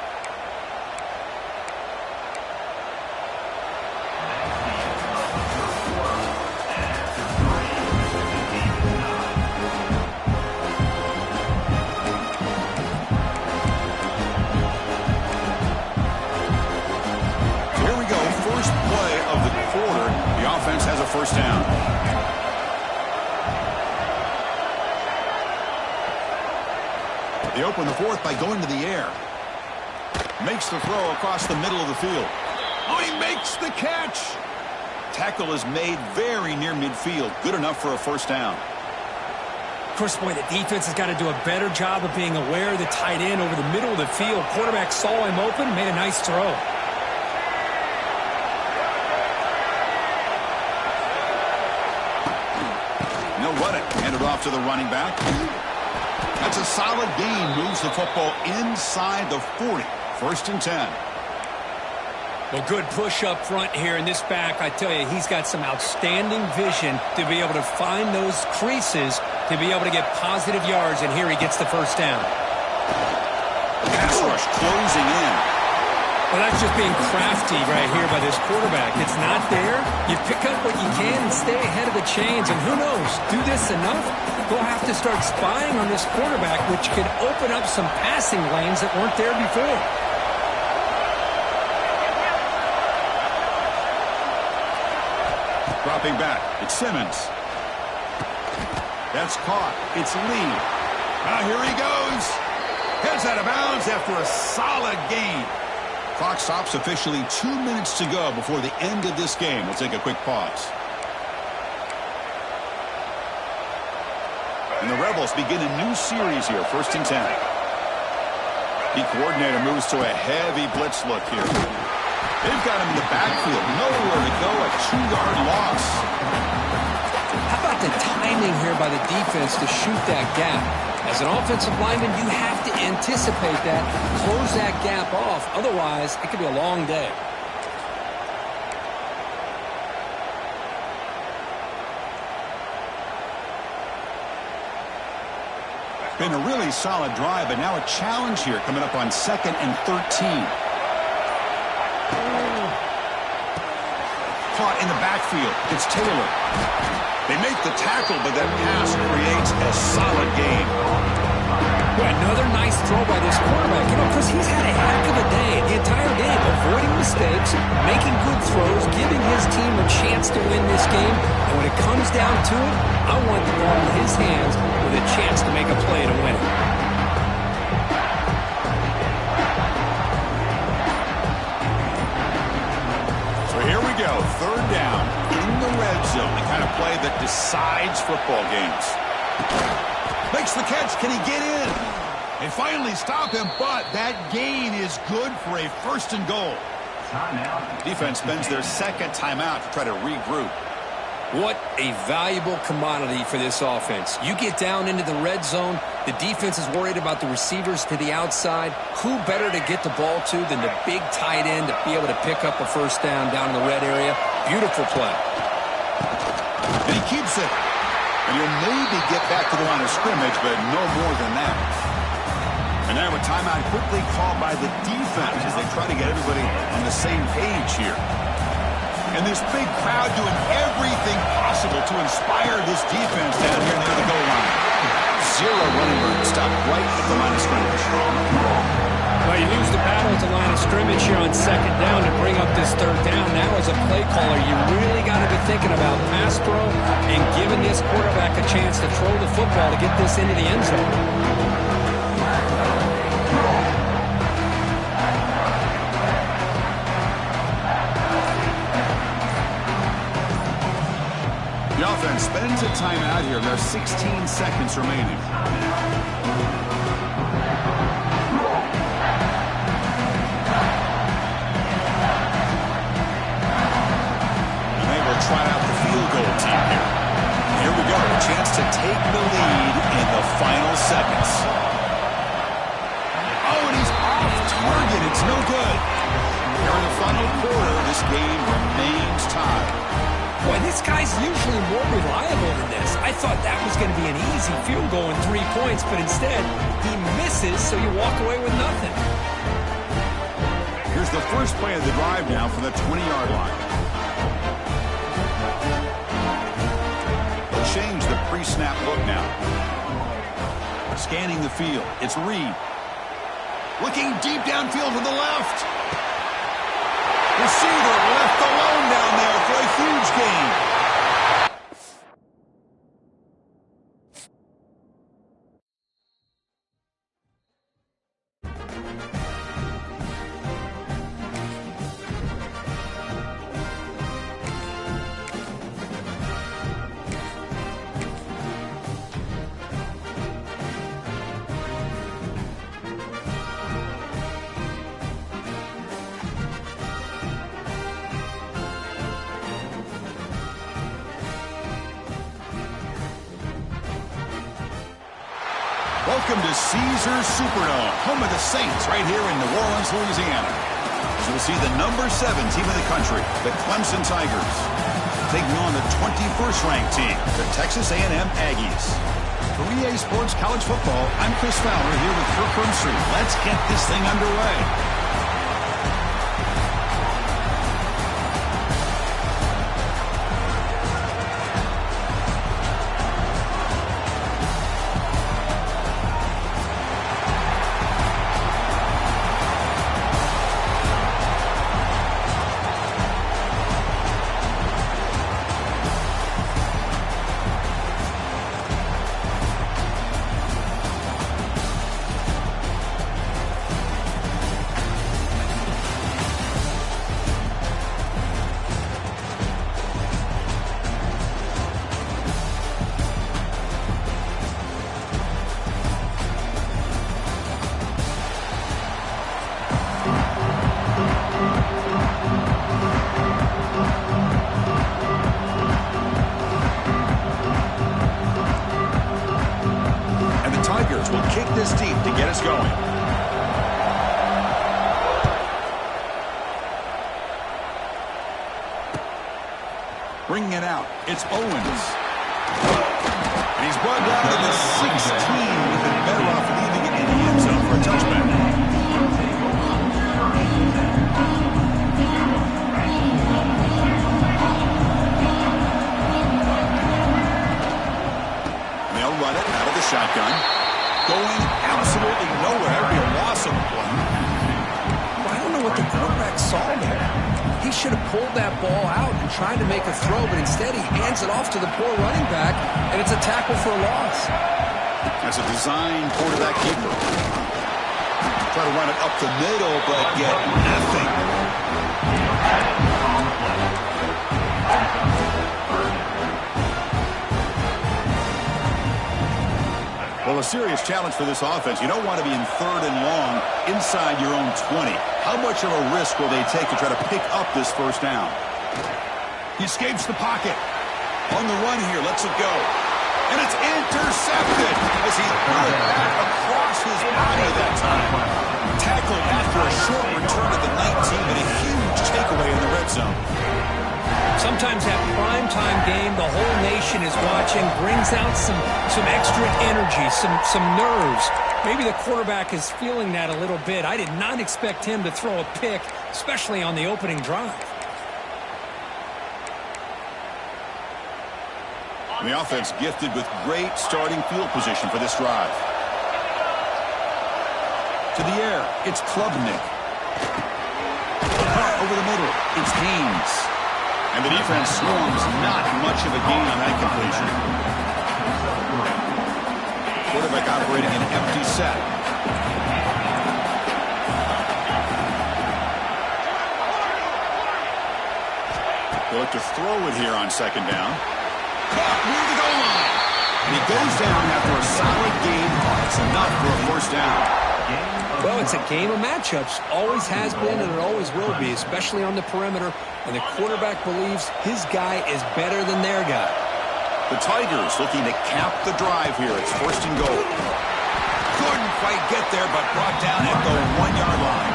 Has a first down. They open the fourth by going to the air. Makes the throw across the middle of the field. Oh, he makes the catch. Tackle is made very near midfield. Good enough for a first down. Of course, boy, the defense has got to do a better job of being aware of the tight end over the middle of the field. Quarterback saw him open, made a nice throw. Run it. Handed off to the running back. That's a solid gain. Moves the football inside the 40. First and 10. Well, good push up front here in this back. I tell you, he's got some outstanding vision to be able to find those creases to be able to get positive yards, and here he gets the first down. Pass rush closing in. Well, that's just being crafty right here by this quarterback. It's not there. You pick up what you can and stay ahead of the chains. And who knows, do this enough, they'll have to start spying on this quarterback, which could open up some passing lanes that weren't there before. Dropping back, it's Simmons. That's caught. It's Lee. Now here he goes. Heads out of bounds after a solid gain. Clock stops officially 2 minutes to go before the end of this game. We'll take a quick pause. And the Rebels begin a new series here, first and 10. The coordinator moves to a heavy blitz look here. They've got him in the backfield. Nowhere to go, a 2-yard loss. How about the timing here by the defense to shoot that gap? As an offensive lineman, you have to anticipate that, close that gap off. Otherwise, it could be a long day. Been a really solid drive, but now a challenge here coming up on 2nd and 13. Caught in the backfield. It's Taylor. They make the tackle, but that pass creates a solid gain. Well, another nice throw by this quarterback. You know, Chris, he's had a heck of a day the entire game, avoiding mistakes, making good throws, giving his team a chance to win this game. And when it comes down to it, I want the ball in his hands with a chance to make a play to win it. So here we go, 3rd down in the red zone, the kind of play that decides football games. Makes the catch. Can he get in? They finally stop him, but that gain is good for a 1st and goal. Timeout. Defense spends their 2nd timeout to try to regroup. What a valuable commodity for this offense. You get down into the red zone, the defense is worried about the receivers to the outside. Who better to get the ball to than the big tight end to be able to pick up a 1st down in the red area? Beautiful play. And he keeps it. And he'll maybe get back to the line of scrimmage, but no more than that. And now a timeout quickly called by the defense as they try to get everybody on the same page here. And this big crowd doing everything possible to inspire this defense down here near the goal line. 0 running room, stopped right at the line of scrimmage. Well, you lose the battle at the line of scrimmage here on 2nd down to bring up this 3rd down. Now as a play caller, you really got to be thinking about pass throw and giving this quarterback a chance to throw the football to get this into the end zone. The offense spends a timeout here. There are 16 seconds remaining. And they will try out the field goal team here. Here we go. A chance to take the lead in the final seconds. Oh, and he's off target. It's no good. Here in the final quarter, this game remains tied. Boy, this guy's usually more reliable than this. I thought that was going to be an easy field goal and 3 points, but instead, he misses, so you walk away with nothing. Here's the first play of the drive now from the 20-yard line. They'll change the pre-snap look now. Scanning the field. It's Reed. Looking deep downfield to the left. Receiver left alone down there for a huge gain. Welcome to Caesars Superdome, home of the Saints, right here in New Orleans, Louisiana. So we'll see the number 7 team in the country, the Clemson Tigers, taking on the 21st ranked team, the Texas A&M Aggies. For EA Sports College Football, I'm Chris Fowler here with Kirk Herbstreit. Let's get this thing underway. Will kick this deep to get us going. Bringing it out, it's Owens. And he's brought down to the 16 with a better he should have pulled that ball out and tried to make a throw, but instead he hands it off to the poor running back, and it's a tackle for a loss. That's a design quarterback keeper. Try to run it up the middle, but get nothing. Well, a serious challenge for this offense. You don't want to be in 3rd and long inside your own 20. How much of a risk will they take to try to pick up this first down? He escapes the pocket. On the run here, lets it go. And it's intercepted as he threw it back across his body that time. Tackled after a short return to the 19 and a huge takeaway in the red zone. Sometimes that primetime game, the whole nation is watching, brings out some extra energy, some nerves. Maybe the quarterback is feeling that a little bit. I did not expect him to throw a pick, especially on the opening drive. And the offense gifted with great starting field position for this drive. To the air, it's Klubnik. Over the middle, it's Haynes. And the defense swarms, not much of a gain on that completion. Quarterback operating an empty set. They look to throw it here on 2nd down. Caught near the goal line. And he goes down after a solid game. It's enough for a 1st down. Well, it's a game of matchups. Always has been and it always will be, especially on the perimeter. And the quarterback believes his guy is better than their guy. The Tigers looking to cap the drive here. It's 1st and goal. Couldn't quite get there, but brought down at the 1-yard line.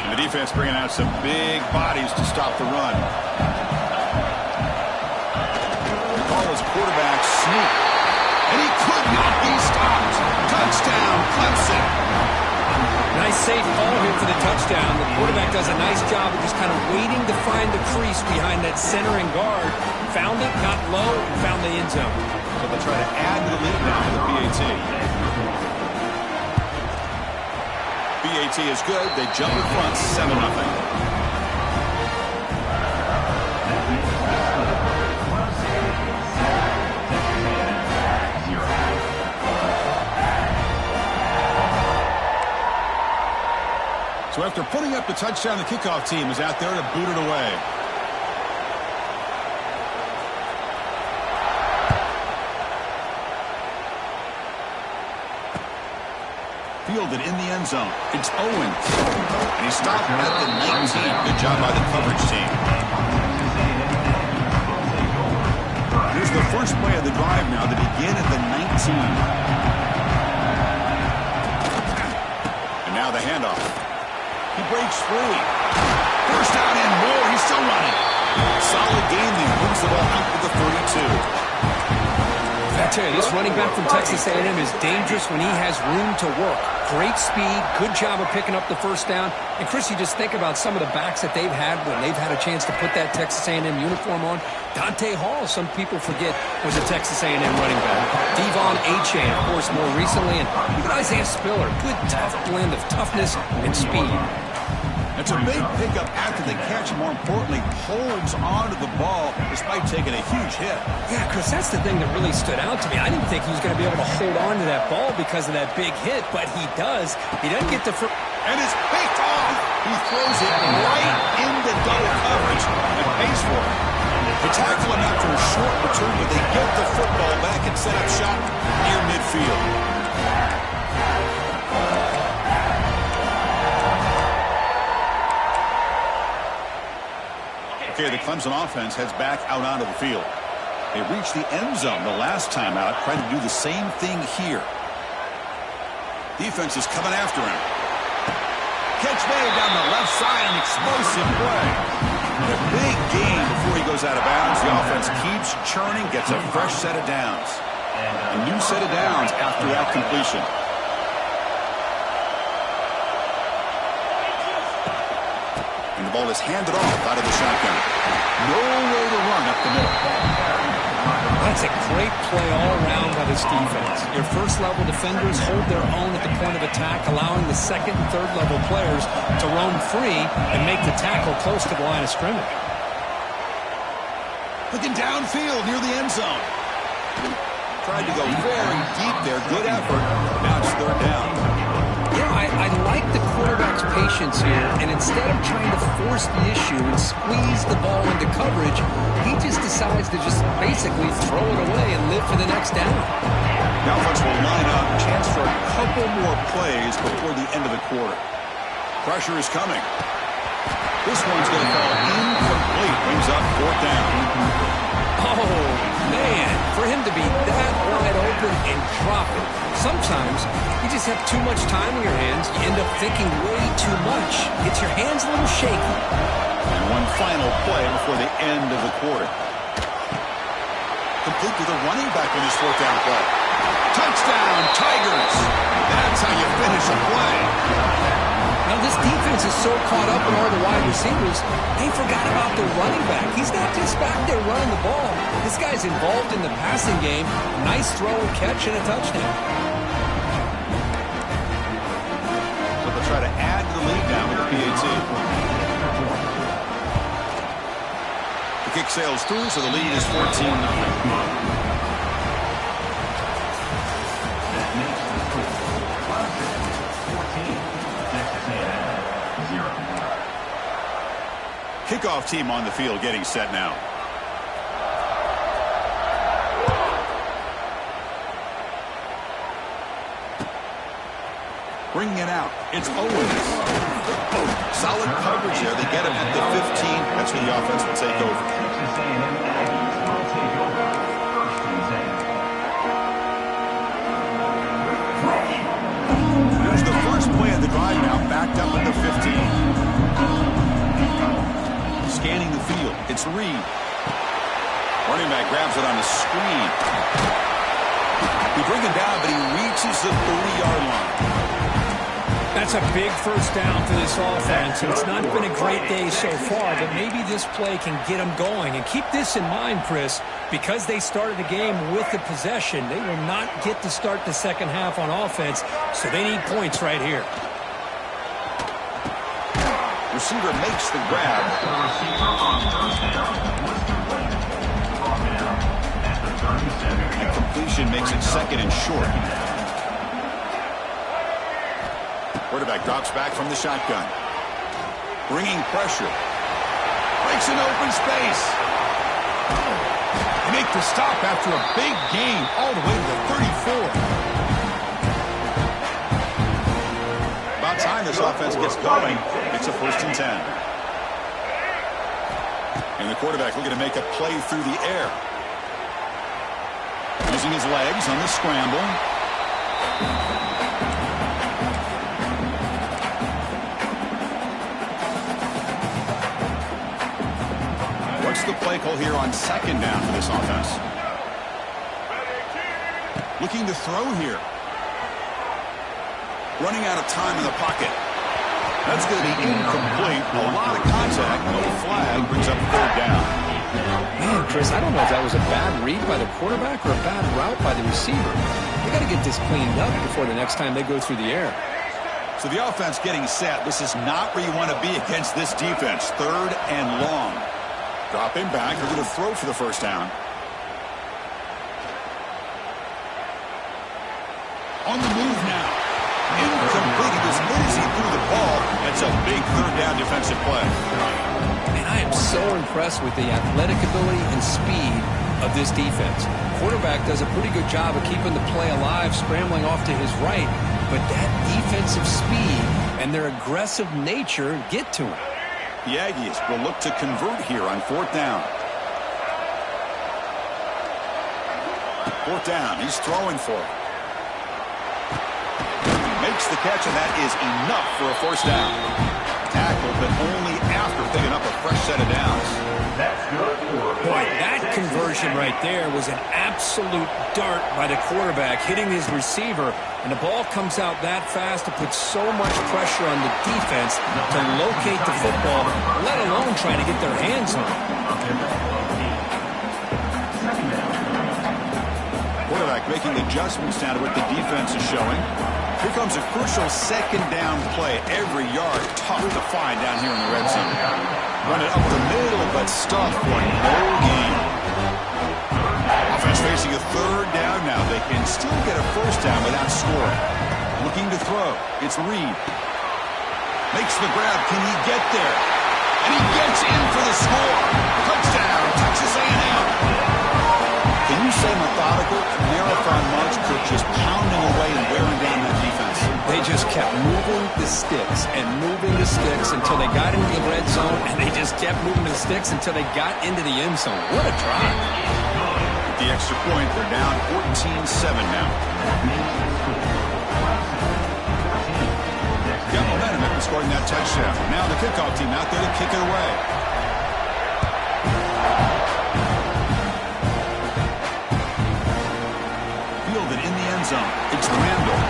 And the defense bringing out some big bodies to stop the run. The call is quarterback sneak. And he could not be stopped. Touchdown, Clemson. Nice safe call here for the touchdown. The quarterback does a nice job of just kind of waiting to find the crease behind that center and guard. Found it, got low, and found the end zone. So they'll try to add to the lead now for the PAT. PAT is good. They jump in front 7-0. So after putting up the touchdown, the kickoff team is out there to boot it away. Fielded in the end zone. It's Owens. And he stopped at the 19. Good job by the coverage team. Here's the first play of the drive now to begin at the 19. And now the handoff. He breaks free. First down and more. He's still running. Solid game. He moves the ball out to the 32. I tell you, this running back from Texas A&M is dangerous when he has room to work. Great speed, good job of picking up the first down. And, Chris, you just think about some of the backs that they've had when they've had a chance to put that Texas A&M uniform on. Dante Hall, some people forget, was a Texas A&M running back. Devon Achane, of course, more recently. And even Isaiah Spiller, good, tough blend of toughness and speed. It's a big pickup after the catch. More importantly, holds onto the ball despite taking a huge hit. Yeah, Chris, that's the thing that really stood out to me. I didn't think he was going to be able to hold on to that ball because of that big hit, but he does. He doesn't get the first. And it's picked off. He throws it right into double coverage and pays for it. They tackle him after a short return, but they get the football back and set up shop near midfield. Okay, the Clemson offense heads back out onto the field. They reached the end zone the last time out, trying to do the same thing here. Defense is coming after him. Catch made down the left side, an explosive play. And a big gain before he goes out of bounds. The offense keeps churning, gets a fresh set of downs. A new set of downs after that completion. And the ball is handed off out of the shotgun. No way to run up the middle. That It's a great play all around by this defense. Your first-level defenders hold their own at the point of attack, allowing the second and third-level players to roam free and make the tackle close to the line of scrimmage. Looking downfield near the end zone. Tried to go very deep there. Good effort. Now it's third down. I like the quarterback's patience here, and instead of trying to force the issue and squeeze the ball into coverage, he just decides to just basically throw it away and live for the next down. Now offense will line up. Chance for a couple more plays before the end of the quarter. Pressure is coming. This one's going to fall incomplete. Brings up fourth down. Oh, man, for him to be that wide open and drop it. Sometimes you just have too much time in your hands. You end up thinking way too much. Gets your hands a little shaky. And one final play before the end of the quarter. Complete to the running back on this fourth down play. Touchdown, Tigers! That's how you finish a play. Now, this defense is so caught up in all the wide receivers, they forgot about the running back. He's not just back there running the ball. This guy's involved in the passing game. Nice throw and catch and a touchdown. So they'll try to add to the lead now with the PAT. The kick sails through, so the lead is 14-9. Kickoff team on the field getting set now. Bringing it out. It's Owens. Solid coverage there. They get him at the 15. That's where the offense will take over. There's the first play of the drive now, backed up at the 15. Scanning the field. It's Reed. Running back grabs it on the screen. He brings him down, but he reaches the 30-yard line. That's a big first down for this offense. It's not been a great day so far, but maybe this play can get them going. And keep this in mind, Chris, because they started the game with the possession, they will not get to start the second half on offense, so they need points right here. Receiver makes the grab. And completion makes it second and short. Quarterback drops back from the shotgun. Bringing pressure. Breaks an open space. They make the stop after a big gain all the way to the 34. About time this offense gets going. It's a 1st and 10. And the quarterback looking to make a play through the air. Using his legs on the scramble. What's the play call here on second down for this offense? Looking to throw here. Running out of time in the pocket. That's going to be incomplete. A lot of contact. No flag. Brings up third down. Man, Chris, I don't know if that was a bad read by the quarterback or a bad route by the receiver. They got to get this cleaned up before the next time they go through the air. So the offense getting set. This is not where you want to be against this defense. Third and long. Dropping back. They're going to throw for the first down. On the move now. Incomplete. As good as he threw the ball, that's a big third down defensive play. And I am so impressed with the athletic ability and speed of this defense. Quarterback does a pretty good job of keeping the play alive, scrambling off to his right, but that defensive speed and their aggressive nature get to him. The Aggies will look to convert here on fourth down. Fourth down. He's throwing for it. Makes the catch, and that is enough for a first down. Tackle, but only after picking up a fresh set of downs. That's good. Boy, that conversion right there was an absolute dart by the quarterback, hitting his receiver, and the ball comes out that fast to put so much pressure on the defense to locate the football, let alone trying to get their hands on it. quarterback making adjustments now to what the defense is showing. Here comes a crucial second down play. Every yard tough to find down here in the red zone. Run it up the middle, but stuff for no gain. Offense facing a third down now. They can still get a first down without scoring. Looking to throw. It's Reed. Makes the grab. Can he get there? And he gets in for the score. Touchdown, Texas A&M. Can you say methodical? Marathon March Cook just pounding away and wearing down that defense. They just kept moving the sticks and moving the sticks until they got into the red zone, and they just kept moving the sticks until they got into the end zone. What a drive. With the extra point, they're down 14-7 now. Got momentum after scoring that touchdown. Now the kickoff team out there to kick it away. Fielded in the end zone. It's Randall.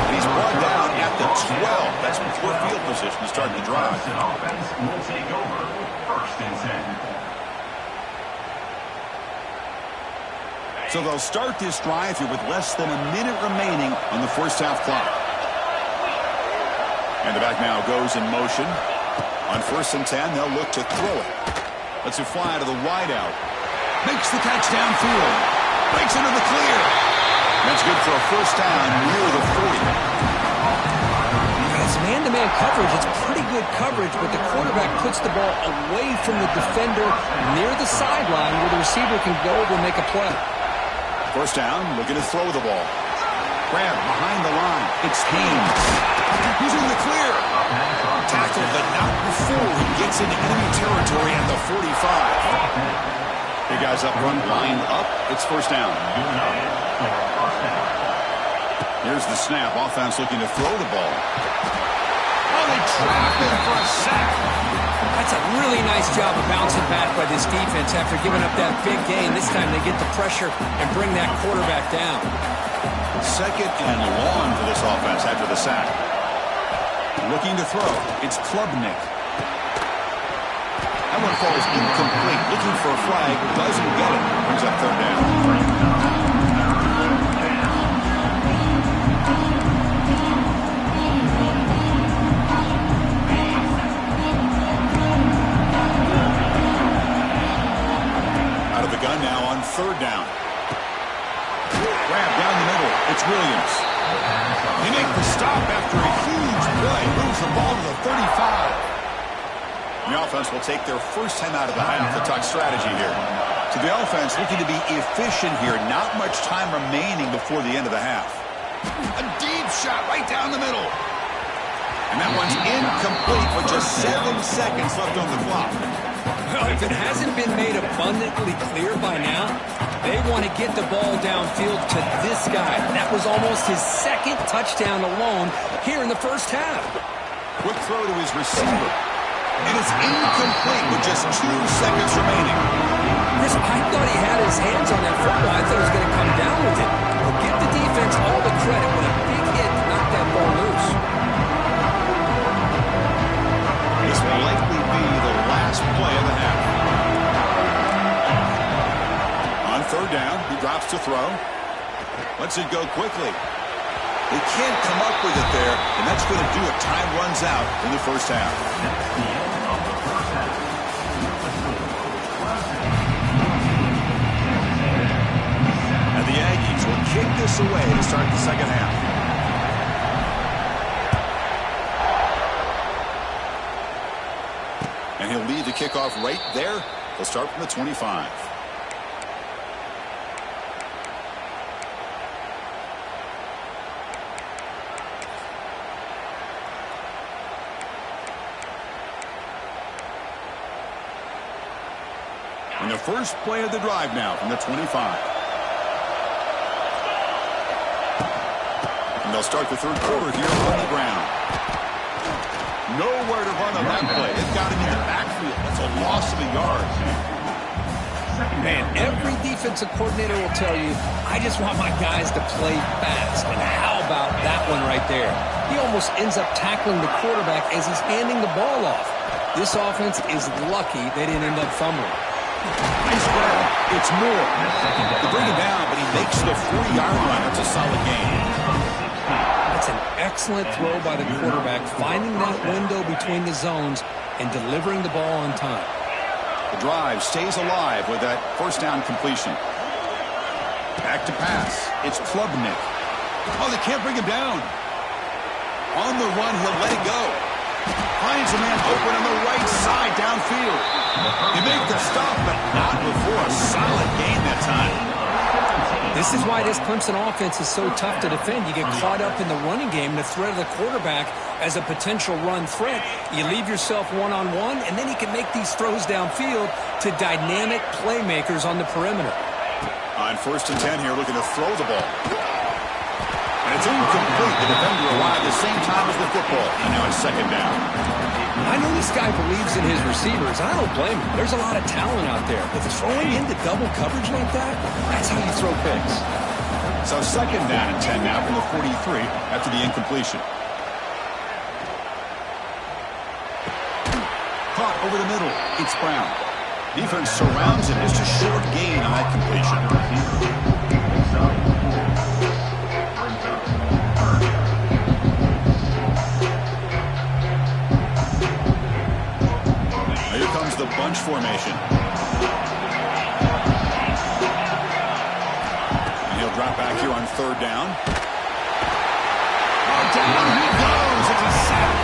And he's brought down at the 12. That's before field position to start the drive. Offense will take over. First and 10. So they'll start this drive here with less than a minute remaining on the first half clock. And the back now goes in motion. On first and 10, they'll look to throw it. Lets it fly to the wideout. Makes the catch downfield. Breaks into the clear. That's good for a first down near the 40. It's man-to-man coverage. It's pretty good coverage, but the quarterback puts the ball away from the defender near the sideline where the receiver can go over and make a play. First down, looking to throw the ball. Grab behind the line. It's Haynes. He's in the clear. Tackled, but not before he gets into enemy territory at the 45. Big guys up front, lined up. It's first down. Here's the snap. Offense looking to throw the ball. Oh, they trap him for a sack. That's a really nice job of bouncing back by this defense after giving up that big gain. This time they get the pressure and bring that quarterback down. Second and long for this offense after the sack. Looking to throw. It's Klubnik. That one falls incomplete. Looking for a flag. Doesn't get it. Brings up third down. Out of the gun now on third down. Grab down the middle. It's Williams. They make the stop after a huge play. Moves the ball to the 35. The offense will take their first time out of the half. A tuck strategy here. So the offense looking to be efficient here. Not much time remaining before the end of the half. A deep shot right down the middle. And that one's incomplete with just 7 seconds left on the clock. Well, if it hasn't been made abundantly clear by now, they want to get the ball downfield to this guy. That was almost his second touchdown alone here in the first half. Quick throw to his receiver. And it's incomplete with just 2 seconds remaining. Chris, I thought he had his hands on that football. I thought he was going to come down with it. But give the defense all the credit with a big hit to knock that ball loose. This will likely be the last play of the half. On third down, he drops to throw. Lets it go quickly. They can't come up with it there, and that's going to do it. Time runs out in the first half. And the Aggies will kick this away to start the second half. And he'll lead the kickoff right there. They'll start from the 25. And the first play of the drive now from the 25. And they'll start the third quarter here on the ground. Nowhere to run on that play. It got him in the backfield. That's a loss of a yard. Man, every defensive coordinator will tell you, I just want my guys to play fast. And how about that one right there? He almost ends up tackling the quarterback as he's handing the ball off. This offense is lucky they didn't end up fumbling. Nice grab. It's Moore. They bring him down, but he makes the 40-yard line. It's a solid gain. That's an excellent throw by the quarterback, finding that window between the zones and delivering the ball on time. The drive stays alive with that first down completion. Back to pass. It's Klubnik. Oh, they can't bring him down. On the run, he'll let it go. Finds a man open on the right side downfield. He made the stop, but not before a solid gain that time. This is why this Clemson offense is so tough to defend. You get caught up in the running game, the threat of the quarterback as a potential run threat. You leave yourself one-on-one, and then you can make these throws downfield to dynamic playmakers on the perimeter. On 1st and 10 here, looking to throw the ball. And it's incomplete. The defender arrived at the same time as the football. And now it's 2nd down. I know this guy believes in his receivers. I don't blame him. There's a lot of talent out there. But throwing into double coverage like that, that's how you throw picks. So 2nd down and 10 now from the 43 after the incompletion. Caught over the middle. It's Brown. Defense surrounds him. Just a short gain on that completion. Here comes the bunch formation. And he'll drop back here on 3rd down. Oh, down he goes. It's a sack.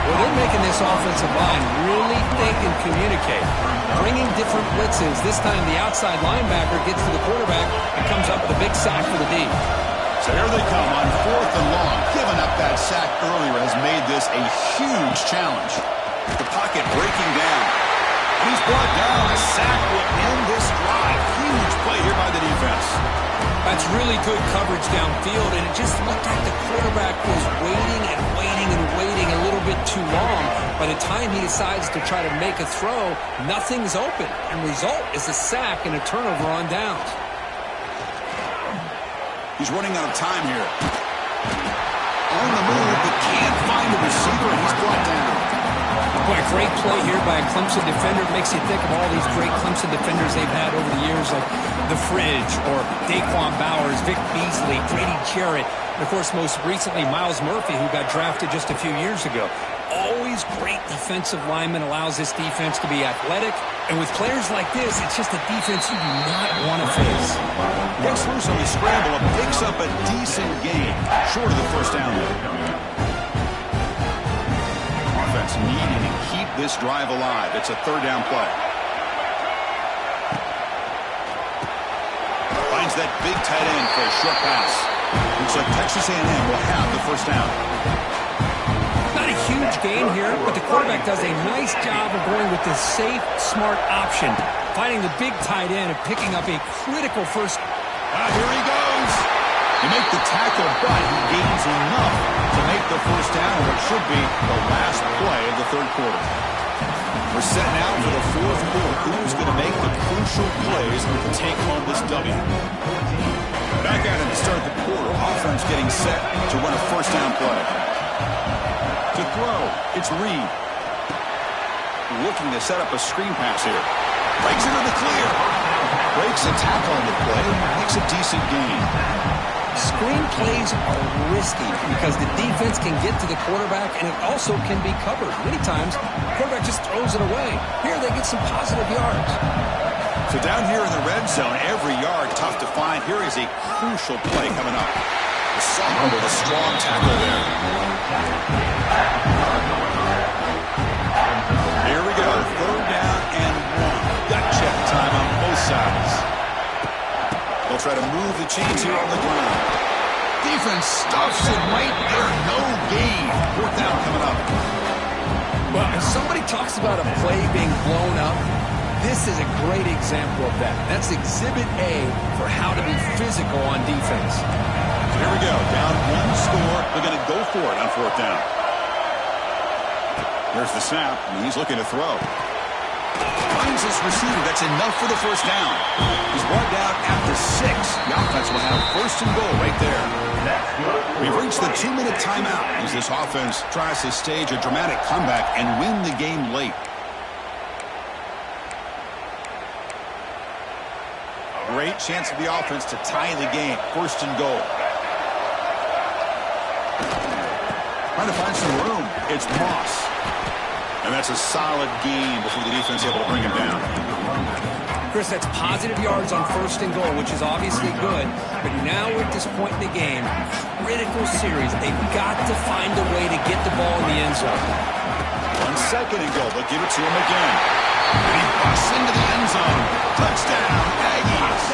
Well, they're making this offensive line really think and communicate. Bringing different blitzes. This time the outside linebacker gets to the quarterback and comes up with a big sack for the D. So here they come on 4th and long. Giving up that sack earlier has made this a huge challenge. The pocket breaking down. He's brought down. A sack will end this drive. Huge play here by the defense. That's really good coverage downfield, and it just looked like the quarterback was waiting and waiting and waiting a little bit too long. By the time he decides to try to make a throw, nothing's open, and result is a sack and a turnover on downs. He's running out of time here. On the move, but can't find the receiver, and he's brought down. Boy, a great play here by a Clemson defender. It makes you think of all these great Clemson defenders they've had over the years, like The Fridge or Daquan Bowers, Vic Beasley, Grady Jarrett, and, of course, most recently, Miles Murphy, who got drafted just a few years ago. Always great defensive lineman, allows this defense to be athletic. And with players like this, it's just a defense you do not want to face. Gets loose on the scramble and picks up a decent gain. Short of the first down there. Offense needing to keep this drive alive. It's a 3rd down play. Finds that big tight end for a short pass. Looks like Texas A&M will have the first down. Not a huge gain here, but the quarterback does a nice job of going with the safe, smart option, finding the big tight end and picking up a critical first. Here he goes. You make the tackle, but he gains enough to make the first down on what should be the last play of the 3rd quarter. We're set now for the 4th quarter. Who's going to make the crucial plays to take home this W? Back at it to start the quarter. Offense getting set to run a first down play. To throw, it's Reed. Looking to set up a screen pass here. Breaks into the clear. Breaks a tackle on the play. Makes a decent gain. Screen plays are risky because the defense can get to the quarterback and it also can be covered. Many times, the quarterback just throws it away. Here they get some positive yards. So down here in the red zone, every yard tough to find. Here is a crucial play coming up. The sophomore with a strong tackle there. Here we go. 3rd down and 1. Gut check time on both sides. They'll try to move the chains here on the ground. Defense stuffs it right there. No gain. 4th down coming up. Well, if somebody talks about a play being blown up, this is a great example of that. That's exhibit A for how to be physical on defense. Here we go. Down 1 score. They're going to go for it on 4th down. There's the snap, and he's looking to throw. Finds this receiver. That's enough for the first down. He's brought down at the 6. The offense will have 1st and goal right there. We've reached the 2-minute timeout as this offense tries to stage a dramatic comeback and win the game late. great chance for the offense to tie the game. First and goal. Trying to find some room. It's Moss. And that's a solid gain before the defense able to bring him down. Chris, that's positive yards on first and goal, which is obviously good. But now we're at this point in the game, critical series. They've got to find a way to get the ball in the end zone. 1 second and goal. They'll give it to him again. And he busts into the end zone. Touchdown, Aggies.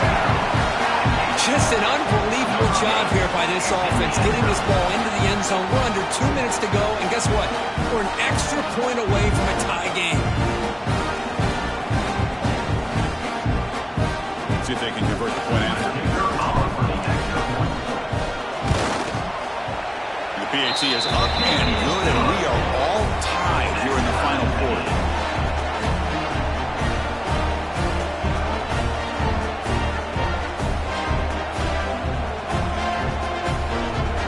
Just an unbelievable job here by this offense, getting this ball into the end zone. We're under 2 minutes to go, and guess what? We're an extra point away from a tie game. See if they can convert the point after. The PAT is up and good, and we are all tied here in the final quarter.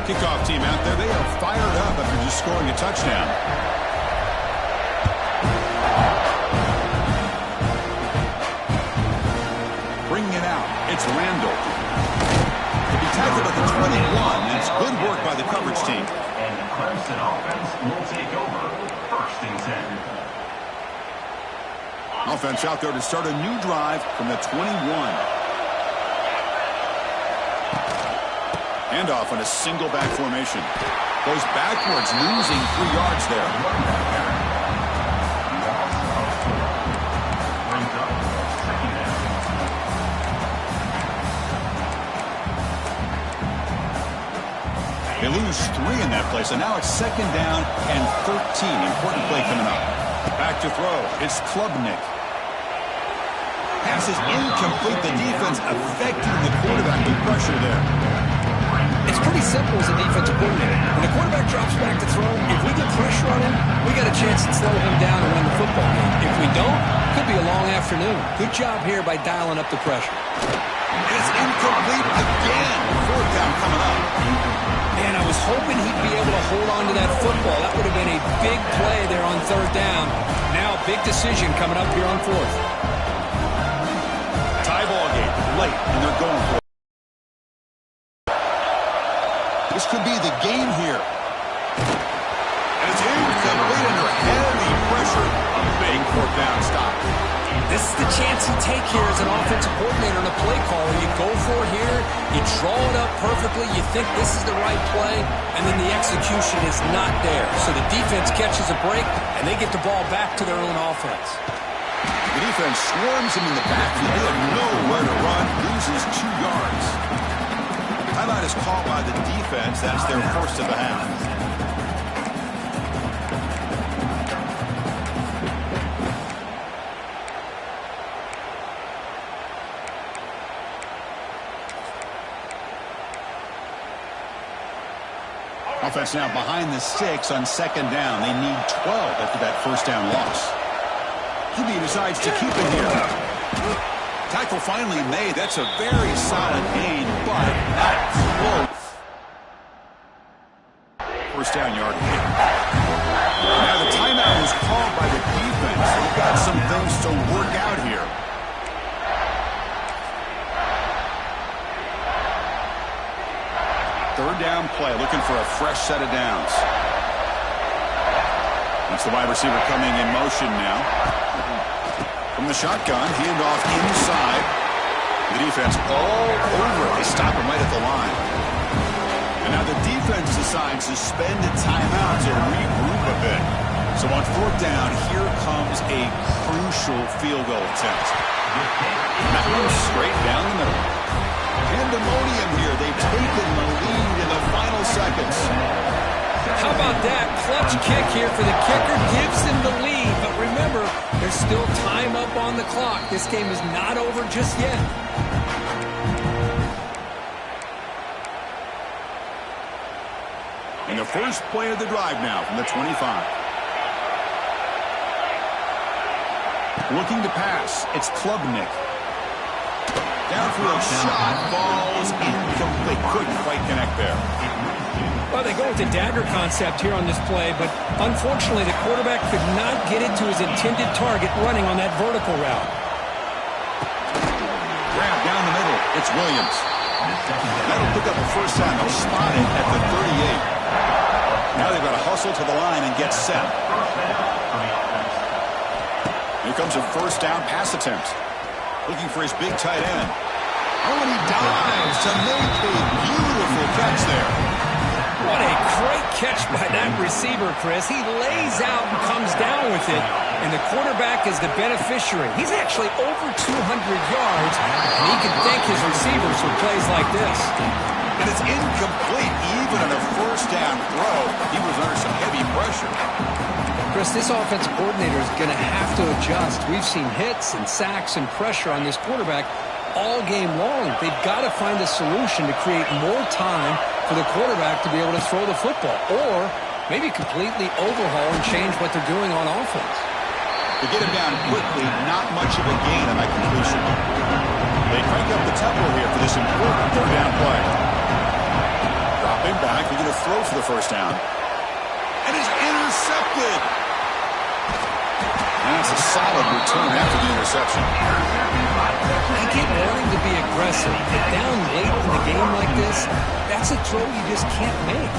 Kickoff team out there, they are fired up after just scoring a touchdown. Bringing it out, it's Randall. To be tackled at the 21, that's good work by the coverage team. And the Clemson offense will take over first and 10. Offense out there to start a new drive from the 21. Handoff on a single back formation. Goes backwards, losing 3 yards there. Brings up second down. They lose 3 in that play, so now it's second down and 13. Important play coming up. Back to throw. It's Klubnik. Pass is incomplete. The defense affecting the quarterback with pressure there. It's pretty simple as a defensive coordinator. When the quarterback drops back to throw, if we get pressure on him, we got a chance to slow him down and win the football game. If we don't, could be a long afternoon. Good job here by dialing up the pressure. It's incomplete again. Fourth down coming up. Man, I was hoping he'd be able to hold on to that football. That would have been a big play there on third down. Now, big decision coming up here on fourth. Tie ball game late, and they're going for it. This could be the game here. And it's incomplete under heavy pressure. A big fourth down stop. This is the chance you take here as an offensive coordinator and a play caller. You go for it here, you draw it up perfectly, you think this is the right play, and then the execution is not there. So the defense catches a break, and they get the ball back to their own offense. The defense swarms him in the backfield. They have nowhere to run, loses 2 yards. Timeout is called by the defense. That's their first of the half. Offense now behind the 6 on second down. They need 12 after that first down loss. QB decides to keep it here. Tackle finally made. That's a very solid gain, but not close. First down yard. Now the timeout was called by the defense. They've got some things to work out here. Third down play, looking for a fresh set of downs. That's the wide receiver coming in motion now. From the shotgun, handoff inside. The defense all over. They stop him right at the line. And now the defense decides to spend a timeout to regroup a bit. So on fourth down, here comes a crucial field goal attempt. That one straight down the middle. Pandemonium here. They've taken the lead in the final seconds. How about that clutch kick here for the kicker? Gives them the lead. But remember, there's still time up on the clock. This game is not over just yet. And the first play of the drive now from the 25. Looking to pass. It's Klubnik. Downfield shot falls incomplete. Couldn't quite connect there. Well, they go with the dagger concept here on this play, but unfortunately the quarterback could not get it to his intended target running on that vertical route. Grab down the middle. It's Williams. That'll pick up a first down. They'll spot it at the 38. Now they've got to hustle to the line and get set. Here comes a first down pass attempt. Looking for his big tight end. Oh, and he dives to make a beautiful catch there. What a great catch by that receiver, Chris. He lays out and comes down with it, and the quarterback is the beneficiary. He's actually over 200 yards, and he can thank his receivers for plays like this. And it's incomplete. Even on a first down throw, he was under some heavy pressure. Chris, this offensive coordinator is going to have to adjust. We've seen hits and sacks and pressure on this quarterback all game long. They've got to find a solution to create more time for the quarterback to be able to throw the football, or maybe completely overhaul and change what they're doing on offense. To get him down quickly, not much of a gain on that completion. They crank up the tempo here for this important third down play. Dropping back, they're going to throw for the first down. And it's intercepted. And that's a solid return after the interception. They keep wanting to be aggressive. Get down late in the game like this, that's a throw you just can't make.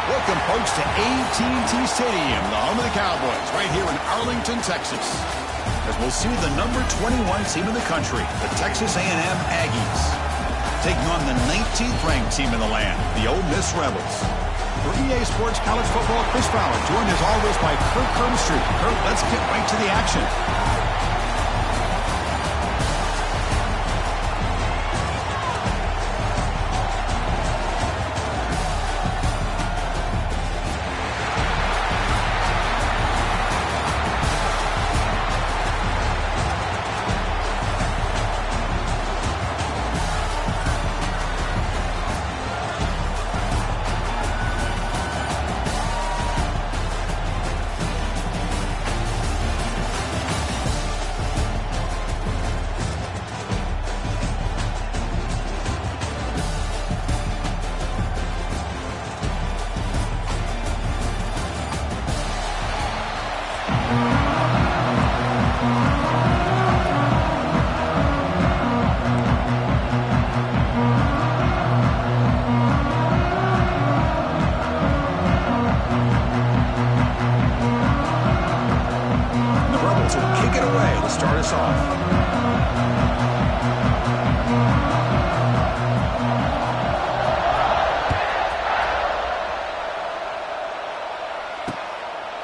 Welcome, folks, to AT&T Stadium, the home of the Cowboys, right here in Arlington, Texas. As we'll see the number 21 team in the country, the Texas A&M Aggies, taking on the 19th ranked team in the land, the Ole Miss Rebels. For EA Sports College Football, Chris Fowler, joined as always by Kurt Kirkstreet. Kurt, let's get right to the action.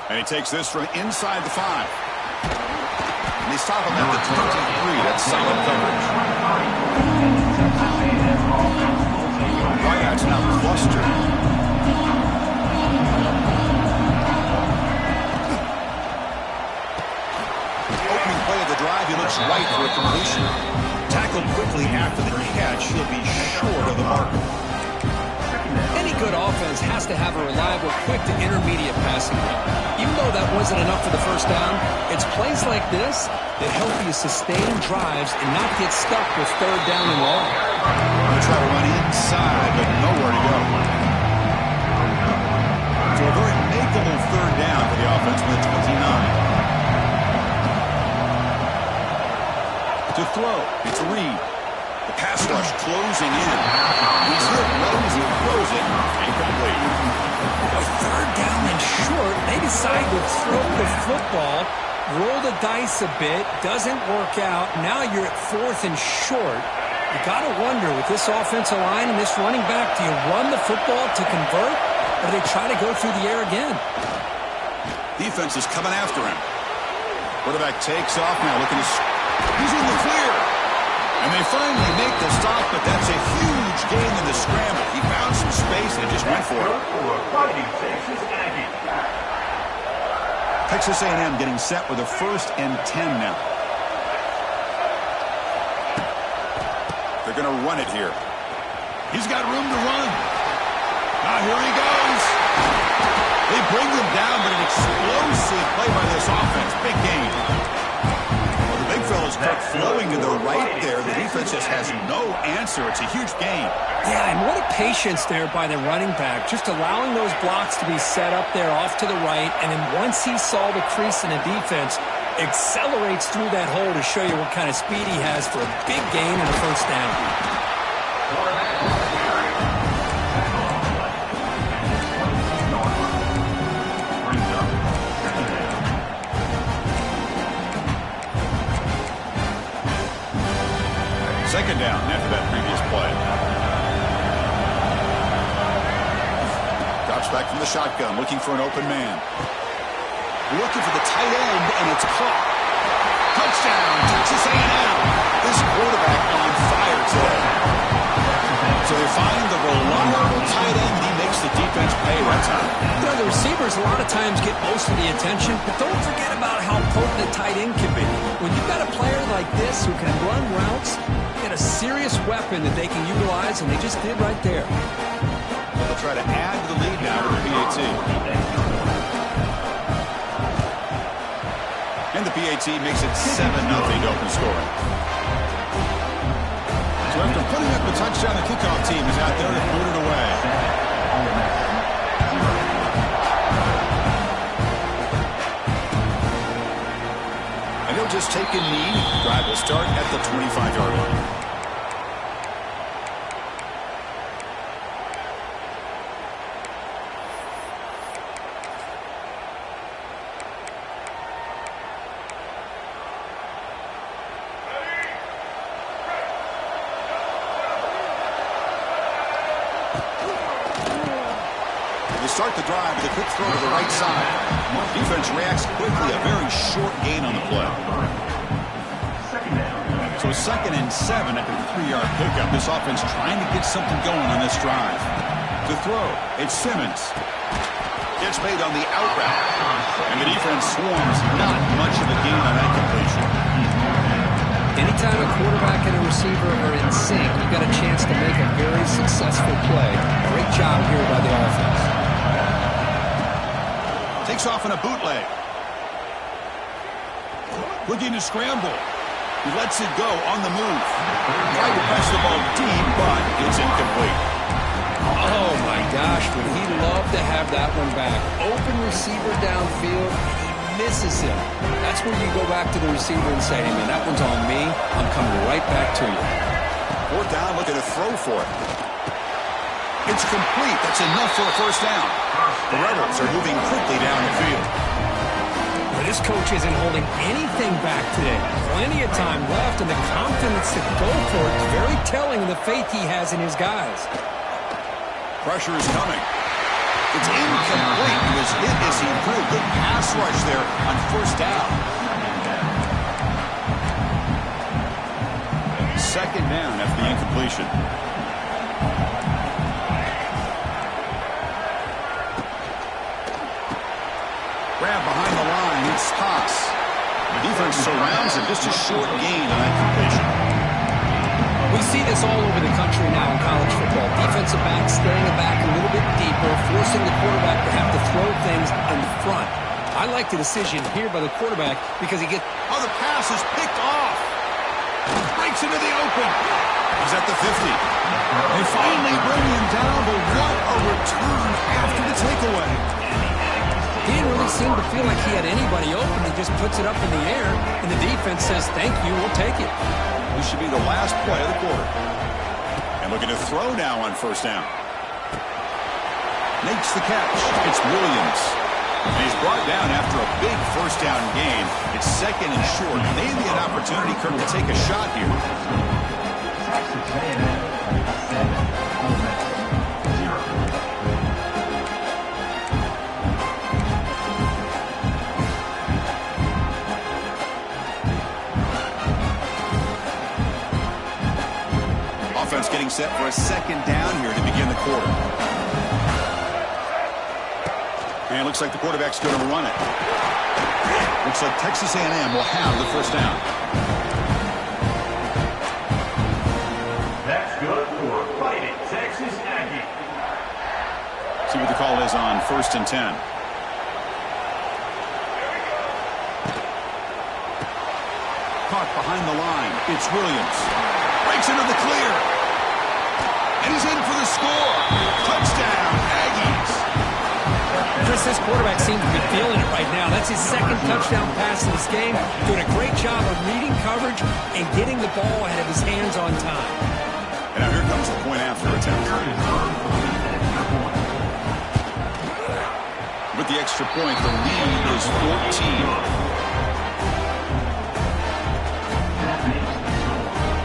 And he takes this from inside the 5. And they stop him at the 23. That's solid coverage. Wideouts now clustered. Opening play of the drive, he looks right for a completion. Tackled quickly after the catch, he'll be short of the mark. Any good offense has to have a reliable, quick to intermediate passing game. Even though that wasn't enough for the first down, it's plays like this that help you sustain drives and not get stuck with third down and long. They'll try to run inside, but nowhere to go. So a very makeable third down for the offense with 29. To throw, it's Reed. The pass rush closing in. He's hit right as he throws it. Incomplete. A third down and short. They decide to throw the football, roll the dice a bit, doesn't work out. Now you're at 4th and short. You got to wonder, with this offensive line and this running back, do you run the football to convert, or do they try to go through the air again? Defense is coming after him. Quarterback takes off now, looking to... He's in the clear. And they finally make the stop, but that's a huge gain in the scramble. He found some space and just went for it. Texas A&M getting set with a 1st and 10 now. They're going to run it here. He's got room to run. Now here he goes. They bring them down, but an explosive play by this offense. Big gain. Well, the big fellas start flowing to the right there. The defense just has no answer. It's a huge gain. Yeah, and what a patience there by the running back. Just allowing those blocks to be set up there off to the right. And then once he saw the crease in the defense, accelerates through that hole to show you what kind of speed he has for a big gain and a 1st down. Second down after that previous play. Drops back from the shotgun, looking for an open man. Looking for the tight end, and it's caught. Touchdown, Texas A&M. This quarterback on fire today. So they find the reliable tight end. He makes the defense pay that time. You know, the receivers a lot of times get most of the attention, but don't forget about how potent a tight end can be. When you've got a player like this who can run routes, get a serious weapon that they can utilize, and they just did right there. Well, they'll try to add to the lead now with the PAT. And the PAT makes it 7-0 open scoring. So after putting up the touchdown, the kickoff team is out there to boot it away. And he'll just take a knee. Drive will start at the 25-yard line. Start the drive with a quick throw to the right side. Defense reacts quickly. A very short gain on the play. So 2nd and 7 after the 3-yard pickup. This offense trying to get something going on this drive. To throw, it's Simmons. Gets made on the out route. And the defense swarms. Not much of a gain on that completion. Anytime a quarterback and a receiver are in sync, you've got a chance to make a very successful play. Great job here by the offense. Takes off in a bootleg. Looking to scramble. He lets it go on the move. Tried to press the ball deep, but it's incomplete. Oh, my gosh, would he love to have that one back. Open receiver downfield, and he misses him. That's where you go back to the receiver and say, hey, man, that one's on me. I'm coming right back to you. 4th down, looking to throw for it. It's complete. That's enough for a 1st down. The Rebels are moving quickly down the field. But this coach isn't holding anything back today. Plenty of time left, and the confidence to go for it is very telling of the faith he has in his guys. Pressure is coming. It's incomplete. He was hit as he threw. Good pass rush there on 1st down. 2nd down after the incompletion. Grab behind the line. It's Haas. The defense surrounds him. Just a short gain on that completion. We see this all over the country now in college football. Defensive backs staying back a little bit deeper, forcing the quarterback to have to throw things in front. I like the decision here by the quarterback because he gets... Oh, the pass is picked off. Breaks into the open. He's at the 50. They finally bring him down, but what a return after the takeaway. He didn't really seem to feel like he had anybody open. He just puts it up in the air, and the defense says, thank you, we'll take it. This should be the last play of the quarter. And looking to throw now on 1st down. Makes the catch. It's Williams. And he's brought down after a big 1st down gain. It's 2nd and short. Maybe an opportunity, Kirk, to take a shot here. getting set for a second down here to begin the quarter. And it looks like the quarterback's going to run it. Looks like Texas A&M will have the first down. That's good for Fighting Texas Aggie. See what the call is on 1st and 10. Caught behind the line. It's Williams. Breaks into the clear. And he's in for the score. Touchdown, Aggies. Chris, this quarterback seems to be feeling it right now. That's his second touchdown pass in this game. Doing a great job of reading coverage and getting the ball ahead of his hands on time. And now here comes the point after attempt. With the extra point, the lead is 14.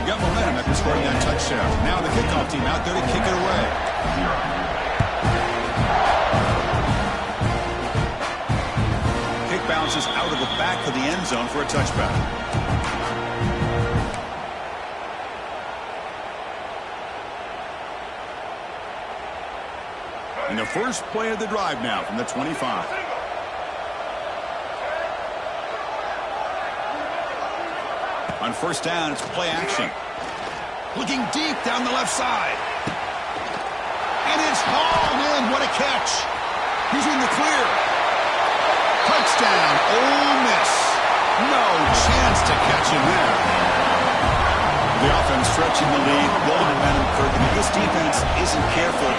Got momentum after scoring that touchdown. Now the kickoff team out there to kick it away. Kick bounces out of the back of the end zone for a touchback. And the first play of the drive now from the 25. On first down, it's play action. Looking deep down the left side. And it's hauled in. What a catch. He's in the clear. Touchdown, Ole Miss. No chance to catch him there. The offense stretching the lead, building momentum curve. And if this defense isn't careful,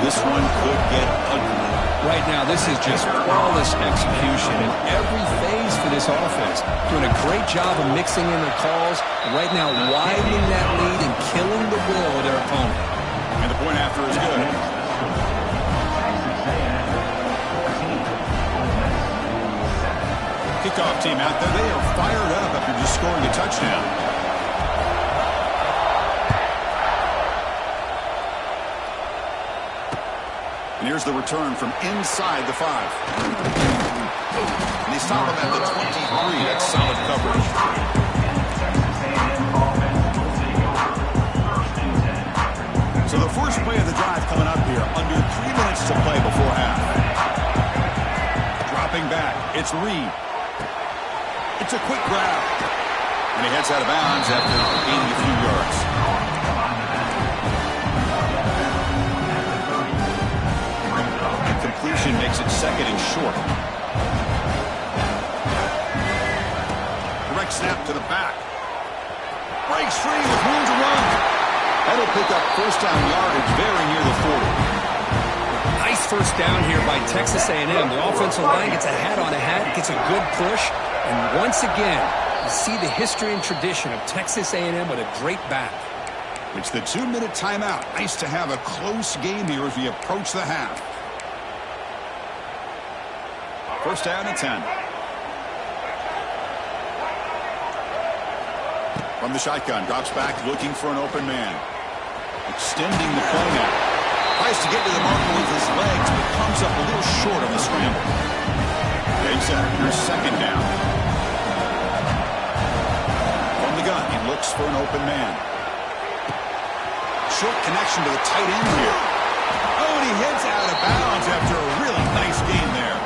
this one could get ugly. Right now, this is just flawless execution in every phase for this offense. Doing a great job of mixing in their calls. Right now, widening that lead and killing the will of their opponent. And the point after is good. Kickoff team out there. They are fired up after just scoring a touchdown. And here's the return from inside the 5. And they stop him at the 23. That's solid coverage. So the first play of the drive coming up here. Under 3 minutes to play before half. Dropping back. It's Reed. It's a quick grab. And he heads out of bounds after gaining a few yards. Completion makes it second and short. Direct snap to the back. Breaks free with room to run. That'll pick up first down yardage very near the 40. Nice first down here by Texas A&M. The offensive line gets a hat on a hat, gets a good push. And once again, you see the history and tradition of Texas A&M with a great back. It's the 2-minute timeout. Nice to have a close game here as we approach the half. First down and 10. From the shotgun, drops back looking for an open man. Extending the play now. Tries to get to the marker with his legs, but comes up a little short on the scramble. Game set. Here's second down. From the gun, he looks for an open man. Short connection to the tight end here. Oh, and he heads out of bounds after a really nice game there.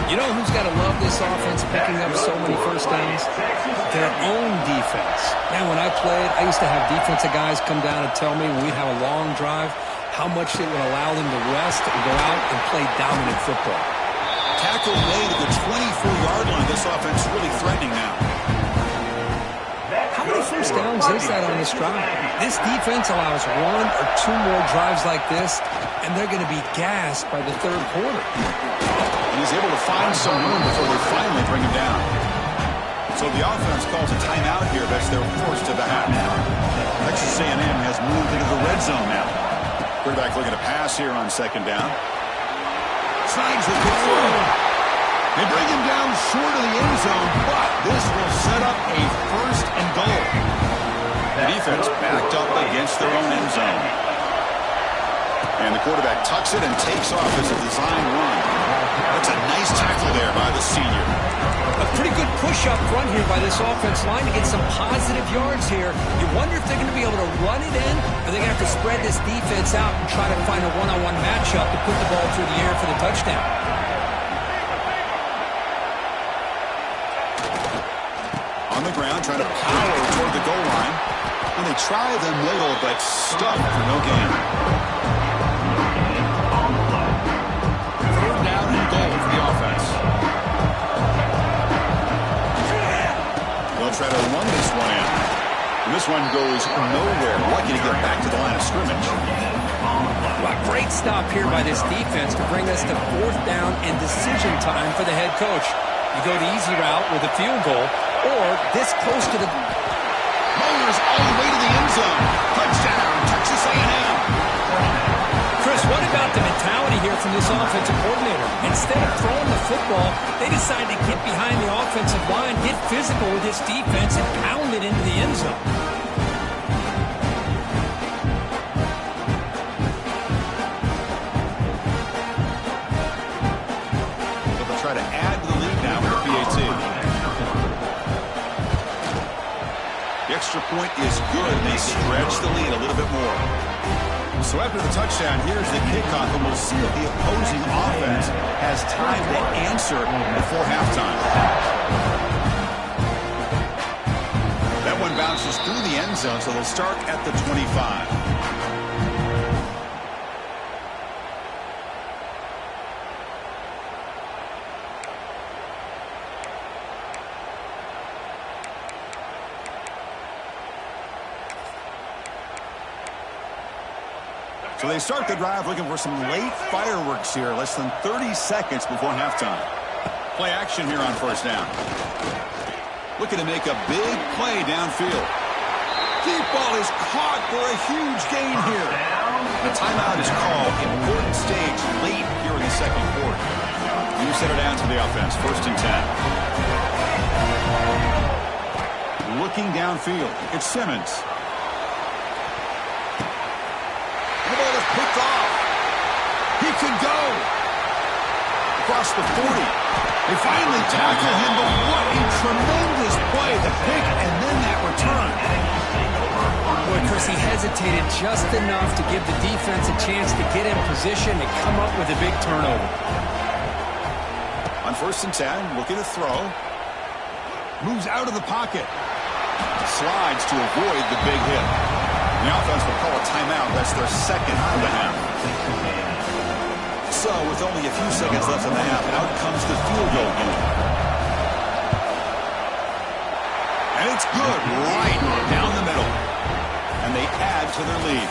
You know who's got to love this offense picking up so many first downs? Their own defense. Man, when I played, I used to have defensive guys come down and tell me when we'd have a long drive how much it would allow them to rest and go out and play dominant football. Tackle made at the 24-yard line. This offense really threatening now. How many first downs is that on this drive? This defense allows 1 or 2 more drives like this, and they're going to be gassed by the third quarter. And he's able to find some room before they finally bring him down. So the offense calls a timeout here. That's their first of the half. Texas A&M has moved into the red zone now. Quarterback looking to pass here on second down. Slides with the throw. They bring him down short of the end zone, but this will set up a first and goal. The defense backed up against their own end zone. And the quarterback tucks it and takes off as a design run. That's a nice tackle there by the senior. A pretty good push up front here by this offense line to get some positive yards here. You wonder if they're going to be able to run it in, or they're going to have to spread this defense out and try to find a one-on-one matchup to put the ball through the air for the touchdown. On the ground, trying to power toward the goal line. And they try the middle, but stuck for no gain. Third down and goal for the offense. They'll try to run this one in. And this one goes nowhere. Lucky to get back to the line of scrimmage. Well, great stop here by this defense to bring us to fourth down and decision time for the head coach. You go the easy route with a field goal, or this close to the... Motors all the way to the end zone. Touchdown, Texas A&M. Chris, what about the mentality here from this offensive coordinator? Instead of throwing the football, they decide to get behind the offensive line, get physical with this defense, and pound it into the end zone. They'll try to add to the lead now with the PAT. The extra point is good. They stretch the lead a little bit more. So after the touchdown, here's the kickoff, and we'll see if the opposing offense has time to answer before halftime. That one bounces through the end zone, so they'll start at the 25. So they start the drive looking for some late fireworks here, less than 30 seconds before halftime. Play action here on first down. Looking to make a big play downfield. Deep ball is caught for a huge gain here. A timeout is called. Important stage late here in the second quarter. You set it down to the offense. First and 10. Looking downfield. It's Simmons. Picked off. He could go. Across the 40. They finally tackle him, but what a tremendous play. The pick and then that return. Boy, Chris, he hesitated just enough to give the defense a chance to get in position and come up with a big turnover. On first and 10, looking to throw. Moves out of the pocket. Slides to avoid the big hit. The offense will call a timeout. That's their second of the half. So, with only a few seconds left in the half, out comes the field goal unit. And it's good right down the middle. And they add to their lead.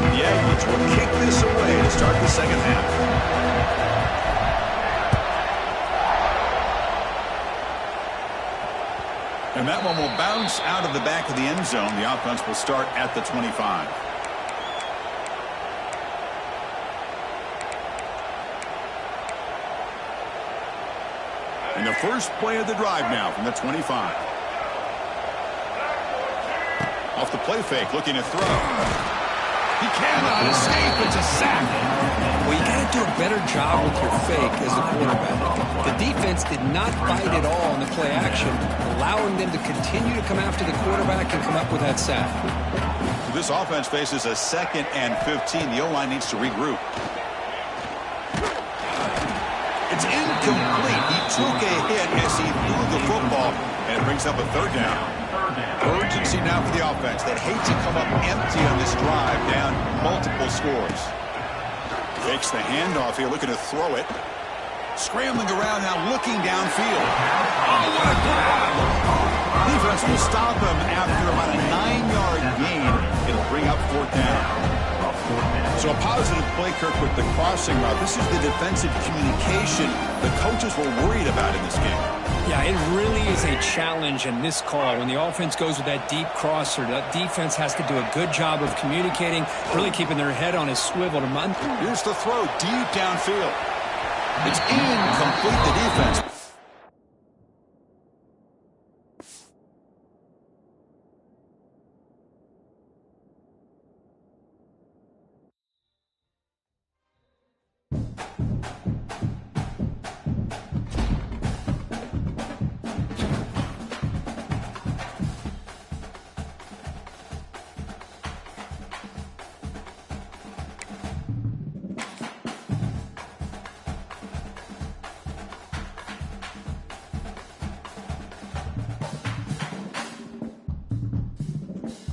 The Aggies will kick this away to start the second half. And that one will bounce out of the back of the end zone. The offense will start at the 25. And the first play of the drive now from the 25. Off the play fake, looking to throw. He cannot escape. It's a sack. Well, you got to do a better job with your fake as a quarterback. The defense did not fight at all in the play action, allowing them to continue to come after the quarterback and come up with that sack. This offense faces a 2nd and 15. The O-line needs to regroup. It's incomplete. He took a hit as he threw the football, and it brings up a third down. Urgency now for the offense. They'd hate to come up empty on this drive, down multiple scores. Takes the handoff here, looking to throw it. Scrambling around now, looking downfield. Oh, what a grab! Defense will stop him after about a 9-yard gain. It'll bring up fourth down. So a positive play, Kirk, with the crossing route. This is the defensive communication the coaches were worried about in this game. Yeah, it really is a challenge in this call. When the offense goes with that deep crosser, that defense has to do a good job of communicating, really keeping their head on a swivel to run. Here's the throw deep downfield. It's incomplete. The defense